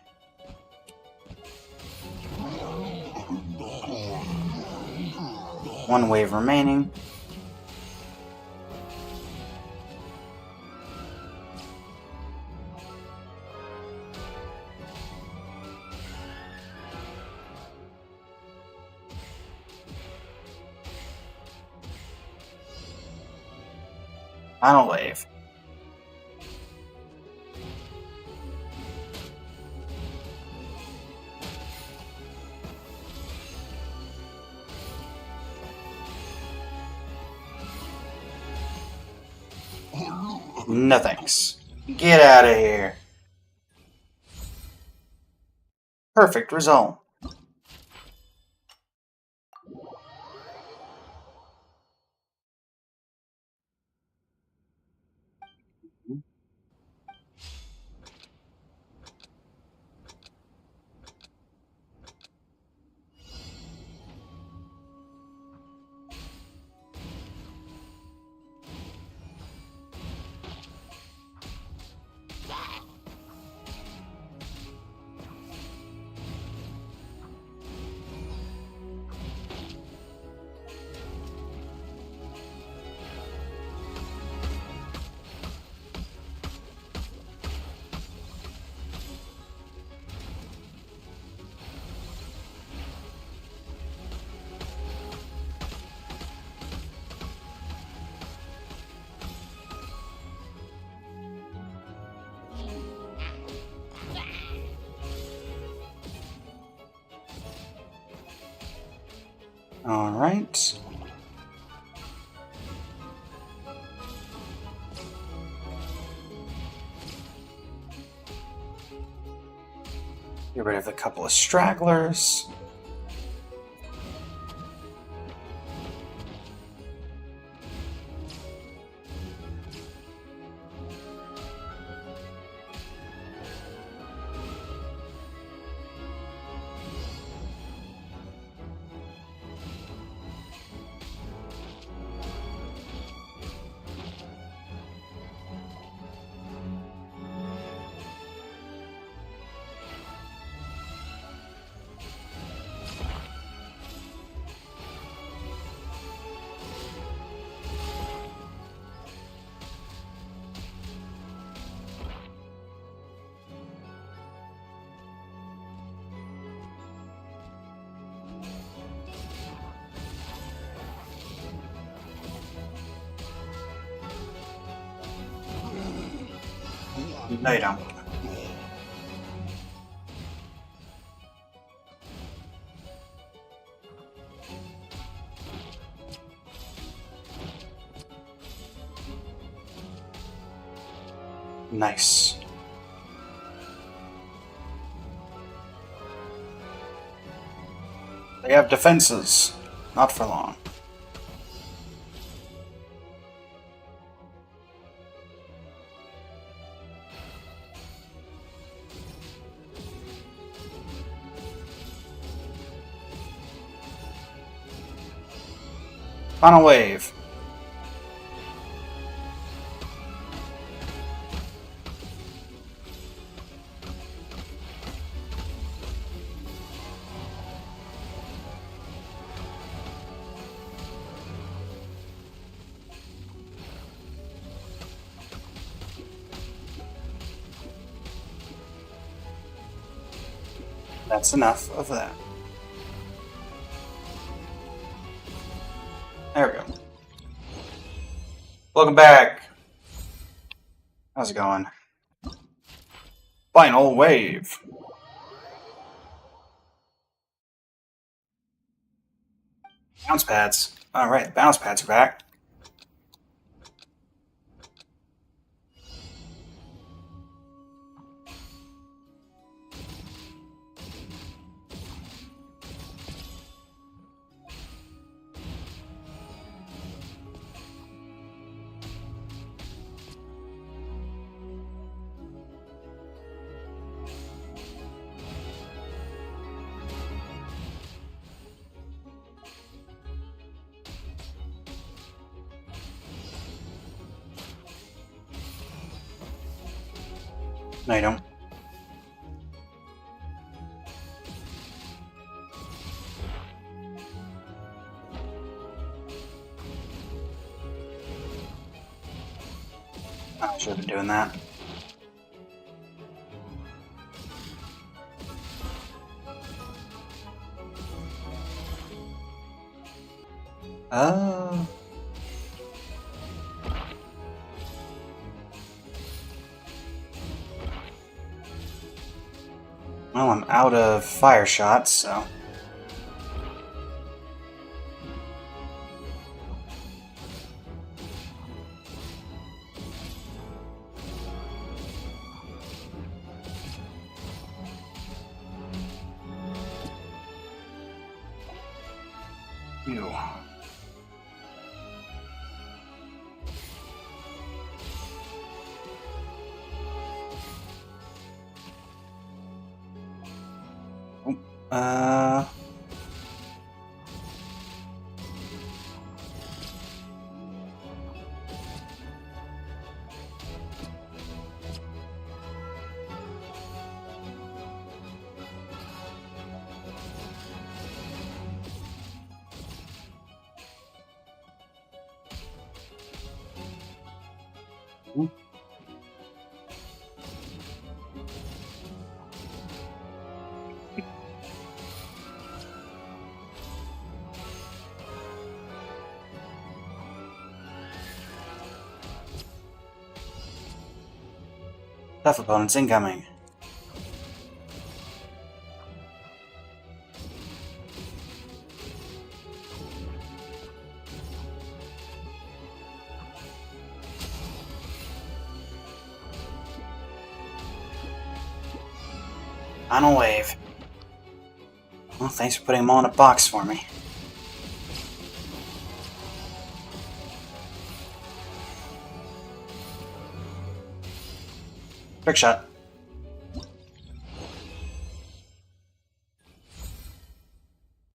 One wave remaining. Final wave. No thanks. Get out of here. Perfect result. All right. Get rid of a couple of stragglers. No, you don't. Nice. They have defenses. Not for long. Final wave. That's enough of that. There we go. Welcome back. How's it going? Final wave. Bounce pads. Alright, the bounce pads are back. No, you don't. I should have been doing that. Oh. Well, I'm out of fire shots, so. Ew. Uh. Tough opponents incoming. Final wave. Well, thanks for putting them all in a box for me. Trick shot.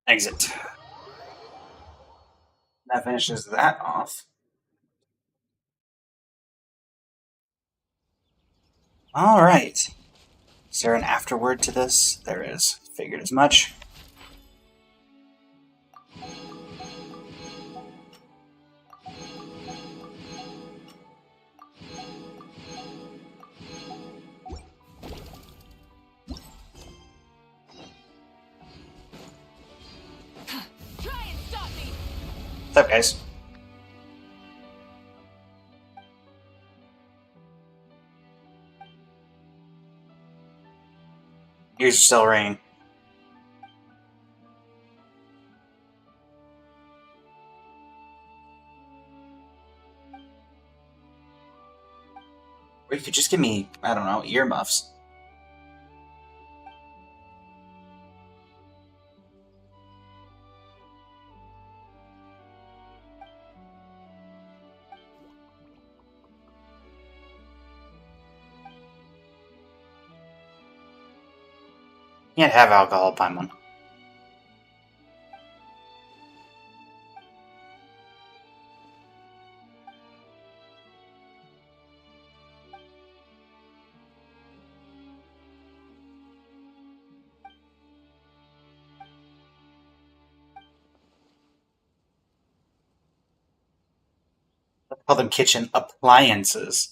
Exit. That finishes that off. Alright. Is there an afterword to this? There is. Figured as much. Try and stop me! What's up, guys? Ears are still ringing. Or you could just give me, I don't know, earmuffs. Can't have alcohol, Paimon. Call them kitchen appliances.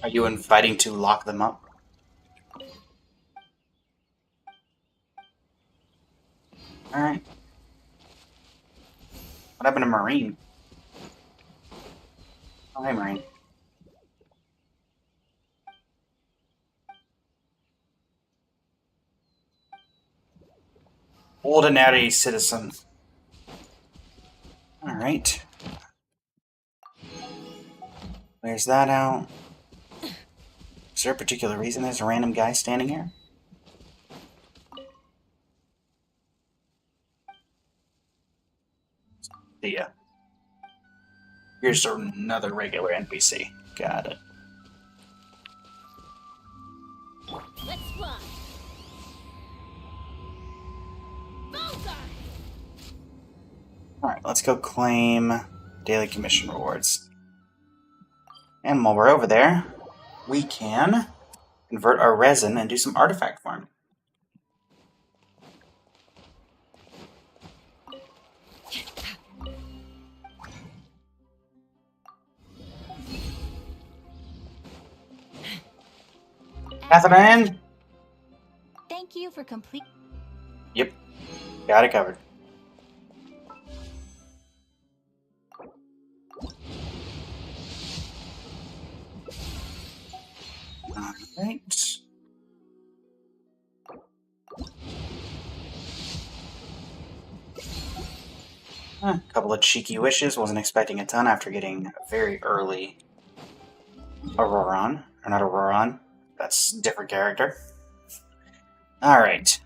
Are you inviting to lock them up? Alright. What happened to Marine? Oh, hey, Marine. Ordinary citizen. Alright. There's that out. Is there a particular reason there's a random guy standing here? See ya. Here's another regular NPC. Got it. Let's fly. Bullseye. Alright, let's go claim daily commission rewards. And while we're over there, we can convert our resin and do some artifact farming. Catherine! Thank you for complete. Yep, got it covered. Alright. A couple of cheeky wishes. Wasn't expecting a ton after getting a very early Auroron. Or not Auroron. That's a different character. Alright.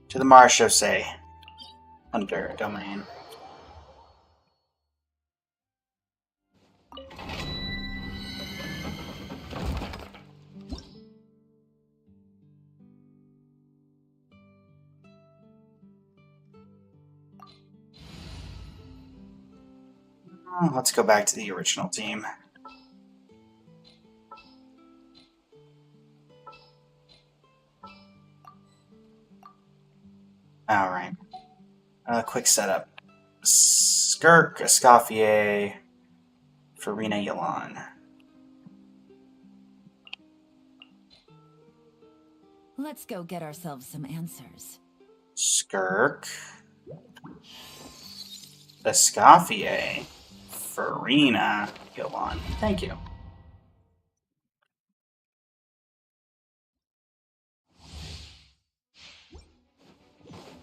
To the Mars Chaussee. Under domain. Let's go back to the original team. Alright. Quick setup. Skirk, Escoffier, Farina, Yelan. Let's go get ourselves some answers. Skirk, Escoffier, Farina, Yelan. Thank you.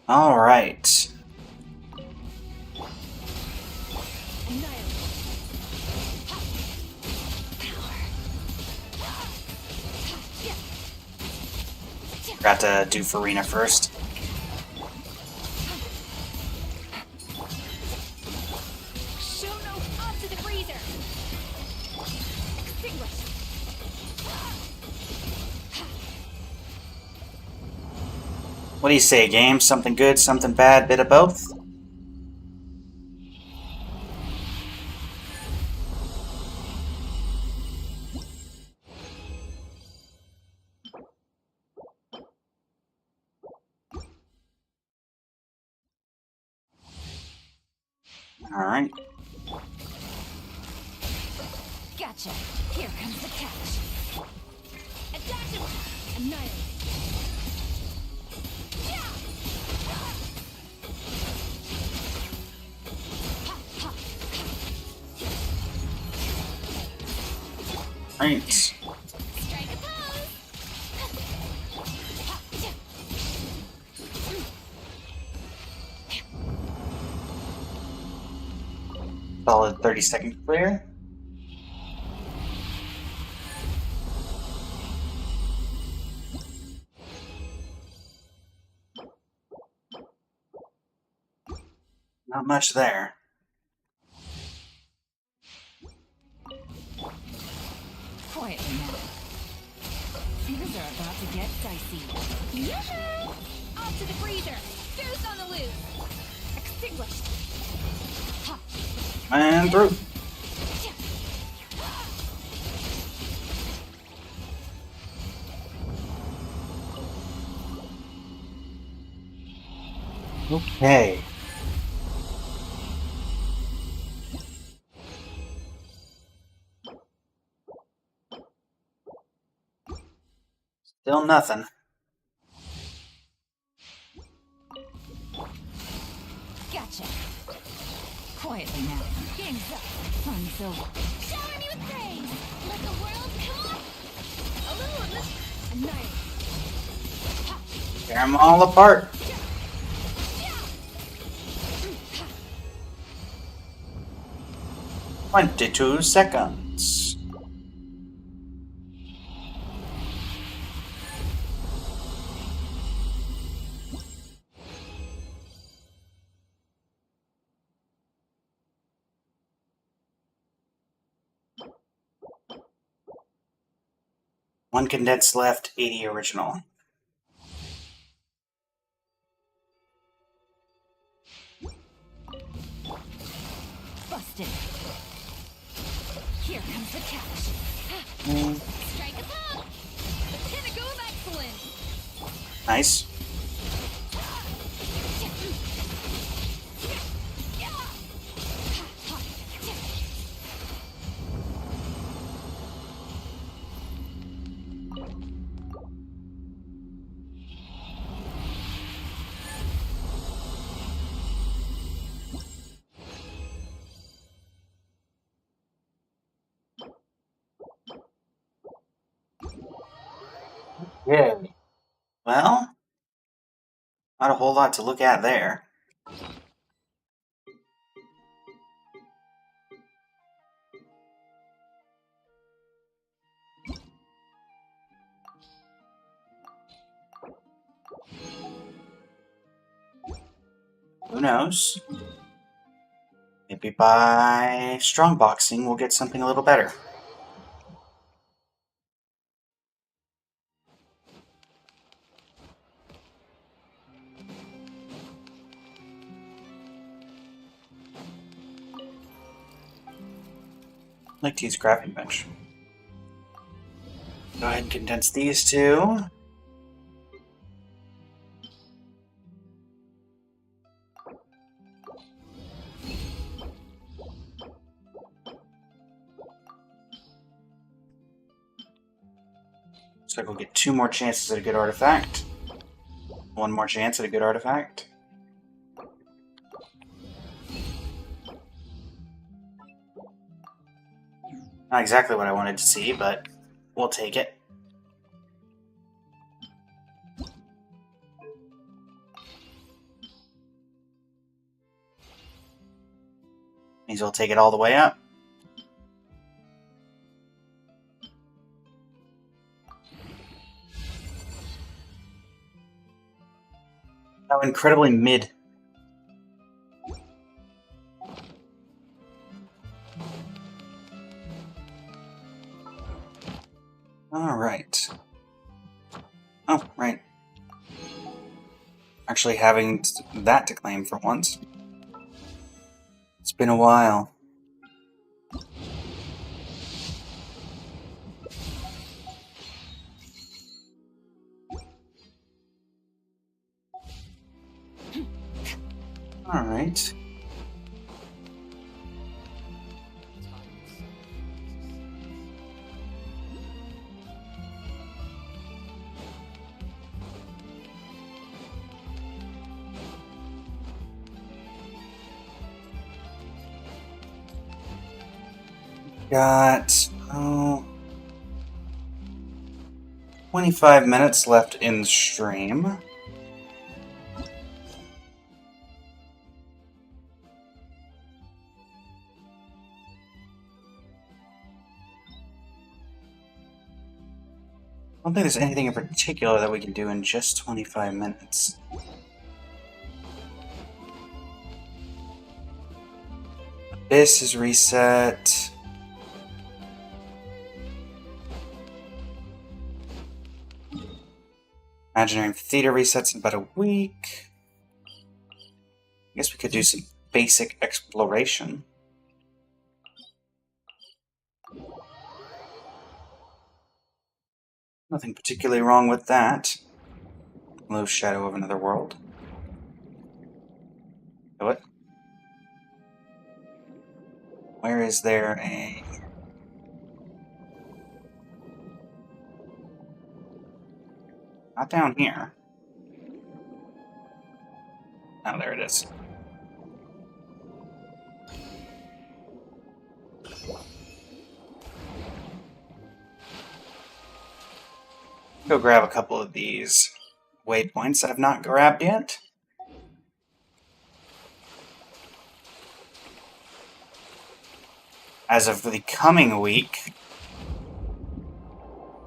Alright. Got to do Farina first. Shono onto the freezer. Extinguish. What do you say, game? Something good, something bad, bit of both? Alright. Gotcha. Here comes the catch. Attack him. Annihilate. Right. Strike a pose. Solid 30-second clear. Not much there. Quietly now. See this Things are about to get dicey. Yoo-hoo! Off to the freezer! Goose on the loose! Extinguished! Ha. And through. Okay. Still nothing. Gotcha. Quietly now. Game's up. Fun's over. Shower me with praise. Let the world come up. Alone. Annihilate. Tear them all apart. 22 seconds. One condensed left, 80 original. Busted. Here comes the catch. Strike a pose. The pinnacle of excellence. Nice. Yeah. Well, not a whole lot to look at there. Who knows? Maybe by strong boxing we'll get something a little better. I'd like to use crafting bench. Go ahead and condense these two. So we'll get 2 more chances at a good artifact. 1 more chance at a good artifact. Not exactly what I wanted to see, but we'll take it. Means we'll take it all the way up. How incredibly mid. Alright. Oh, right. Actually having that to claim for once. It's been a while. Alright. Got 25 minutes left in the stream. I don't think there's anything in particular that we can do in just 25 minutes. This is reset. Imaginary Theater resets in about a week. I guess we could do some basic exploration. Nothing particularly wrong with that. Low shadow of another world. What? Where is there a... Not down here. Oh, there it is. Go grab a couple of these waypoints that I've not grabbed yet. As of the coming week,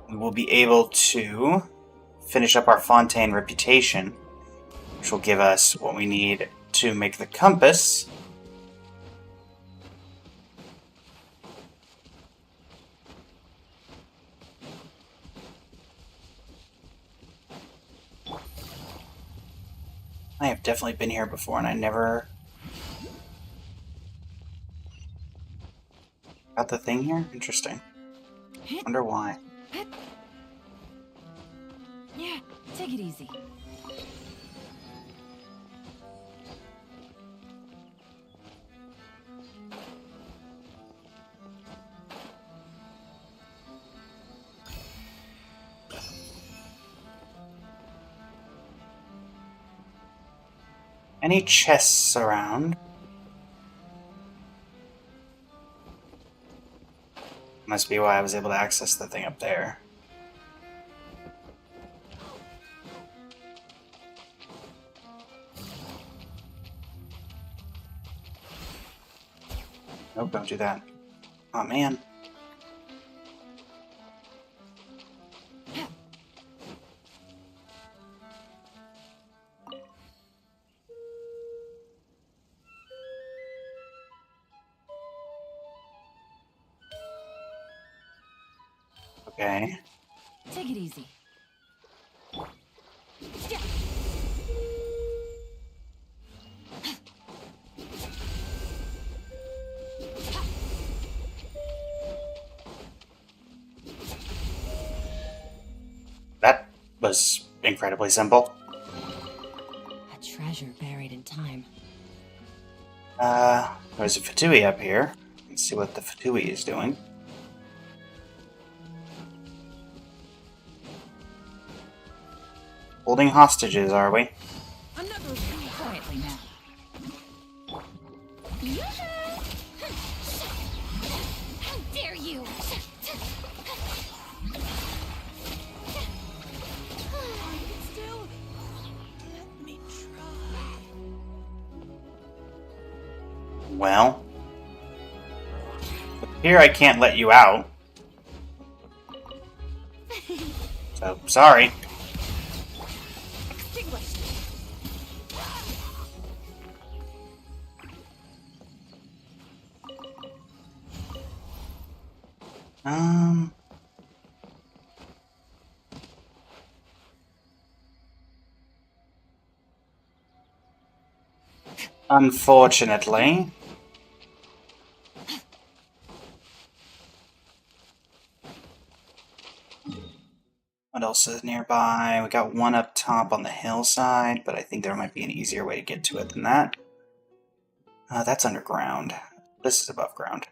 we will be able to finish up our Fontaine reputation, which will give us what we need to make the compass. I have definitely been here before, and I never got the thing here? Interesting. Wonder why. Yeah, take it easy. Any chests around? Must be why I was able to access the thing up there. Nope, don't do that. Oh man. Okay. Take it easy. Yeah. That was incredibly simple. A treasure buried in time. There's a Fatui up here. Let's see what the Fatui is doing. Holding hostages, are we? Another quietly now. How dare you! Still, let me try. Well, here I can't let you out. So, sorry. Unfortunately. What else is nearby? We got one up top on the hillside, but I think there might be an easier way to get to it than that. That's underground. This is above ground.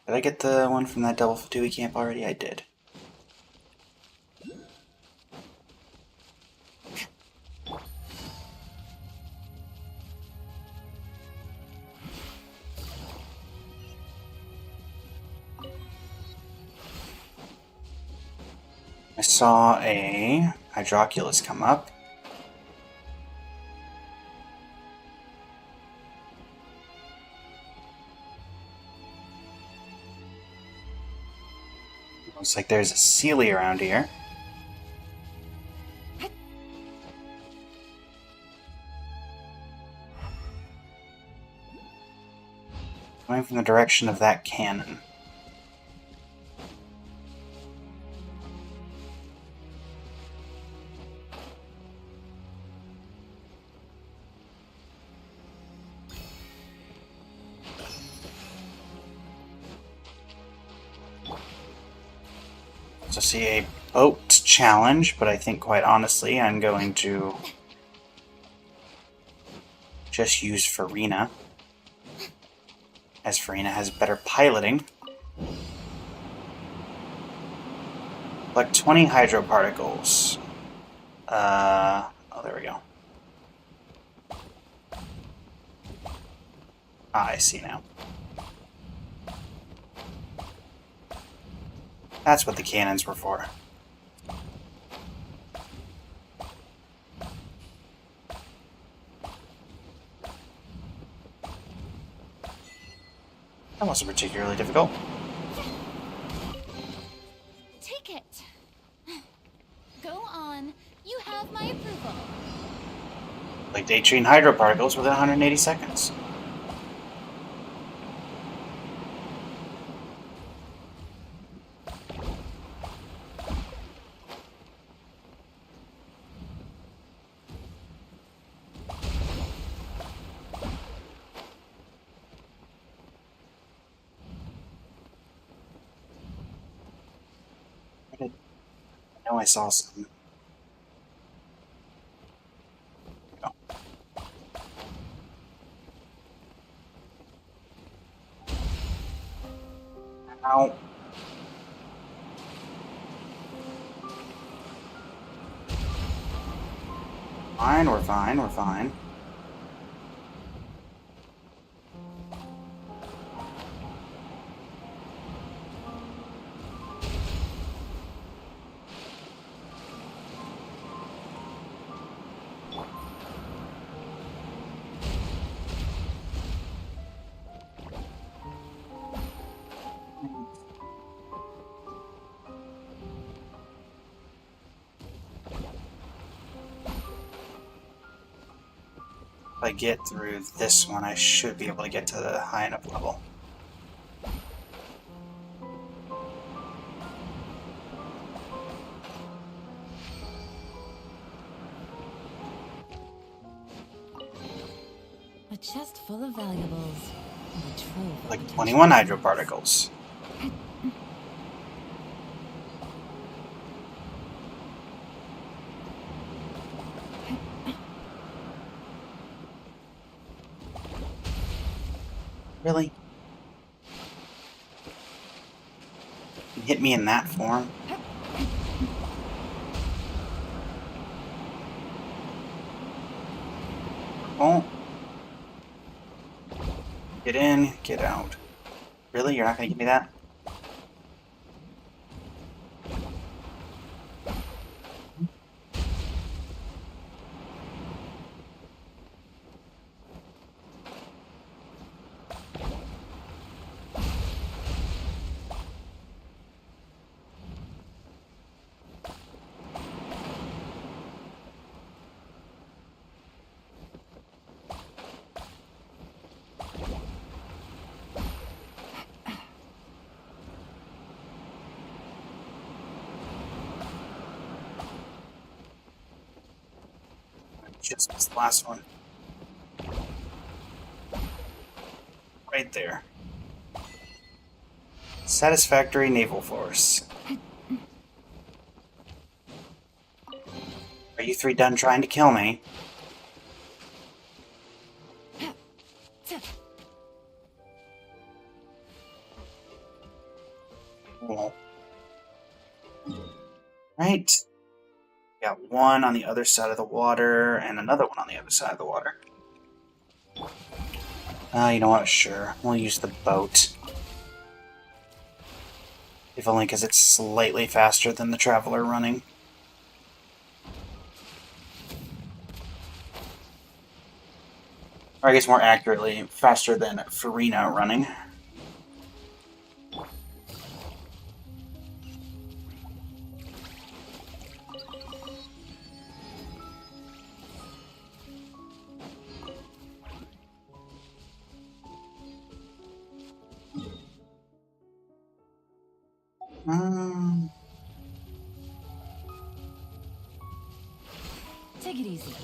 Did I get the one from that double Fatui camp already? I did. I saw a Hydroculus come up. Looks like there's a Sealy around here. Coming from the direction of that cannon. So see a boat challenge, but I think quite honestly I'm going to just use Farina, as Farina has better piloting. Collect 20 hydro particles. Oh, there we go. Ah, I see now. That's what the cannons were for. That wasn't particularly difficult. Take it. Go on. You have my approval. Like 18 hydro particles within 180 seconds. I know I saw some. Ow. Fine, we're fine, we're fine. If I get through this one, I should be able to get to the high enough level. A chest full of valuables. And a trove of Like potential 21 hydro assets. particles. Really? You hit me in that form? Oh. Get in, get out. Really? You're not gonna give me that? Just this last one. Right there. Satisfactory naval force. Are you three done trying to kill me? Cool. Right. Got one on the other side of the water, and another one on the other side of the water. You know what? Sure. We'll use the boat. If only because it's slightly faster than the Traveler running. Or I guess more accurately, faster than Farina running. Take it easy.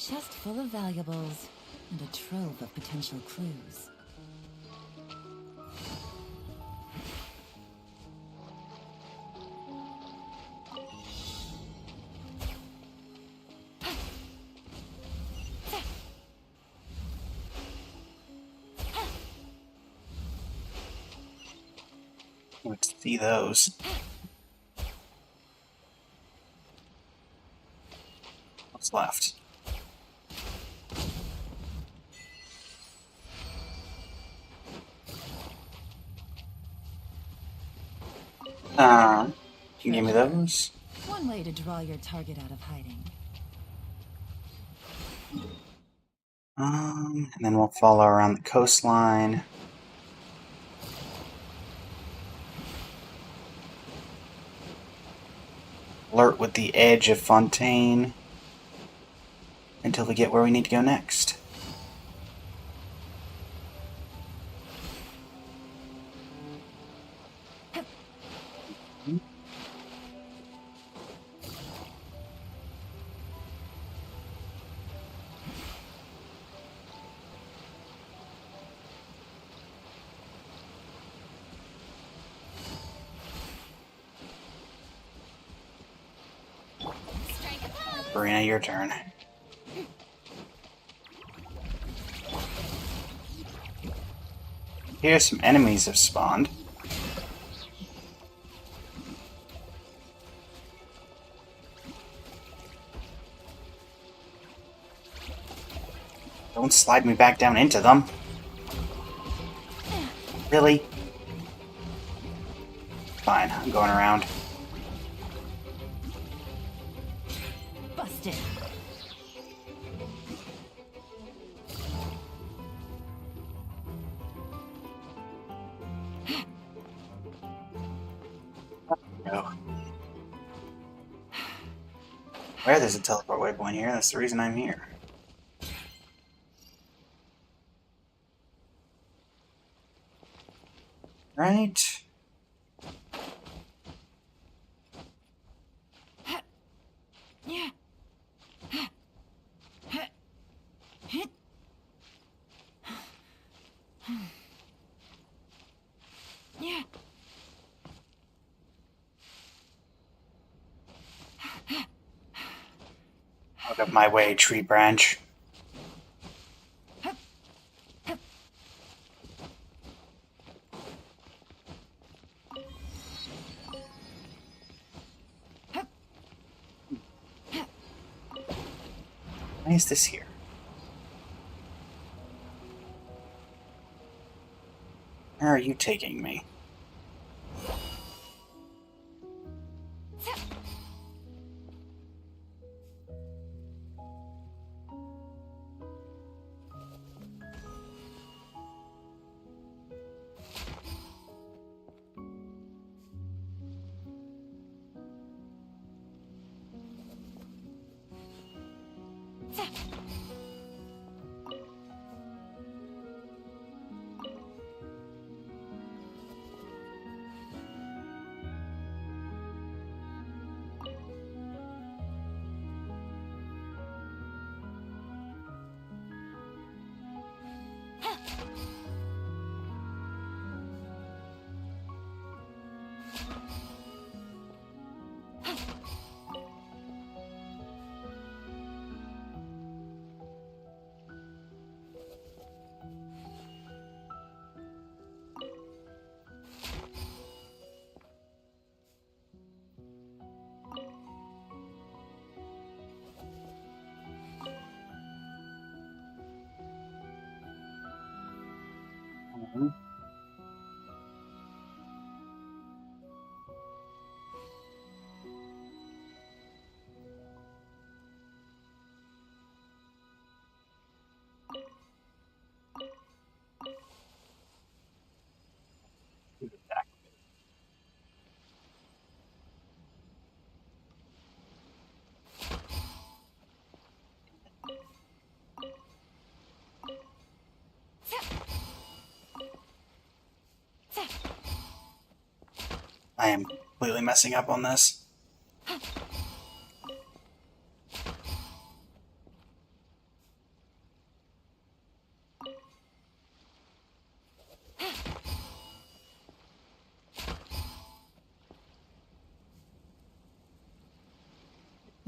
chest full of valuables and a trove of potential clues. Let's see those. What's left? Can you give me those? One way to draw your target out of hiding. And then we'll follow around the coastline. Flirt with the edge of Fontaine until we get where we need to go next. Marina, your turn. Here, some enemies have spawned. Don't slide me back down into them. Really? Fine, I'm going around. Busted. No. Where there's a teleport waypoint here, that's the reason I'm here. Right. Out of my way, tree branch. Why is this here? Where are you taking me? I am completely messing up on this.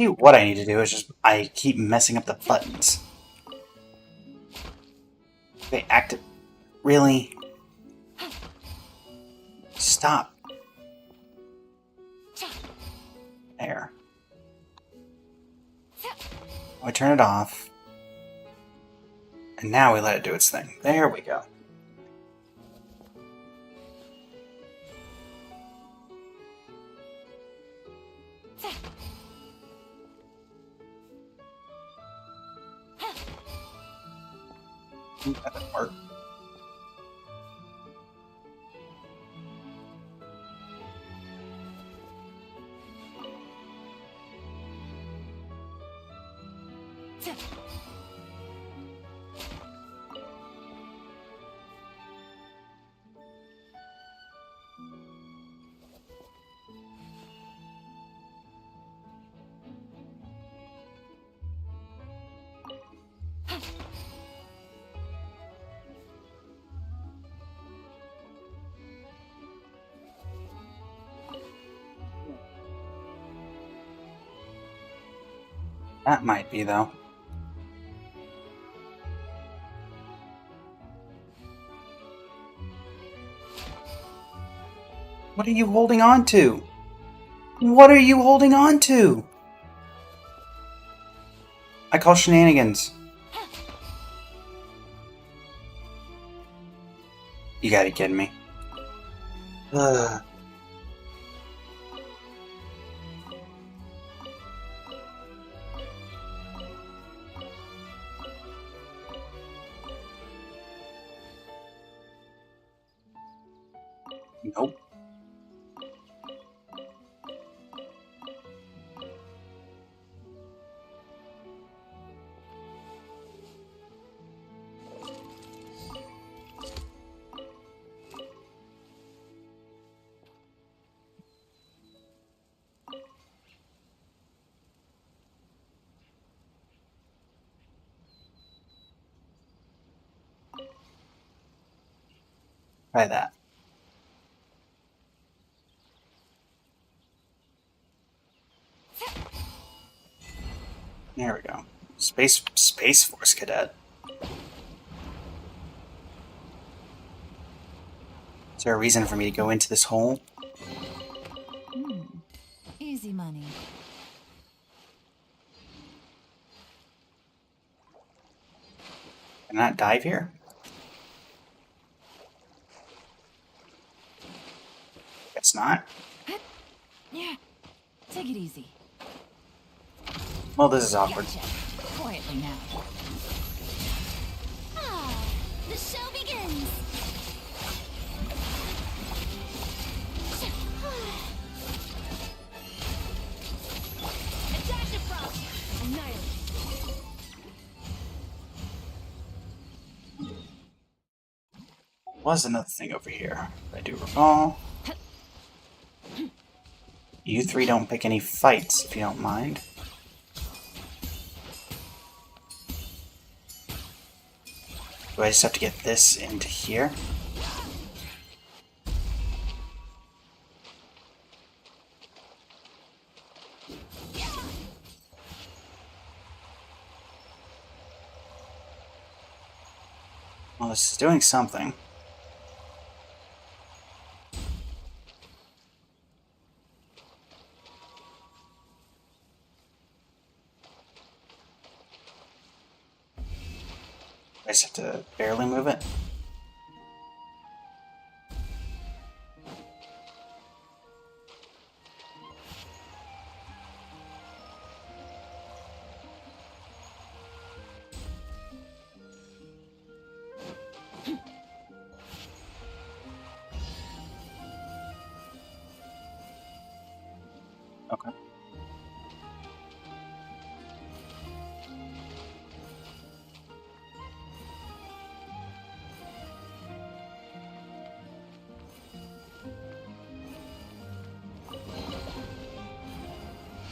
See, what I need to do is just I keep messing up the buttons. They active. Really? Stop. There. I turn it off. And now we let it do its thing. There we go. Ooh, that didn't work. That might be, though. What are you holding on to? What are you holding on to? I call shenanigans. You gotta be kidding me. Ugh. Nope. Try that. There we go. Space Force Cadet. Is there a reason for me to go into this hole? Easy money. Can I not dive here? Guess not. Yeah. Take it easy. Well, this is awkward. Gotcha. Quietly now. Ah, the show begins. Attack the frog. Annihilate. Was another thing over here. I do recall. You three don't pick any fights, if you don't mind. Do I just have to get this into here? Well, this is doing something. I just have to barely move it. Okay.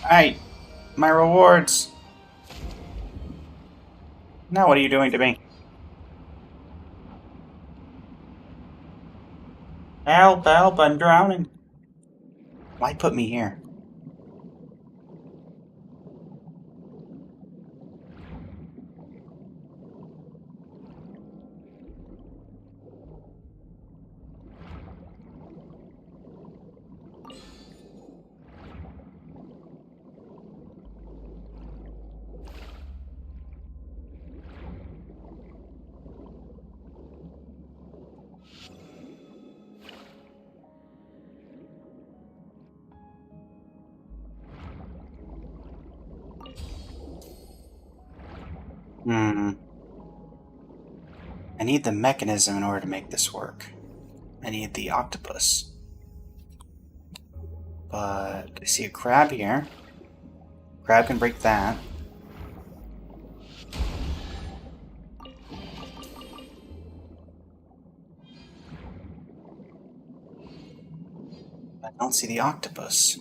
Alright, my rewards. Now what are you doing to me? Help, help, I'm drowning. Why put me here? I need the mechanism in order to make this work. I need the octopus. But I see a crab here. Crab can break that. I don't see the octopus.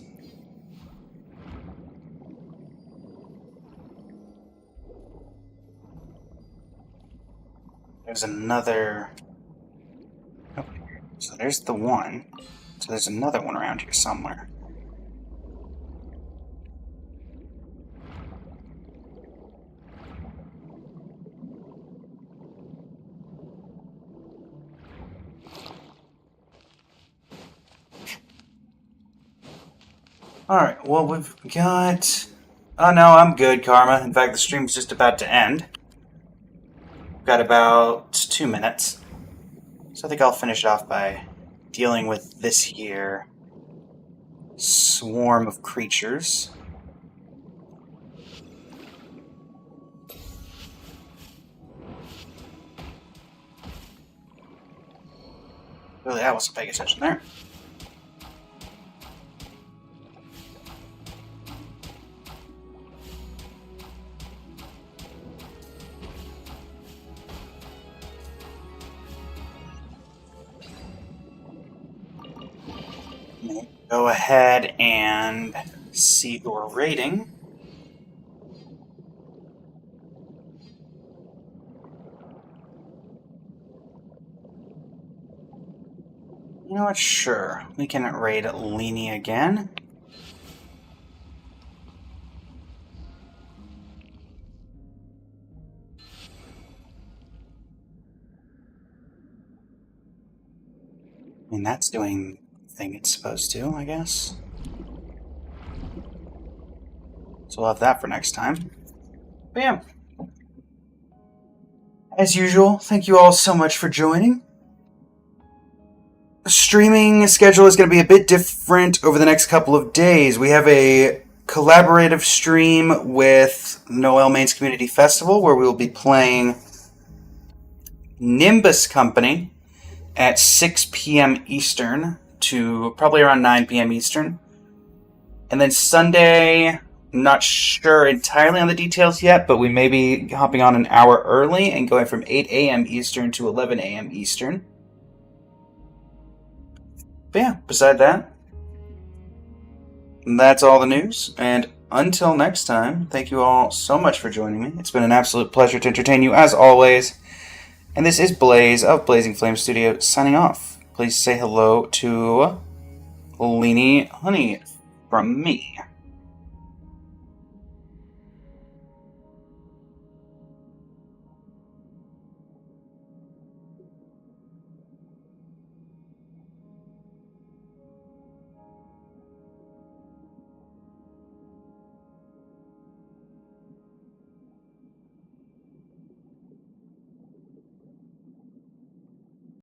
There's another... Oh, so there's the one. So there's another one around here somewhere. Alright, well, we've got... Oh no, I'm good, Karma. In fact, the stream's just about to end. We've got about 2 minutes. So I think I'll finish it off by dealing with this here swarm of creatures. Really, I wasn't paying attention there. Go ahead and see your rating. You know what? Sure. We can raid Lini again. I mean, that's doing the thing it's supposed to, I guess. So we'll have that for next time. But yeah. As usual, thank you all so much for joining. The streaming schedule is going to be a bit different over the next couple of days. We have a collaborative stream with Noel Main's Community Festival where we will be playing Nimbus Company at 6 p.m. Eastern to probably around 9 p.m. Eastern. And then Sunday, not sure entirely on the details yet, but we may be hopping on an hour early and going from 8 a.m. Eastern to 11 a.m. Eastern. But yeah, beside that, that's all the news. And until next time, thank you all so much for joining me. It's been an absolute pleasure to entertain you as always. And this is Blaze of Blazing Flame Studio signing off. Please say hello to Lini Honey from me.